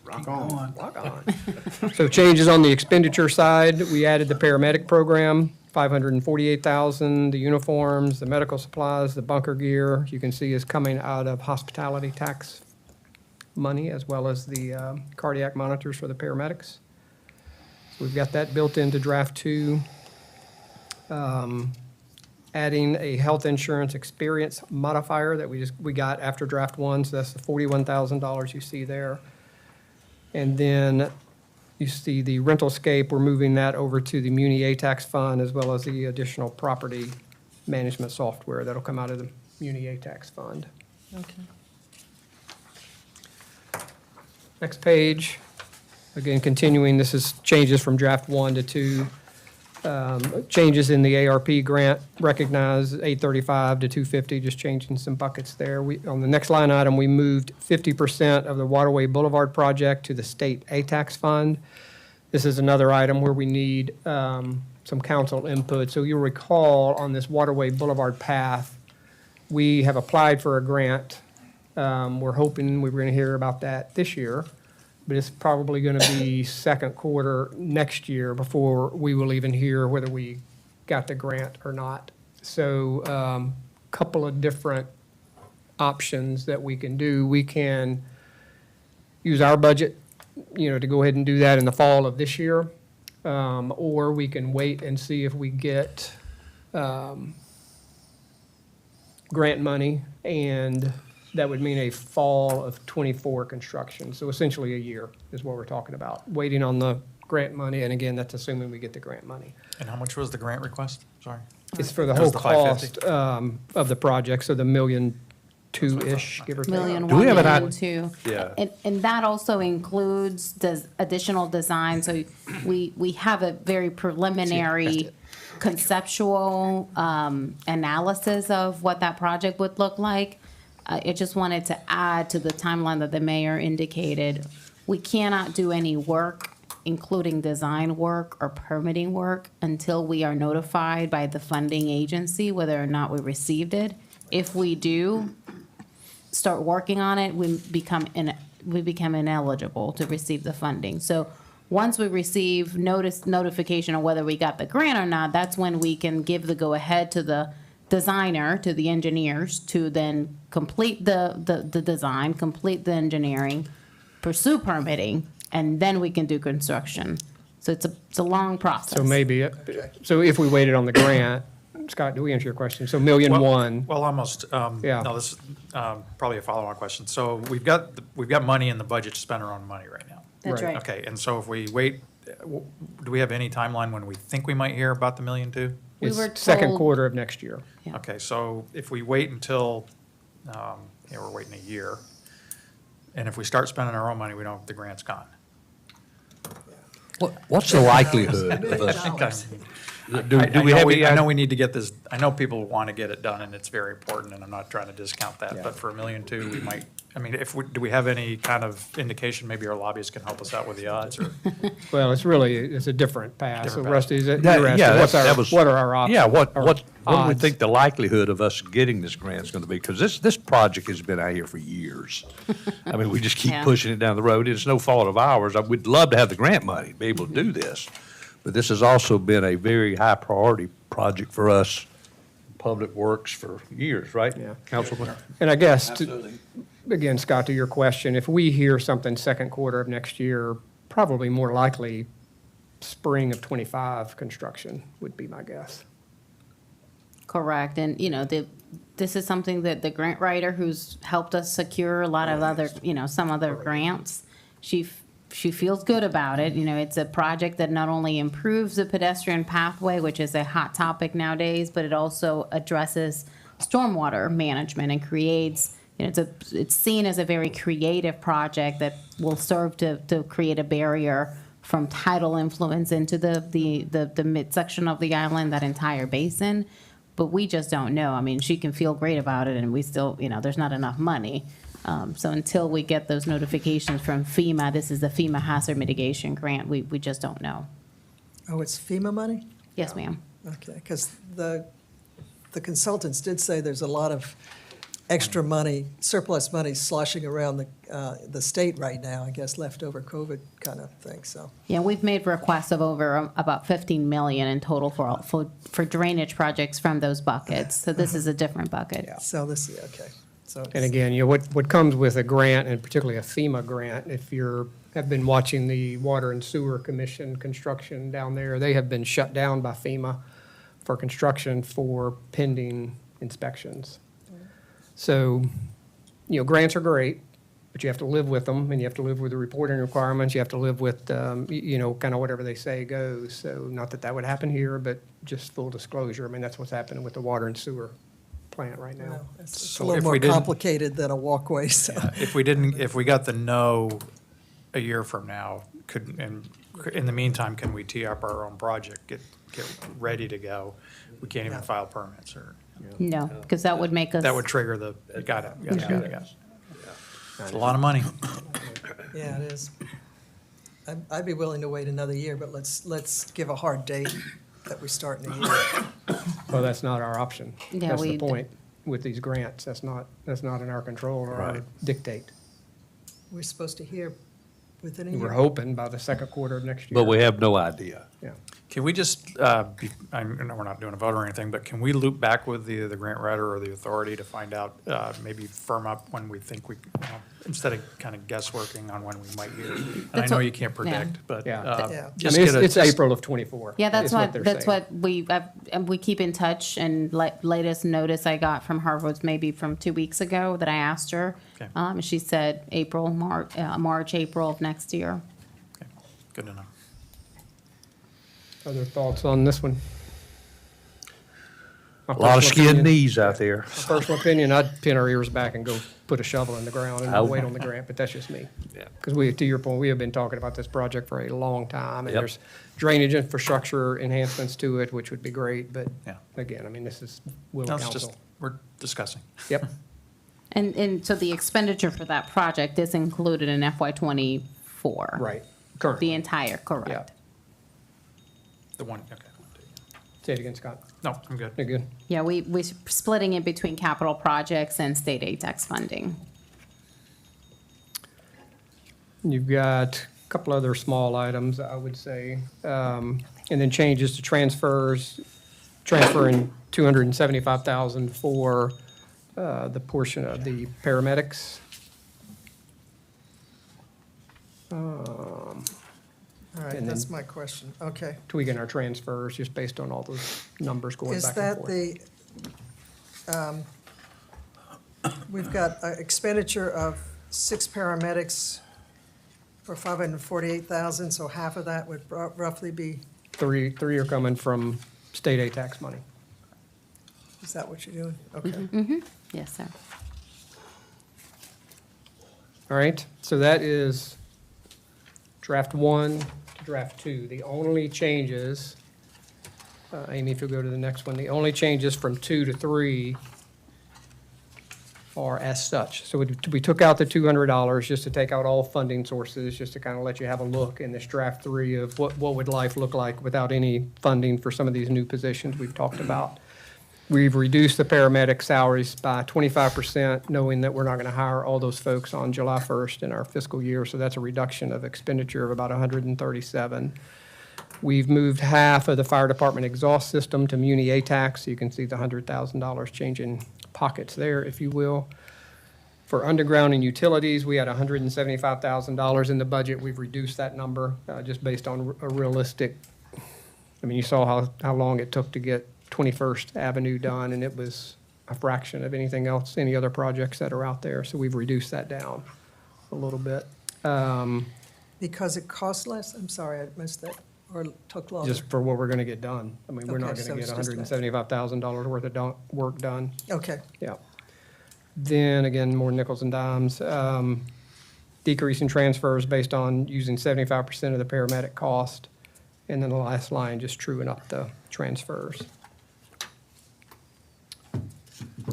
Rock on. Rock on. So changes on the expenditure side, we added the paramedic program, $548,000, the uniforms, the medical supplies, the bunker gear, you can see is coming out of hospitality tax money, as well as the cardiac monitors for the paramedics. So we've got that built into draft 2. adding a health insurance experience modifier that we got after draft one, so that's the $41,000 you see there. And then you see the rental scape, we're moving that over to the Muni A-Tax fund as well as the additional property management software that'll come out of the Muni A-Tax fund. Okay. Next page, again, continuing, this is changes from draft 1 to 2. Changes in the ARP grant, recognize 835 to 250, just changing some buckets there. On the next line item, we moved 50% of the Waterway Boulevard project to the state A-Tax fund. This is another item where we need some council input. So you'll recall on this Waterway Boulevard path, we have applied for a grant. We're hoping we're going to hear about that this year, but it's probably going to be second quarter next year before we will even hear whether we got the grant or not. So couple of different options that we can do. We can use our budget, to go ahead and do that in the fall of this year, or we can wait and see if we get grant money, and that would mean a fall of '24 construction. So essentially a year is what we're talking about, waiting on the grant money. And again, that's assuming we get the grant money. And how much was the grant request? Sorry. It's for the That was whole the 550? cost of the project, so the $1.2 million-ish, give or take. Million, Do we one have an million, i- two. Yeah. And that also includes additional design, so we have a very preliminary conceptual analysis of what that project would look like. I just wanted to add to the timeline that the mayor indicated. We cannot do any work, including design work or permitting work, until we are notified by the funding agency whether or not we received it. If we do start working on it, we become ineligible to receive the funding. So once we receive notification of whether we got the grant or not, that's when we can give the go-ahead to the designer, to the engineers, to then complete the design, complete the engineering, pursue permitting, and then we can do construction. So it's a long process. So maybe, so if we waited on the grant, Scott, do we answer your question? So $1.1 million. Well, almost. Yeah. No, this is probably a follow-on question. So we've got money in the budget to spend our own money right now. That's Right. right. Okay, and so if we wait, do we have any timeline when we think we might hear about the $1.2 million? We It's were second told- quarter of next year. Yeah. Okay, so if we wait until, we're waiting a year, and if we start spending our own money, the grant's gone. What's the likelihood of us? Do we have any? I know we need to get this, I know people want to get it done, and it's very important, and I'm not trying to discount that, but for $1.2 million, we might, do we have any kind of indication, maybe our lobbyists can help us out with the odds, or? Well, it's a different path. So Different path. Rusty, you're That- asking, yeah, what's that was- what are our options? Yeah, what or do we odds? think the likelihood of us getting this grant is going to be? Because this project has been out here for years. I mean, we just keep Yeah. pushing it down the road. It's no fault of ours. We'd love to have the grant money, be able to do this. But this has also been a very high priority project for us, Public Works, for years, right? Yeah. Councilman? And I guess, again, Scott, to your question, if we hear something second quarter of next year, probably more likely spring of '25 construction would be my guess. Correct, and, this is something that the grant writer who's helped us secure a lot of other, some other grants, she feels good about it. It's a project that not only improves the pedestrian pathway, which is a hot topic nowadays, but it also addresses stormwater management and creates, it's seen as a very creative project that will serve to create a barrier from tidal influence into the midsection of the island, that entire basin. But we just don't know. She can feel great about it, and we still, there's not enough money. So until we get those notifications from FEMA, this is the FEMA Hazard Mitigation Grant, we just don't know. Oh, it's FEMA money? Yes, ma'am. Okay, because the consultants did say there's a lot of extra money, surplus money sloshing around the state right now, I guess leftover COVID kind of thing, so. Yeah, we've made requests of over about 15 million in total for drainage projects from those buckets. So this is a different bucket. So this, okay. So And again, what comes with a grant, and particularly a FEMA grant, if have been watching the Water and Sewer Commission construction down there, they have been shut down by FEMA for construction for pending inspections. So, grants are great, but you have to live with them, and you have to live with the reporting requirements. You have to live with, kind of whatever they say goes. So not that that would happen here, but just full disclosure. I mean, that's what's happening with the water and sewer plant right now. It's a So little if more we didn't- complicated than a walkway, so. If we got the no a year from now, and in the meantime, can we tee up our own project, get ready to go? We can't even file permits, or, No, because that would make us. that would trigger the, got it. It's a lot of money. Yeah, it is. I'd be willing to wait another year, but let's give a hard date that we start in a year. Well, that's not our option. Yeah, That's the we- point with these grants. That's not in our control or our Right. dictate. We're supposed to hear within a year. We're hoping by the second quarter of next year. But we have no idea. Yeah. Can we just, I know we're not doing a vote or anything, but can we loop back with the grant writer or the authority to find out, maybe firm up when we think instead of kind of guessworking on when we might hear? And I That's know what- you can't predict, but Yeah. Yeah. just I mean, get a. it's April of '24. Yeah, that's is what, they're that's saying. what and we keep in touch, and latest notice I got from her was maybe from 2 weeks ago that I asked her. Okay. She said March, April of next year. Okay, good to know. Other thoughts on this one? My A lot of personal skinned opinion- knees out there. Personal opinion, I'd pin our ears back and go put a shovel in the ground and I- wait on the grant, but that's just me. Yeah. Because to your point, we have been talking about this project for a long time, and Yep. there's drainage infrastructure enhancements to it, which would be great, but Yeah. again, I mean, this is will No, it's council. just, we're discussing. Yep, And so the expenditure for that project is included in FY '24. right, The currently. entire, Yeah. correct. The one, okay. Say it again, Scott. No, I'm good. You're good? Yeah, we're splitting it between capital projects and state aid tax funding. You've got a couple other small items, I would say, and then changes to transfers, transferring 275,000 for the portion of the paramedics. All right, And that's then- my question. Okay. Tweaking our transfers just based on all those numbers going Is back and that forth. we've got expenditure of 6 paramedics for 548,000, so half of that would roughly be, Three are coming from state aid tax money. is that what you're doing? Okay. Yes, sir. All right, so that is draft 1 to draft 2. The only changes, Amy, if you'll go to the next one, the only changes from 2 to 3 are as such. So we took out the $200 just to take out all funding sources, just to kind of let you have a look in this draft 3 of what would life look like without any funding for some of these new positions we've talked about. We've reduced the paramedic salaries by 25%, knowing that we're not going to hire all those folks on July 1st in our fiscal year, so that's a reduction of expenditure of about 137. We've moved half of the fire department exhaust system to Muni A-Tax, so you can see the $100,000 changing pockets there, if you will. For underground and utilities, we had $175,000 in the budget. We've reduced that number just based on a realistic, I mean, you saw how long it took to get 21st Avenue done, and it was a fraction of anything else, any other projects that are out there. So we've reduced that down a little bit. Because it costs less? I'm sorry, I missed that, or took longer? Just for what we're going to get done. I mean, we're not Okay, going so to it's get just that. $175,000 worth of work done. Okay, Yeah. Then again, more nickels and dimes. Decrease in transfers based on using 75% of the paramedic cost. And then the last line, just truing up the transfers.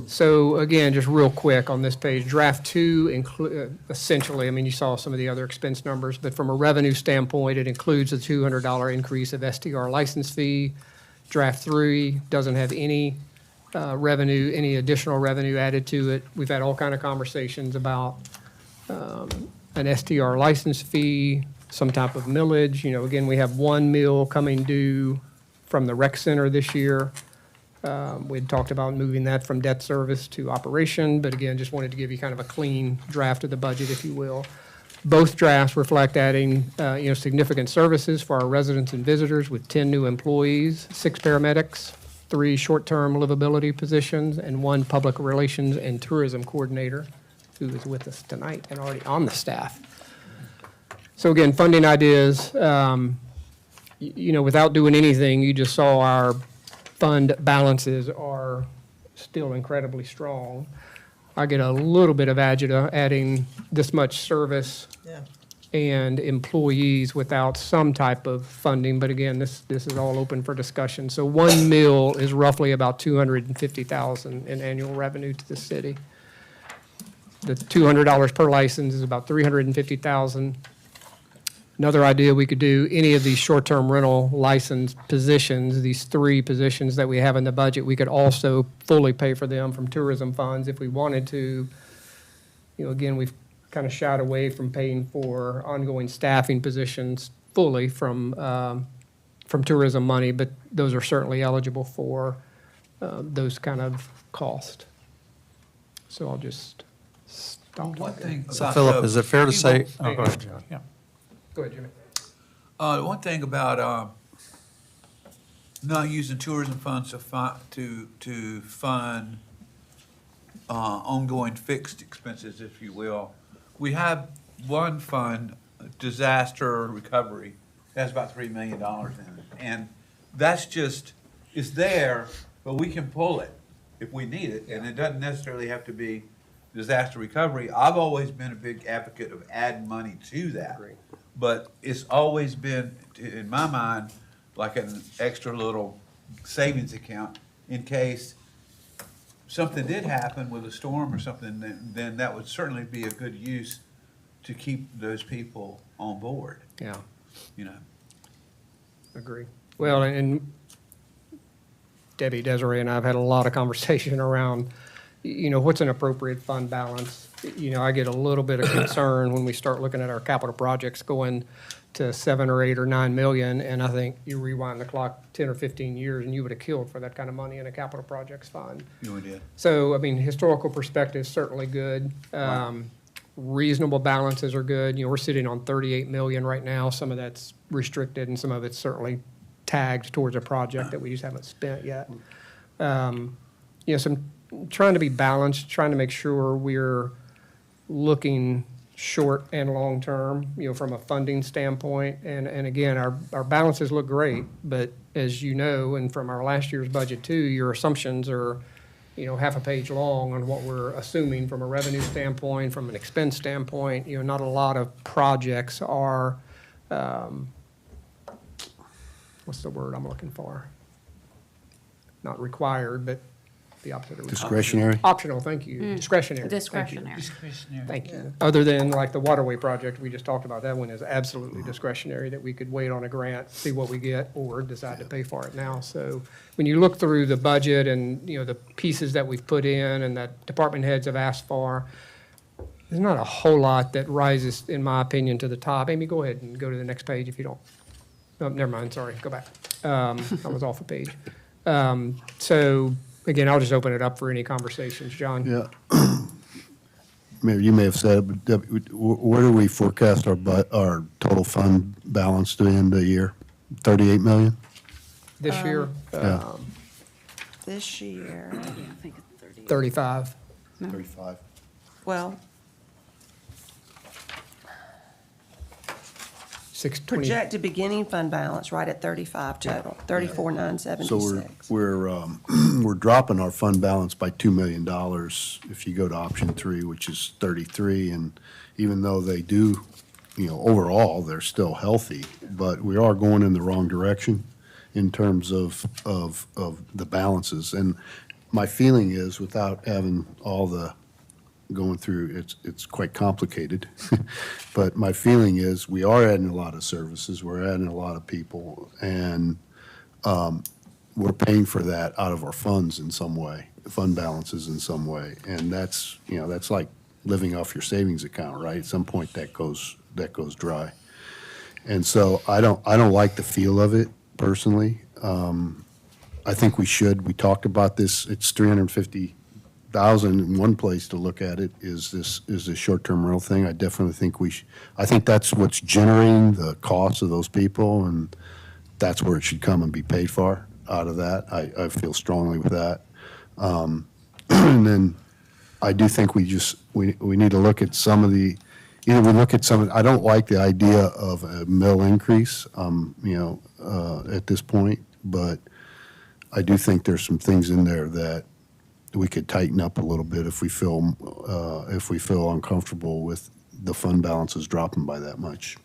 So again, just real quick on this page, draft 2 essentially, I mean, you saw some of the other expense numbers, but from a revenue standpoint, it includes a $200 increase of STR license fee. Draft 3 doesn't have any revenue, any additional revenue added to it. We've had all kind of conversations about an STR license fee, some type of millage. You know, again, we have one mill coming due from the rec center this year. We'd talked about moving that from debt service to operation, but again, just wanted to give you kind of a clean draft of the budget, if you will. Both drafts reflect adding, significant services for our residents and visitors with 10 new employees, 6 paramedics, 3 short-term livability positions and 1 public relations and tourism coordinator, who is with us tonight and already on the staff. So again, funding ideas, without doing anything, you just saw our fund balances are still incredibly strong. I get a little bit of agita adding this much service Yeah. and employees without some type of funding, but again, this is all open for discussion. So 1 mil is roughly about $250,000 in annual revenue to the city. The $200 per license is about $350,000. Another idea, we could do any of these short-term rental license positions, these 3 positions that we have in the budget, we could also fully pay for them from tourism funds if we wanted to. Again, we've kind of shied away from paying for ongoing staffing positions fully from tourism money, but those are certainly eligible for those kind of costs. So I'll just stop. One thing So about Philip, the is it fair to say? people- Oh, go ahead, John. Yeah. Go ahead, Jimmy. One thing about not using tourism funds to fund ongoing fixed expenses, if you will. We have one fund, disaster recovery, that's about $3 million in it. And that's just, it's there, but we can pull it if we need it, and it doesn't necessarily have to be disaster recovery. I've always been a big advocate of adding money to that. But it's always been, in my mind, like an extra little savings account in case something did happen with a storm or something, then that would certainly be a good use to keep those people on board, Yeah, agree. Well, and Debbie, Desiree, and I have had a lot of conversation around, what's an appropriate fund balance? I get a little bit of concern when we start looking at our capital projects going to 7 or 8 or 9 million, and I think you rewind the clock 10 or 15 years, and you would have killed for that kind of money in a capital projects fund. You did. So, historical perspective is certainly good. Reasonable balances are good. We're sitting on 38 million right now. Some of that's restricted, and some of it's certainly tagged towards a project that we just haven't spent yet. So I'm trying to be balanced, trying to make sure we're looking short and long-term, from a funding standpoint. And again, our balances look great, but as you know, and from our last year's budget too, your assumptions are, half a page long on what we're assuming from a revenue standpoint, from an expense standpoint. Not a lot of projects are, what's the word I'm looking for? Not required, but the opposite of required. Discretionary? Optional, thank you. Discretionary. Thank you. Discretionary. Thank you. Other than like the waterway project we just talked about, that one is absolutely discretionary, that we could wait on a grant, see what we get, or decide to pay for it now. So when you look through the budget and, the pieces that we've put in and that department heads have asked for, there's not a whole lot that rises, in my opinion, to the top. Amy, go ahead and go to the next page if you don't. Oh, never mind, sorry, go back. I was off a page. So again, I'll just open it up for any conversations. John? Yeah. Mayor, you may have said it, but where do we forecast our total fund balance to end the year? 38 million? This year, Yeah. This year, 35. 35. well, 620. projected beginning fund balance right at 35 total, 34,976. So we're dropping our fund balance by $2 million if you go to option 3, which is 33. And even though they do, overall, they're still healthy, but we are going in the wrong direction in terms of the balances. And my feeling is, without having all the going through, it's quite complicated. But my feeling is we are adding a lot of services, we're adding a lot of people, and we're paying for that out of our funds in some way, fund balances in some way. And that's, that's like living off your savings account, right? At some point that goes dry. And so I don't like the feel of it personally. I think we should. We talked about this. It's 350,000. And one place to look at it is this short-term rental thing. I definitely think I think that's what's generating the cost of those people, and that's where it should come and be paid for. out of that. I feel strongly with that. And then I do think we need to look at some of the, either we look at some, I don't like the idea of a mill increase, at this point, but I do think there's some things in there that we could tighten up a little bit if we feel uncomfortable with the fund balances dropping by that much.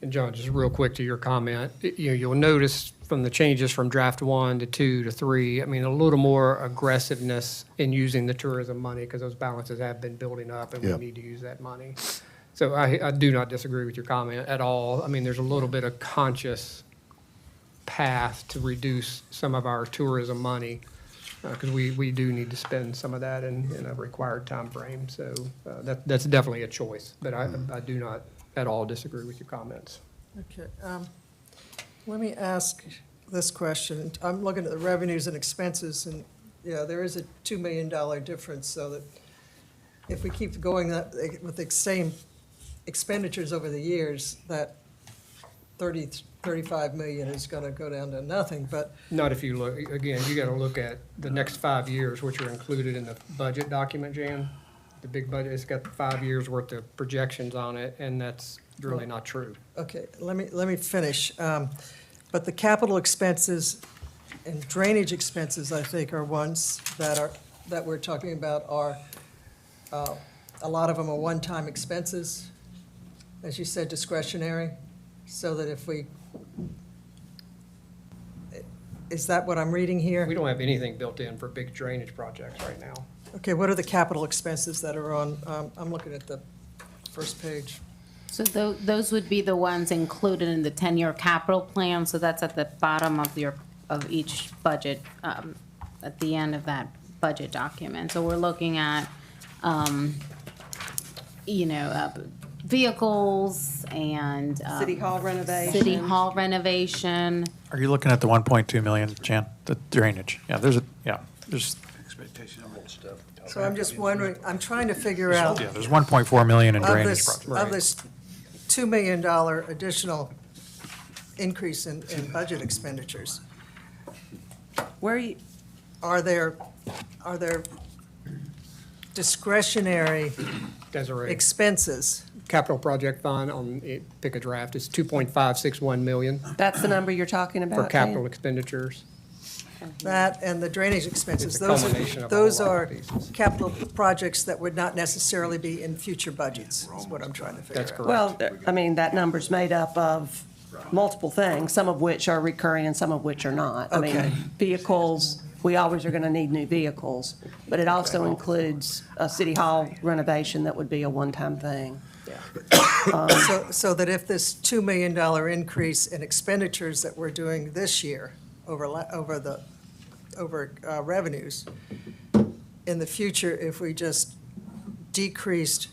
And John, just real quick to your comment, you'll notice from the changes from draft 1 to 2 to 3, I mean, a little more aggressiveness in using the tourism money because those balances have been building up and we Yep. need to use that money. So I do not disagree with your comment at all. I mean, there's a little bit of conscious path to reduce some of our tourism money because we do need to spend some of that in a required time frame. So that's definitely a choice, but I do not at all disagree with your comments. Okay, let me ask this question. I'm looking at the revenues and expenses, and, yeah, there is a $2 million difference, so that if we keep going with the same expenditures over the years, that 35 million is gonna go down to nothing, but, Not if you look, again, you got to look at the next 5 years, which are included in the budget document, Jan. The big budget, it's got 5 years' worth of projections on it, and that's really not true. okay, let me finish. But the capital expenses and drainage expenses, I think, are ones that we're talking about are, a lot of them are one-time expenses, as you said, discretionary, so that if we, is that what I'm reading here? We don't have anything built in for big drainage projects right now. Okay, what are the capital expenses that are on, I'm looking at the first page. So those would be the ones included in the 10-year capital plan, so that's at the bottom of each budget, at the end of that budget document. So we're looking at, vehicles and. City Hall renovation. City Hall renovation. Are you looking at the 1.2 million, Jan, the drainage? Yeah, there's. Expectation of old stuff. So I'm just wondering, I'm trying to figure out. Yeah, there's 1.4 million in Of drainage this, projects. of this $2 million additional increase in budget expenditures, Where you, are there discretionary Desiree, expenses? capital project fund on, pick a draft, is 2.561 million that's the number you're talking about? for Jan? capital expenditures. That and the drainage expenses, It's a those culmination are, of a whole those lot of are pieces. capital projects that would not necessarily be in future budgets, is what I'm trying to figure out. That's correct. Well, I mean, that number's made up of multiple things, some of which are recurring and some of which are not. I Okay. mean, vehicles, we always are going to need new vehicles, but it also includes a city hall renovation that would be a one-time thing. So that if this $2 million increase in expenditures that we're doing this year over revenues, in the future, if we just decreased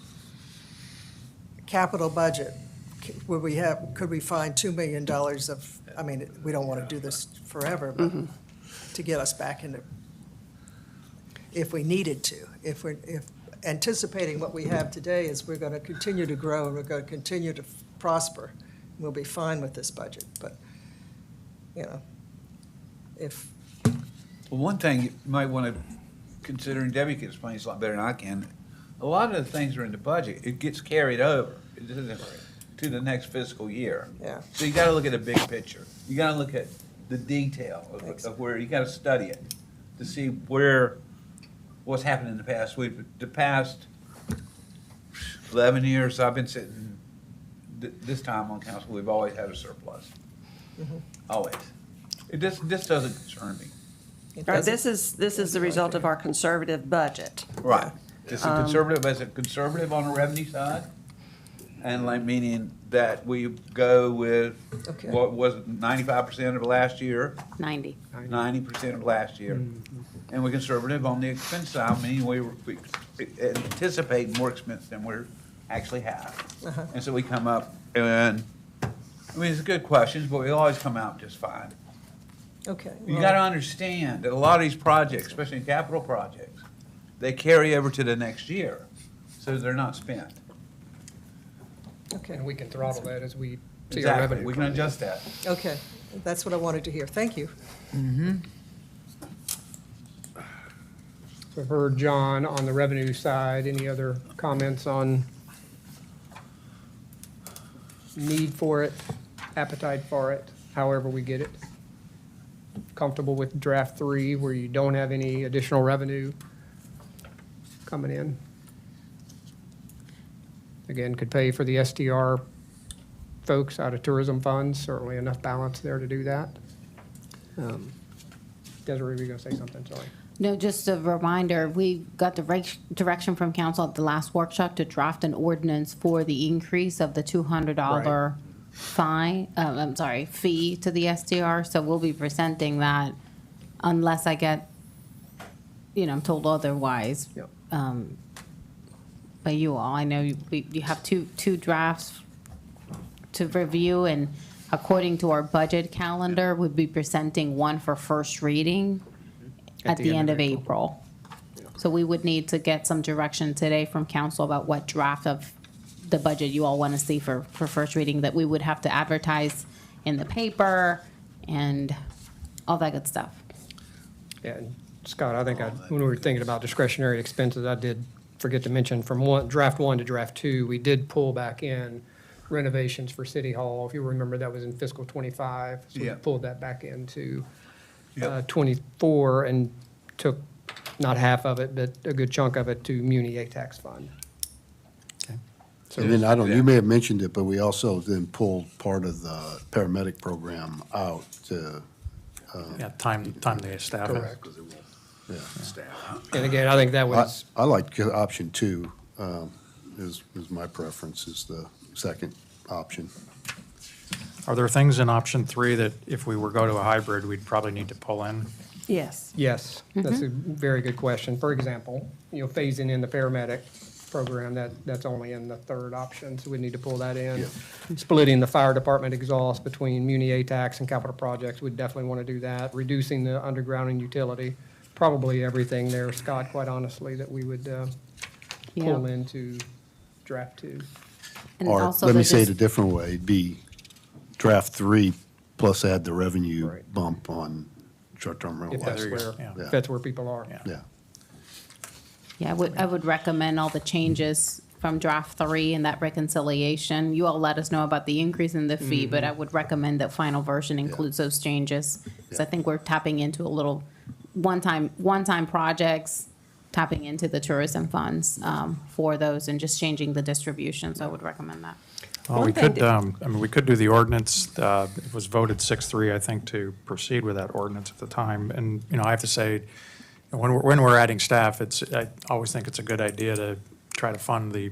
capital budget, could we find $2 million of, I mean, we don't want to do this forever, but to get us back into, if we needed to, if anticipating what we have today is we're going to continue to grow and we're going to continue to prosper, we'll be fine with this budget, but, if, Well, one thing you might want to consider, and Debbie can explain this a lot better than I can, a lot of the things are in the budget, it gets carried over to the next fiscal year. Yeah. So you gotta look at the big picture. You gotta look at the detail of where, you gotta study it to see what's happened in the past. The past 11 years I've been sitting, this time on council, we've always had a surplus. Always. This doesn't concern me. Right, this is the result of our conservative budget. Right. It's a conservative, as a conservative on the revenue side, and like meaning that we go with, Okay. what was it, 95% of last year, 90. 90% of last year. And we're conservative on the expense side, meaning we anticipate more expense than we actually have. And so we come up, and, I mean, it's good questions, but we always come out just fine. okay. You well, gotta understand that a lot of these projects, especially capital projects, they carry over to the next year, so they're not spent. Okay, And we can throttle that as we see our Exactly, revenue. we can adjust that. okay. That's what I wanted to hear. Thank you. So I've heard John on the revenue side. Any other comments on need for it, appetite for it, however we get it? Comfortable with draft 3 where you don't have any additional revenue coming in? Again, could pay for the STR folks out of tourism funds, certainly enough balance there to do that. Desiree, were you going to say something? Sorry. No, just a reminder, we got direction from council at the last workshop to draft an ordinance for the increase of the $200 fee to the STR. So we'll be presenting that unless I get, I'm told otherwise. Yep. By you all, I know you have two drafts to review, and according to our budget calendar, we'd be presenting one for first reading at the end of April. So we would need to get some direction today from council about what draft of the budget you all want to see for first reading, that we would have to advertise in the paper and all that good stuff. Yeah, and Scott, I think when we were thinking about discretionary expenses, I did forget to mention from draft 1 to draft 2, we did pull back in renovations for City Hall. If you remember, that was in fiscal '25. So we Yeah. pulled that back into Yep. '24 and took not half of it, but a good chunk of it to Muni A-Tax Fund. And then, you may have mentioned it, but we also then pulled part of the paramedic program out to, Yeah, time the staff. Correct. yeah. And again, I think that was, I like option 2, is my preference, is the second option. Are there things in option 3 that if we were go to a hybrid, we'd probably need to pull in? Yes. yes, that's a very good question. For example, phasing in the paramedic program, that's only in the third option, so we need to pull that in. Splitting the fire department exhaust between Muni A-Tax and capital projects, we'd definitely want to do that. Reducing the underground and utility, probably everything there, Scott, quite honestly, that we would pull into draft 2. And Or, also let me the say it dis- a different way, be draft 3 plus add the revenue Right. bump on short-term rental If that's license. where, Yeah. if that's where people are. Yeah. Yeah, I would recommend all the changes from draft 3 and that reconciliation. You all let us know about the increase in the fee, but I would recommend that final version includes those changes. Because I think we're tapping into a little one-time projects, tapping into the tourism funds for those and just changing the distribution. So I would recommend that. Well, One we thing could, we could do the ordinance, it was voted 6-3, I think, to proceed with that ordinance at the time. And, I have to say, when we're adding staff, I always think it's a good idea to try to fund the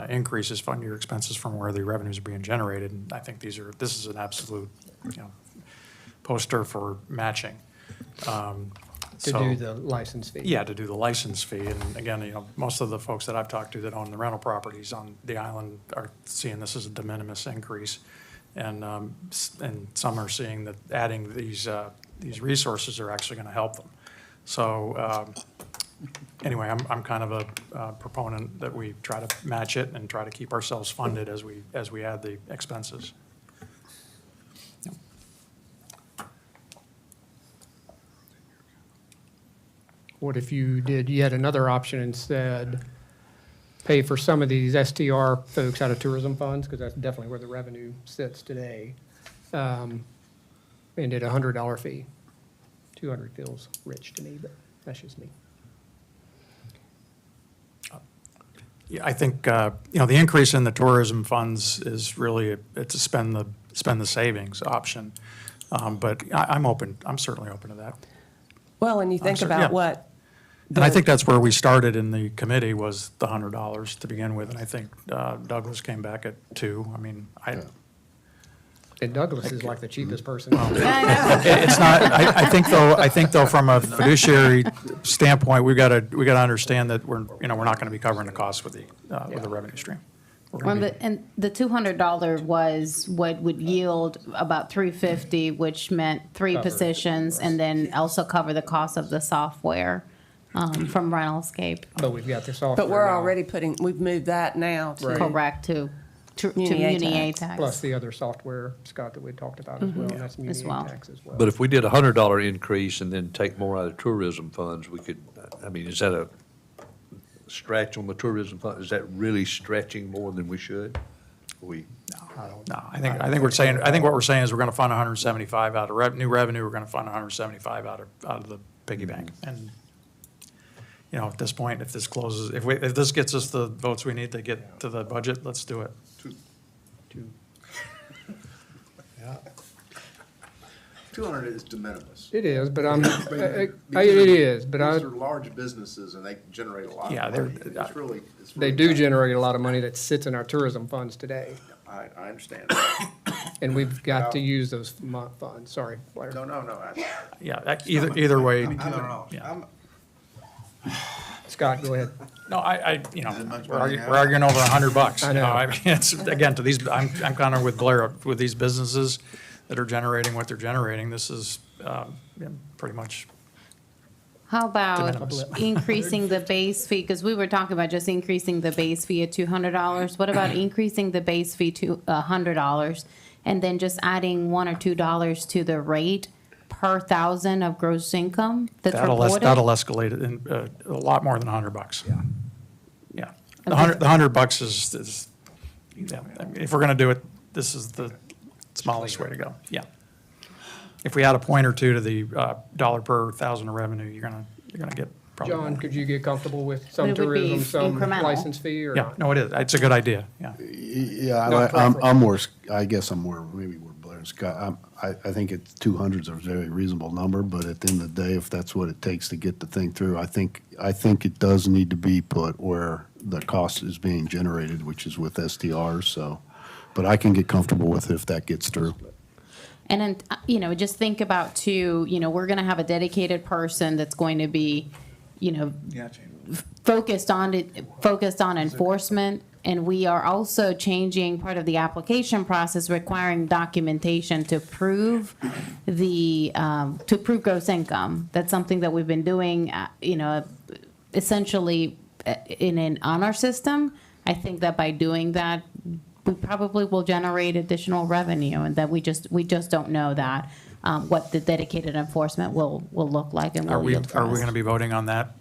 increases, fund your expenses from where the revenues are being generated. And I think this is an absolute, poster for matching. To do the license fee. Yeah, to do the license fee. And again, most of the folks that I've talked to that own the rental properties on the island are seeing this as a de minimis increase. And some are seeing that adding these resources are actually going to help them. So anyway, I'm kind of a proponent that we try to match it and try to keep ourselves funded as we add the expenses. What if you did yet another option and said, pay for some of these STR folks out of tourism funds, because that's definitely where the revenue sits today, and did a $100 fee. 200 feels rich to me, but that's just me. Yeah, I think, the increase in the tourism funds is really, it's a spend the savings option. But I'm certainly open to that. Well, and you think sure, about yeah. what. And I think that's where we started in the committee was the $100 to begin with. And I think Douglas came back at 2. I mean, And Douglas is like the cheapest person. it's not, I think though, from a fiduciary standpoint, we gotta understand that we're not gonna be covering the costs with the revenue stream. We're gonna be- And the $200 was what would yield about $350, which meant 3 positions, and then also cover the cost of the software from Rentalscape. But we've got the software But we're now. already we've moved that now to. Right. Correct, too. Muni A tax. Plus the other software, Scott, that we talked about as well, and that's As Muni well. tax as well. But if we did a $100 increase and then take more out of tourism funds, we could, I mean, is that a stretch on the tourism fund? Is that really stretching more than we should? We, No, I think we're saying, I think what we're saying is we're gonna fund 175 out of new revenue, we're gonna fund 175 out of the piggy bank. And, you know, at this point, if this closes, if this gets us the votes we need to get to the budget, let's do it. Two. 200 is de minimis. It is, but it Because is, but These are large businesses and they generate a lot Yeah, of they're- money. It's really they do generate a lot of money that sits in our tourism funds today, I understand that. and we've got to use those funds. Sorry, Blair. No. Yeah, either way. I don't know. Yeah. Scott, go ahead. No, you know, we're arguing over $100. I You know. I mean, it's, again, to these, I'm kind of with Blair, with these businesses that are generating what they're generating, this is, pretty much, How about minimis. increasing the base fee? Because we were talking about just increasing the base fee at $200. What about increasing the base fee to $100 and then just adding $1 or $2 to the rate per thousand of gross income that's that'll reported? escalate it in, a lot more than $100. Yeah. Yeah. The $100 is, yeah, I mean, if we're gonna do it, this is the smallest way to go. Yeah. If we add a point or two to the dollar per thousand of revenue, you're gonna get probably more. John, could you get comfortable with some But it would be tourism, some incremental. license fee, or Yeah, not? no, it is. It's a good idea, yeah. Yeah, No, I'm more, I guess I'm more, maybe we're Blair and Scott. I think it's 200 is a very reasonable number, but at the end of the day, if that's what it takes to get the thing through, I think it does need to be put where the cost is being generated, which is with SDRs, so. But I can get comfortable with it if that gets through. And then, you know, just think about too, you know, we're going to have a dedicated person that's going to be, you know, focused on enforcement. And we are also changing part of the application process, requiring documentation to prove to prove gross income. That's something that we've been doing, you know, essentially on our system. I think that by doing that, we probably will generate additional revenue, and that we just don't know that, what the dedicated enforcement will look like and Are will we yield for us. gonna be voting on that,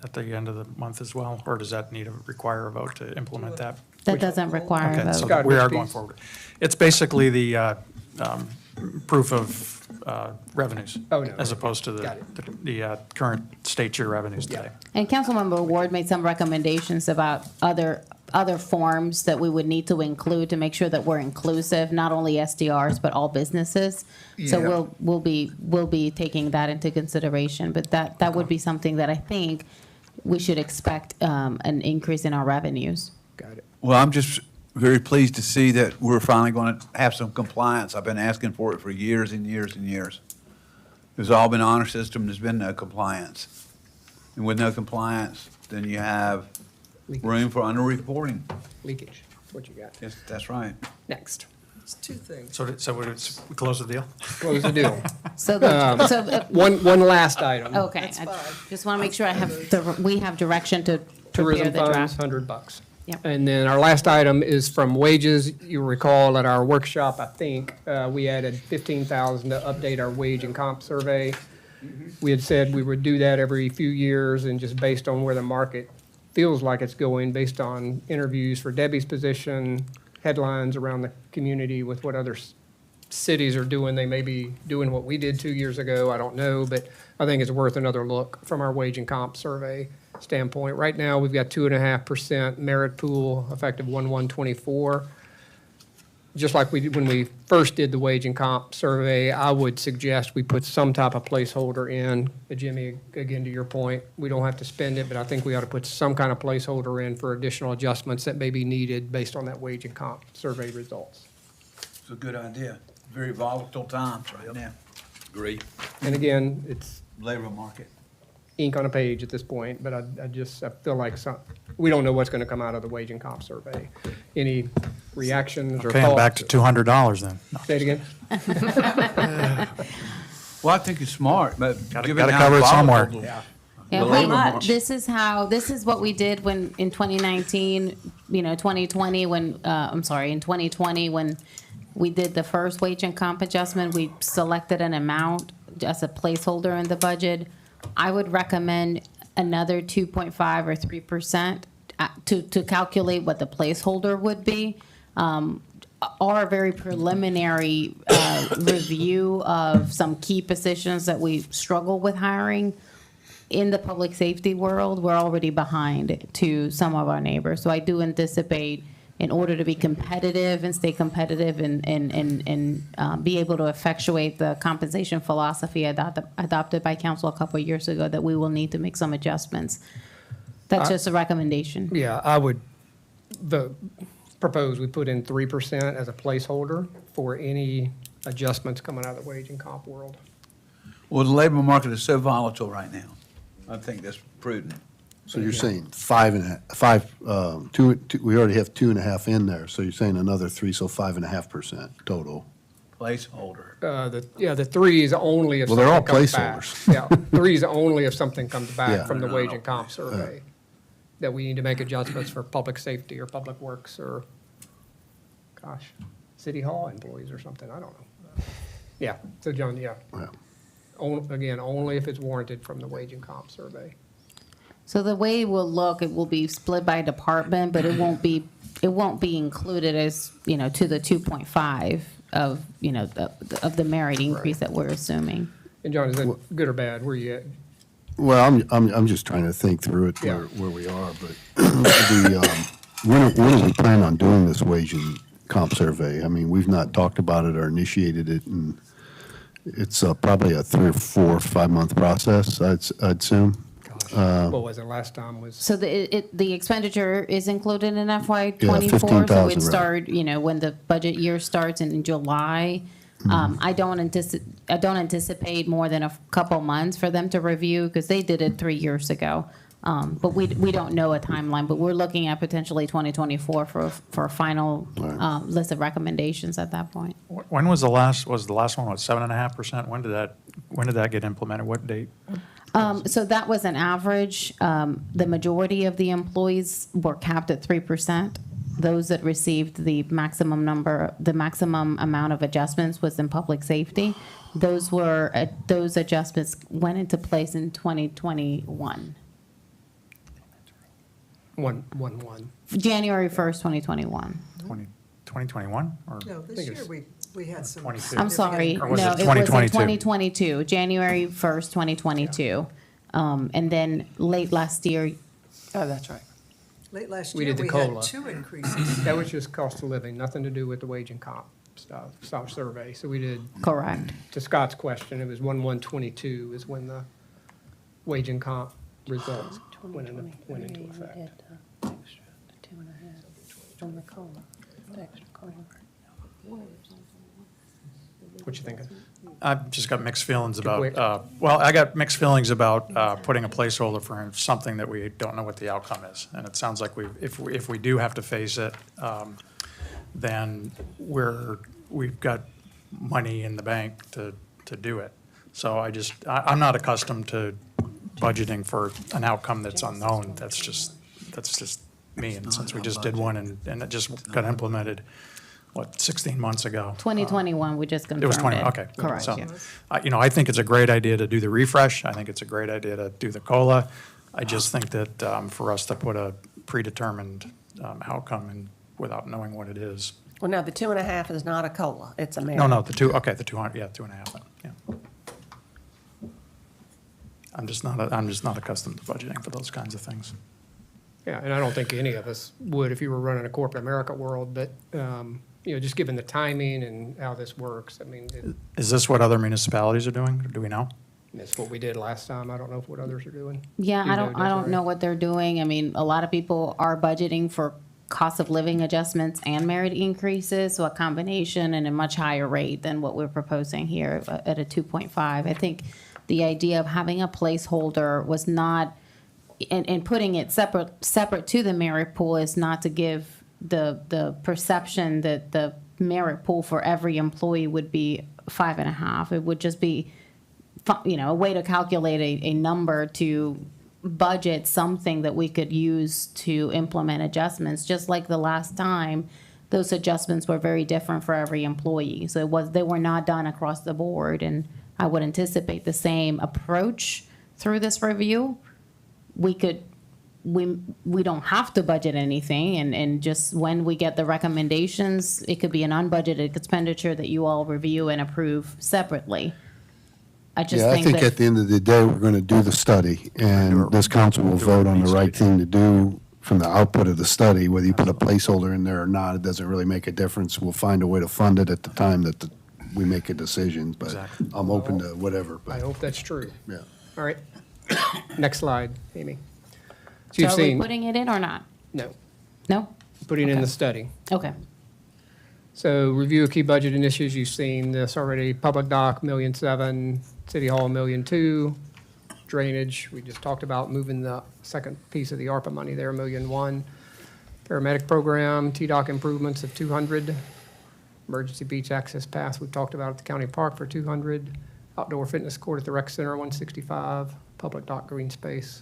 at the end of the month as well? Or does that require a vote to implement that? That doesn't require a Okay, so vote. Scott, we which are going piece? forward. It's basically the proof of revenues. Oh, no. As opposed to Got the current state year revenues Yeah. today. And Councilmember Ward made some recommendations about other forms that we would need to include to make sure that we're inclusive, not only SDRs, but all businesses. So Yeah. we'll be taking that into consideration, but that would be something that I think we should expect, an increase in our revenues. Got it. Well, I'm just very pleased to see that we're finally going to have some compliance. I've been asking for it for years and years and years. There's all been honor system, there's been no compliance. And with no compliance, then you have room for underreporting. Leakage, that's what you got. Yes, that's right. Next, It's two things. So we close the deal? close the deal. So, One last item. okay, I just want to make sure we have direction to prepare Tourism the funds, draft. $100. Yep. And then our last item is from wages. You recall at our workshop, I think, we added 15,000 to update our wage and comp survey. We had said we would do that every few years, and just based on where the market feels like it's going, based on interviews for Debbie's position, headlines around the community with what other cities are doing. They may be doing what we did 2 years ago, I don't know, but I think it's worth another look from our wage and comp survey standpoint. Right now, we've got 2.5% merit pool effective 1/1/24. Just like we did when we first did the wage and comp survey, I would suggest we put some type of placeholder in. Jimmy, again, to your point, we don't have to spend it, but I think we ought to put some kind of placeholder in for additional adjustments that may be needed based on that wage and comp survey results. It's a good idea. Very volatile times right now. agree. And again, it's Labor market. ink on a page at this point, but I feel like we don't know what's going to come out of the wage and comp survey. Any reactions or Okay, I'm back thoughts? to $200 then. No. Say it again. Well, I think it's smart, but Gotta given how cover it somewhere. volatile Yeah. Yeah, The we- labor market. this is what we did when, in 2019, 2020, when, in 2020, when we did the first wage and comp adjustment, we selected an amount as a placeholder in the budget. I would recommend another 2.5 or 3% to calculate what the placeholder would be. Or a very preliminary review of some key positions that we struggle with hiring. In the public safety world, we're already behind to some of our neighbors. So I do anticipate, in order to be competitive and stay competitive and be able to effectuate the compensation philosophy adopted by council a couple of years ago, that we will need to make some adjustments. That's just a recommendation. Yeah, I would propose we put in 3% as a placeholder for any adjustments coming out of the wage and comp world. Well, the labor market is so volatile right now. I think that's prudent. So you're saying we already have 2.5 in there, so you're saying another 3, so 5.5% total. Placeholder. The 3 is only if Well, they're all something comes back. placeholders. Yeah, 3 is only if something comes back Yeah. from the wage and comp survey, that we need to make adjustments for public safety or public works or, city hall employees or something, I don't know. Yeah, so John, yeah. Yeah. Again, only if it's warranted from the wage and comp survey. So the way it will look, it will be split by department, but it won't be included as, to the 2.5 of, of the merit increase that we're assuming. And John, is that good or bad? Where you at? Well, I'm just trying to think through it Yeah. where we are, but when do we plan on doing this wage and comp survey? I mean, we've not talked about it or initiated it, and it's probably a 3 or 4 or 5 month process, I'd assume. What was it last time was? So the expenditure is included in FY Yeah, '24, so 15,000, it right. start, when the budget year starts in July. I don't anticipate more than a couple months for them to review, because they did it 3 years ago. But we don't know a timeline, but we're looking at potentially 2024 for a final list of recommendations at that point. When was the last one, 7.5%? When did that get implemented? What date? So that was an average. The majority of the employees were capped at 3%. Those that received the maximum amount of adjustments was in public safety. Those adjustments went into place in 2021. 1/1. January 1st, 2021. 2021? Or No, this year we had some. 22. I'm sorry. Or was No, it it was in 2022? 2022, January 1st, 2022. And then late last year, Oh, that's right. Late last We year, did the we had COLA. 2 increases. That was just cost of living, nothing to do with the wage and comp stuff survey. So we did, correct. to Scott's question, it was 1/1/22 is when the wage and comp results went into effect. What you thinking? I've just got mixed feelings quick. about, I got mixed feelings about putting a placeholder for something that we don't know what the outcome is. And it sounds like if we do have to face it, then we've got money in the bank to do it. So I'm not accustomed to budgeting for an outcome that's unknown. That's just me. And since we just did one and it just got implemented, 16 months ago? 2021, we just confirmed It was it. 20, okay. Correct, So, yes. I think it's a great idea to do the refresh. I think it's a great idea to do the COLA. I just think that for us to put a predetermined outcome in without knowing what it is. Well, no, the 2.5 is not a COLA, it's a merit. No, the 200, yeah, 2.5, yeah. I'm just not accustomed to budgeting for those kinds of things. Yeah, and I don't think any of us would if you were running a corporate America world, but, just given the timing and how this works, I mean, Is this what other municipalities are doing? Do we know? it's what we did last time. I don't know what others are doing. Yeah, You I know, don't Desiree? know what they're doing. I mean, a lot of people are budgeting for cost of living adjustments and merit increases, so a combination and a much higher rate than what we're proposing here at a 2.5. I think the idea of having a placeholder was not, and putting it separate to the merit pool is not to give the perception that the merit pool for every employee would be 5.5. It would just be, a way to calculate a number to budget something that we could use to implement adjustments, just like the last time. Those adjustments were very different for every employee. So they were not done across the board, and I would anticipate the same approach through this review. We don't have to budget anything, and just when we get the recommendations, it could be an unbudgeted expenditure that you all review and approve separately. I just Yeah, I think think at that, the end of the day, we're going to do the study, and this council will vote on the right thing to do from the output of the study. Whether you put a placeholder in there or not, it doesn't really make a difference. We'll find a way to fund it at the time that we make a decision, but I'm open to whatever. I But hope that's true. yeah. All right. Next slide, Amy. So so you've are we seen, putting it in or not? no, No? putting in Okay. the study. Okay. So review of key budget initiatives, you've seen this already. Public dock, $1.7 million. City Hall, $1.2 million. Drainage, we just talked about moving the second piece of the ARPA money there, $1.1 million. Paramedic program, T-dock improvements of $200,000. Emergency beach access pass, we've talked about at the county park for $200,000. Outdoor fitness court at the rec center, $165,000. Public dock green space,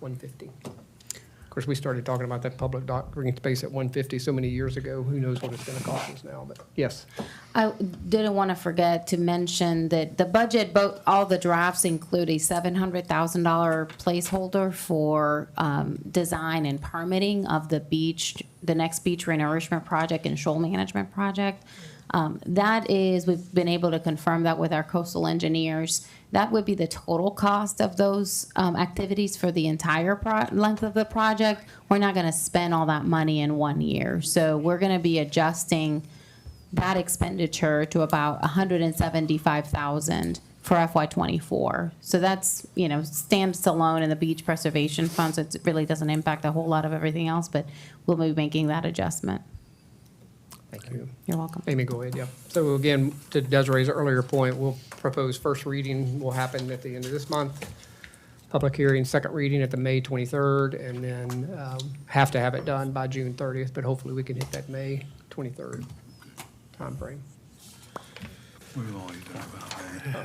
$150,000. Of course, we started talking about that public dock green space at $150,000 so many years ago. Who knows what it's gonna cost us now, but yes. I didn't want to forget to mention that the budget, all the drafts include a $700,000 placeholder for design and permitting of the next beach renourishment project and shoal management project. That is, we've been able to confirm that with our coastal engineers. That would be the total cost of those activities for the entire length of the project. We're not going to spend all that money in 1 year. So we're going to be adjusting that expenditure to about $175,000 for FY24. So that's, stands alone in the beach preservation funds. It really doesn't impact a whole lot of everything else, but we'll be making that adjustment. Thank you. You're welcome. Amy, go ahead, yeah. So again, to Desiree's earlier point, we'll propose first reading will happen at the end of this month. Public hearing, second reading at the May 23rd, and then have to have it done by June 30th, but hopefully we can hit that May 23rd timeframe. We've always done about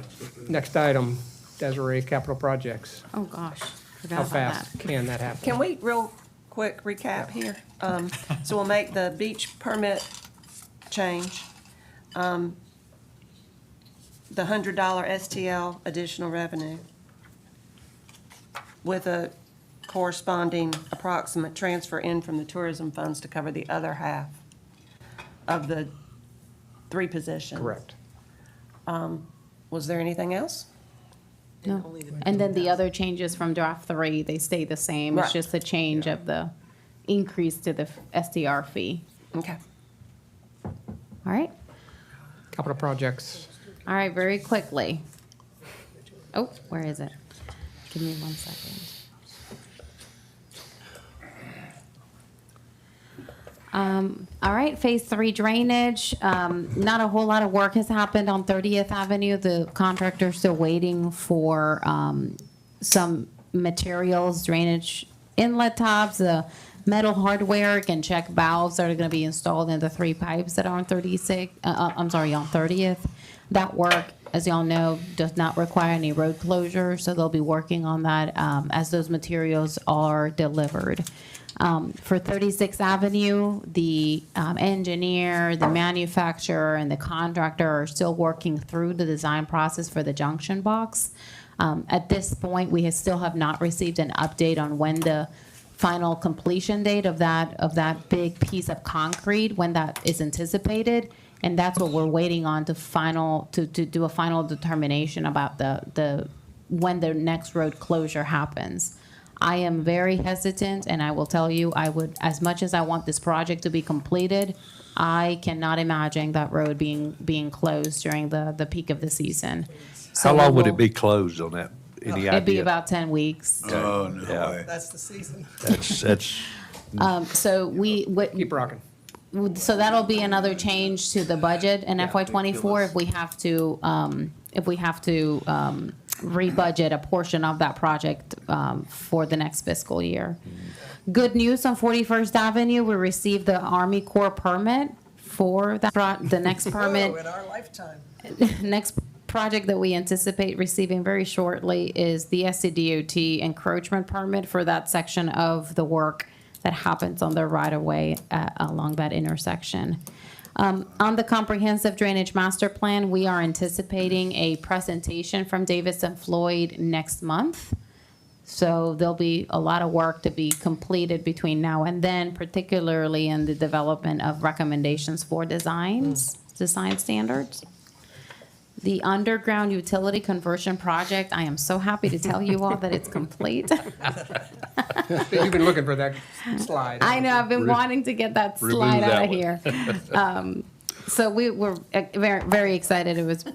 that. Next item, Desiree, capital projects. Oh, gosh. Forgot How about that. fast can that happen? Can we real quick recap here? So we'll make the beach permit change. The $100 STL additional revenue with a corresponding approximate transfer in from the tourism funds to cover the other half of the 3 positions. Correct. Was there anything else? No. And then the other changes from draft 3, they stay the same. It's Right. just a change of the increase to the SDR fee. Okay. All right? Capital projects. All right, very quickly. Oh, where is it? Give me 1 second. All right, Phase 3 drainage. Not a whole lot of work has happened on 30th Avenue. The contractor's still waiting for some materials, drainage inlet tops, the metal hardware, and check valves that are going to be installed in the 3 pipes that are on 30th. That work, as y'all know, does not require any road closure, so they'll be working on that as those materials are delivered. For 36th Avenue, the engineer, the manufacturer, and the contractor are still working through the design process for the junction box. At this point, we still have not received an update on when the final completion date of that big piece of concrete, when that is anticipated. And that's what we're waiting on to do a final determination about when the next road closure happens. I am very hesitant, and I will tell you, as much as I want this project to be completed, I cannot imagine that road being closed during the peak of the season. So How long would we'll- it be closed on that? Any idea? It'd be about 10 weeks. Oh, no Yeah. way. That's the season. That's, So Keep rocking. so that'll be another change to the budget in FY24 if we have to rebudget a portion of that project for the next fiscal year. Good news on 41st Avenue, we received the Army Corps permit for the next permit. Oh, in our lifetime. Next project that we anticipate receiving very shortly is the SCDOT encroachment permit for that section of the work that happens on the right-of-way along that intersection. On the comprehensive drainage master plan, we are anticipating a presentation from Davis and Floyd next month. So there'll be a lot of work to be completed between now and then, particularly in the development of recommendations for design standards. The underground utility conversion project, I am so happy to tell you all that it's complete. You've been looking for that slide. I know, I've been wanting to get that Remove slide that out of one. here. So we were very, very excited. It was,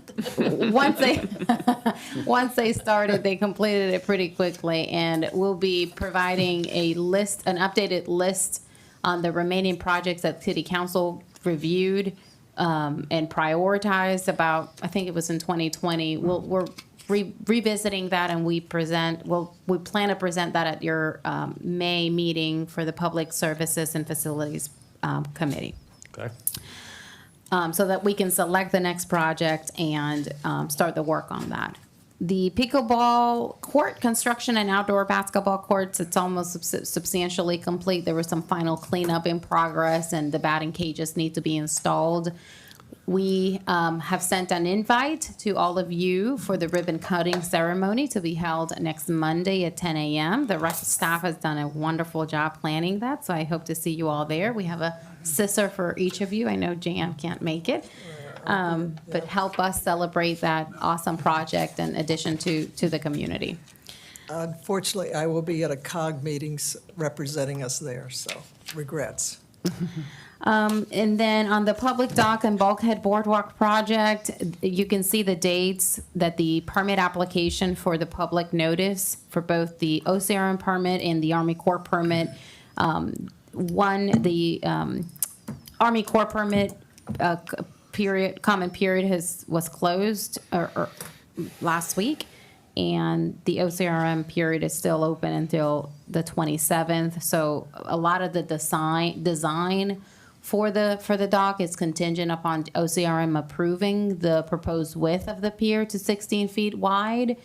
once they started, they completed it pretty quickly. And we'll be providing a list, an updated list on the remaining projects that City Council reviewed and prioritized about, I think it was in 2020. We're revisiting that, and we plan to present that at your May meeting for the Public Services and Facilities Committee. Okay. So that we can select the next project and start the work on that. The pickleball court construction and outdoor basketball courts, it's almost substantially complete. There was some final cleanup in progress, and the batting cages need to be installed. We have sent an invite to all of you for the ribbon cutting ceremony to be held next Monday at 10 a.m. The rest of the staff has done a wonderful job planning that, so I hope to see you all there. We have a scissor for each of you. I know Jan can't make it, but help us celebrate that awesome project in addition to the community. Unfortunately, I will be at a COG meetings representing us there, so regrets. And then on the public dock and bulkhead boardwalk project, you can see the dates that the permit application for the public notice for both the OCRM permit and the Army Corps permit. The Army Corps permit common period was closed or last week, and the OCRM period is still open until the 27th. So a lot of the design for the dock is contingent upon OCRM approving the proposed width of the pier to 16 feet wide.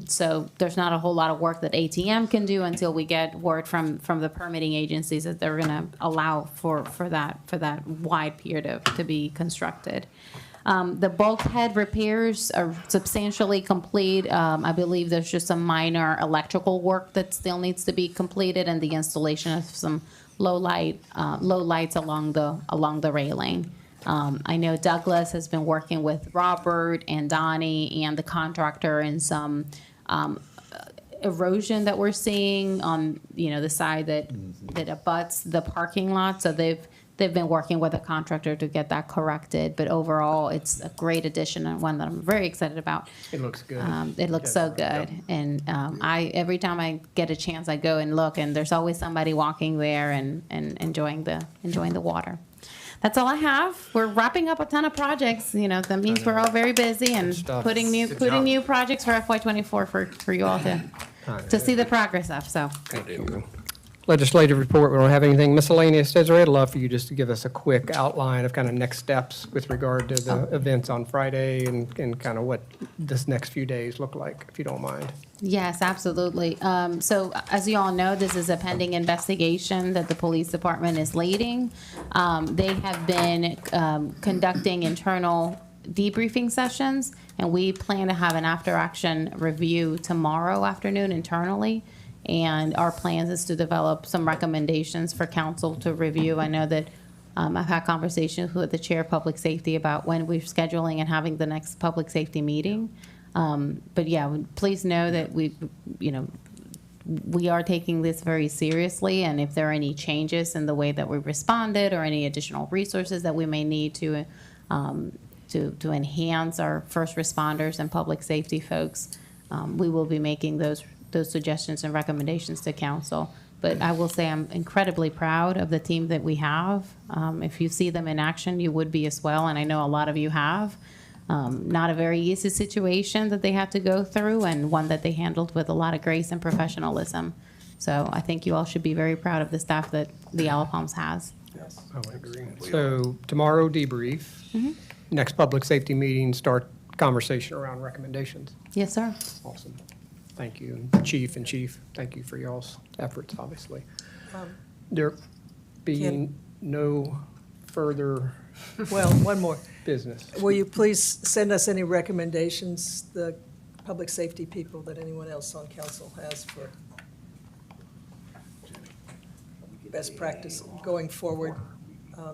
So there's not a whole lot of work that ATM can do until we get word from the permitting agencies that they're going to allow for that wide pier to be constructed. The bulkhead repairs are substantially complete. I believe there's just some minor electrical work that still needs to be completed, and the installation of some low lights along the railing. I know Douglas has been working with Robert and Donnie and the contractor in some erosion that we're seeing on the side that abuts the parking lot. So they've been working with a contractor to get that corrected. But overall, it's a great addition and one that I'm very excited about. It looks good. It looks so good. And every time I get a chance, I go and look, and there's always somebody walking there and enjoying the water. That's all I have. We're wrapping up a ton of projects. That means we're all very busy and putting new projects for FY24 for you all to see the progress of. So. Thank you. Legislative report, we don't have anything miscellaneous. Desiree, I'd love for you just to give us a quick outline of kind of next steps with regard to the events on Friday and kind of what this next few days look like, if you don't mind. Yes, absolutely. So as you all know, this is a pending investigation that the police department is leading. They have been conducting internal debriefing sessions, and we plan to have an after-action review tomorrow afternoon internally. And our plans is to develop some recommendations for council to review. I know that I've had conversations with the chair of public safety about when we're scheduling and having the next public safety meeting. But yeah, please know that we are taking this very seriously. And if there are any changes in the way that we responded or any additional resources that we may need to enhance our first responders and public safety folks, we will be making those suggestions and recommendations to council. But I will say I'm incredibly proud of the team that we have. If you see them in action, you would be as well, and I know a lot of you have. Not a very easy situation that they had to go through, and one that they handled with a lot of grace and professionalism. So I think you all should be very proud of the staff that the Alapalms has. Yes, I would agree. So tomorrow debrief. Next public safety meeting start conversation around recommendations. Yes, sir. Awesome. Thank you. And Chief, thank you for y'all's efforts, obviously. There being no further Well, one more. business. Will you please send us any recommendations, the public safety people, that anyone else on council has for best practice going forward,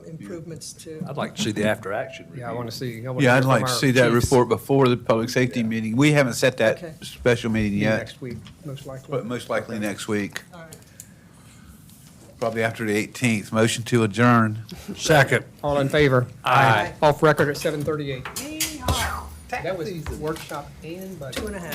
improvements to? I'd like to see the after-action review. Yeah, I want to see. Yeah, I'd like to see that report before the public safety Yeah. meeting. We haven't set Okay. that special meeting yet, Next week, most likely. but most likely next week, All right. probably after the 18th. Motion to adjourn. Second. All in favor? Aye. Off record at 7:38. That was workshop and budget. 2.5.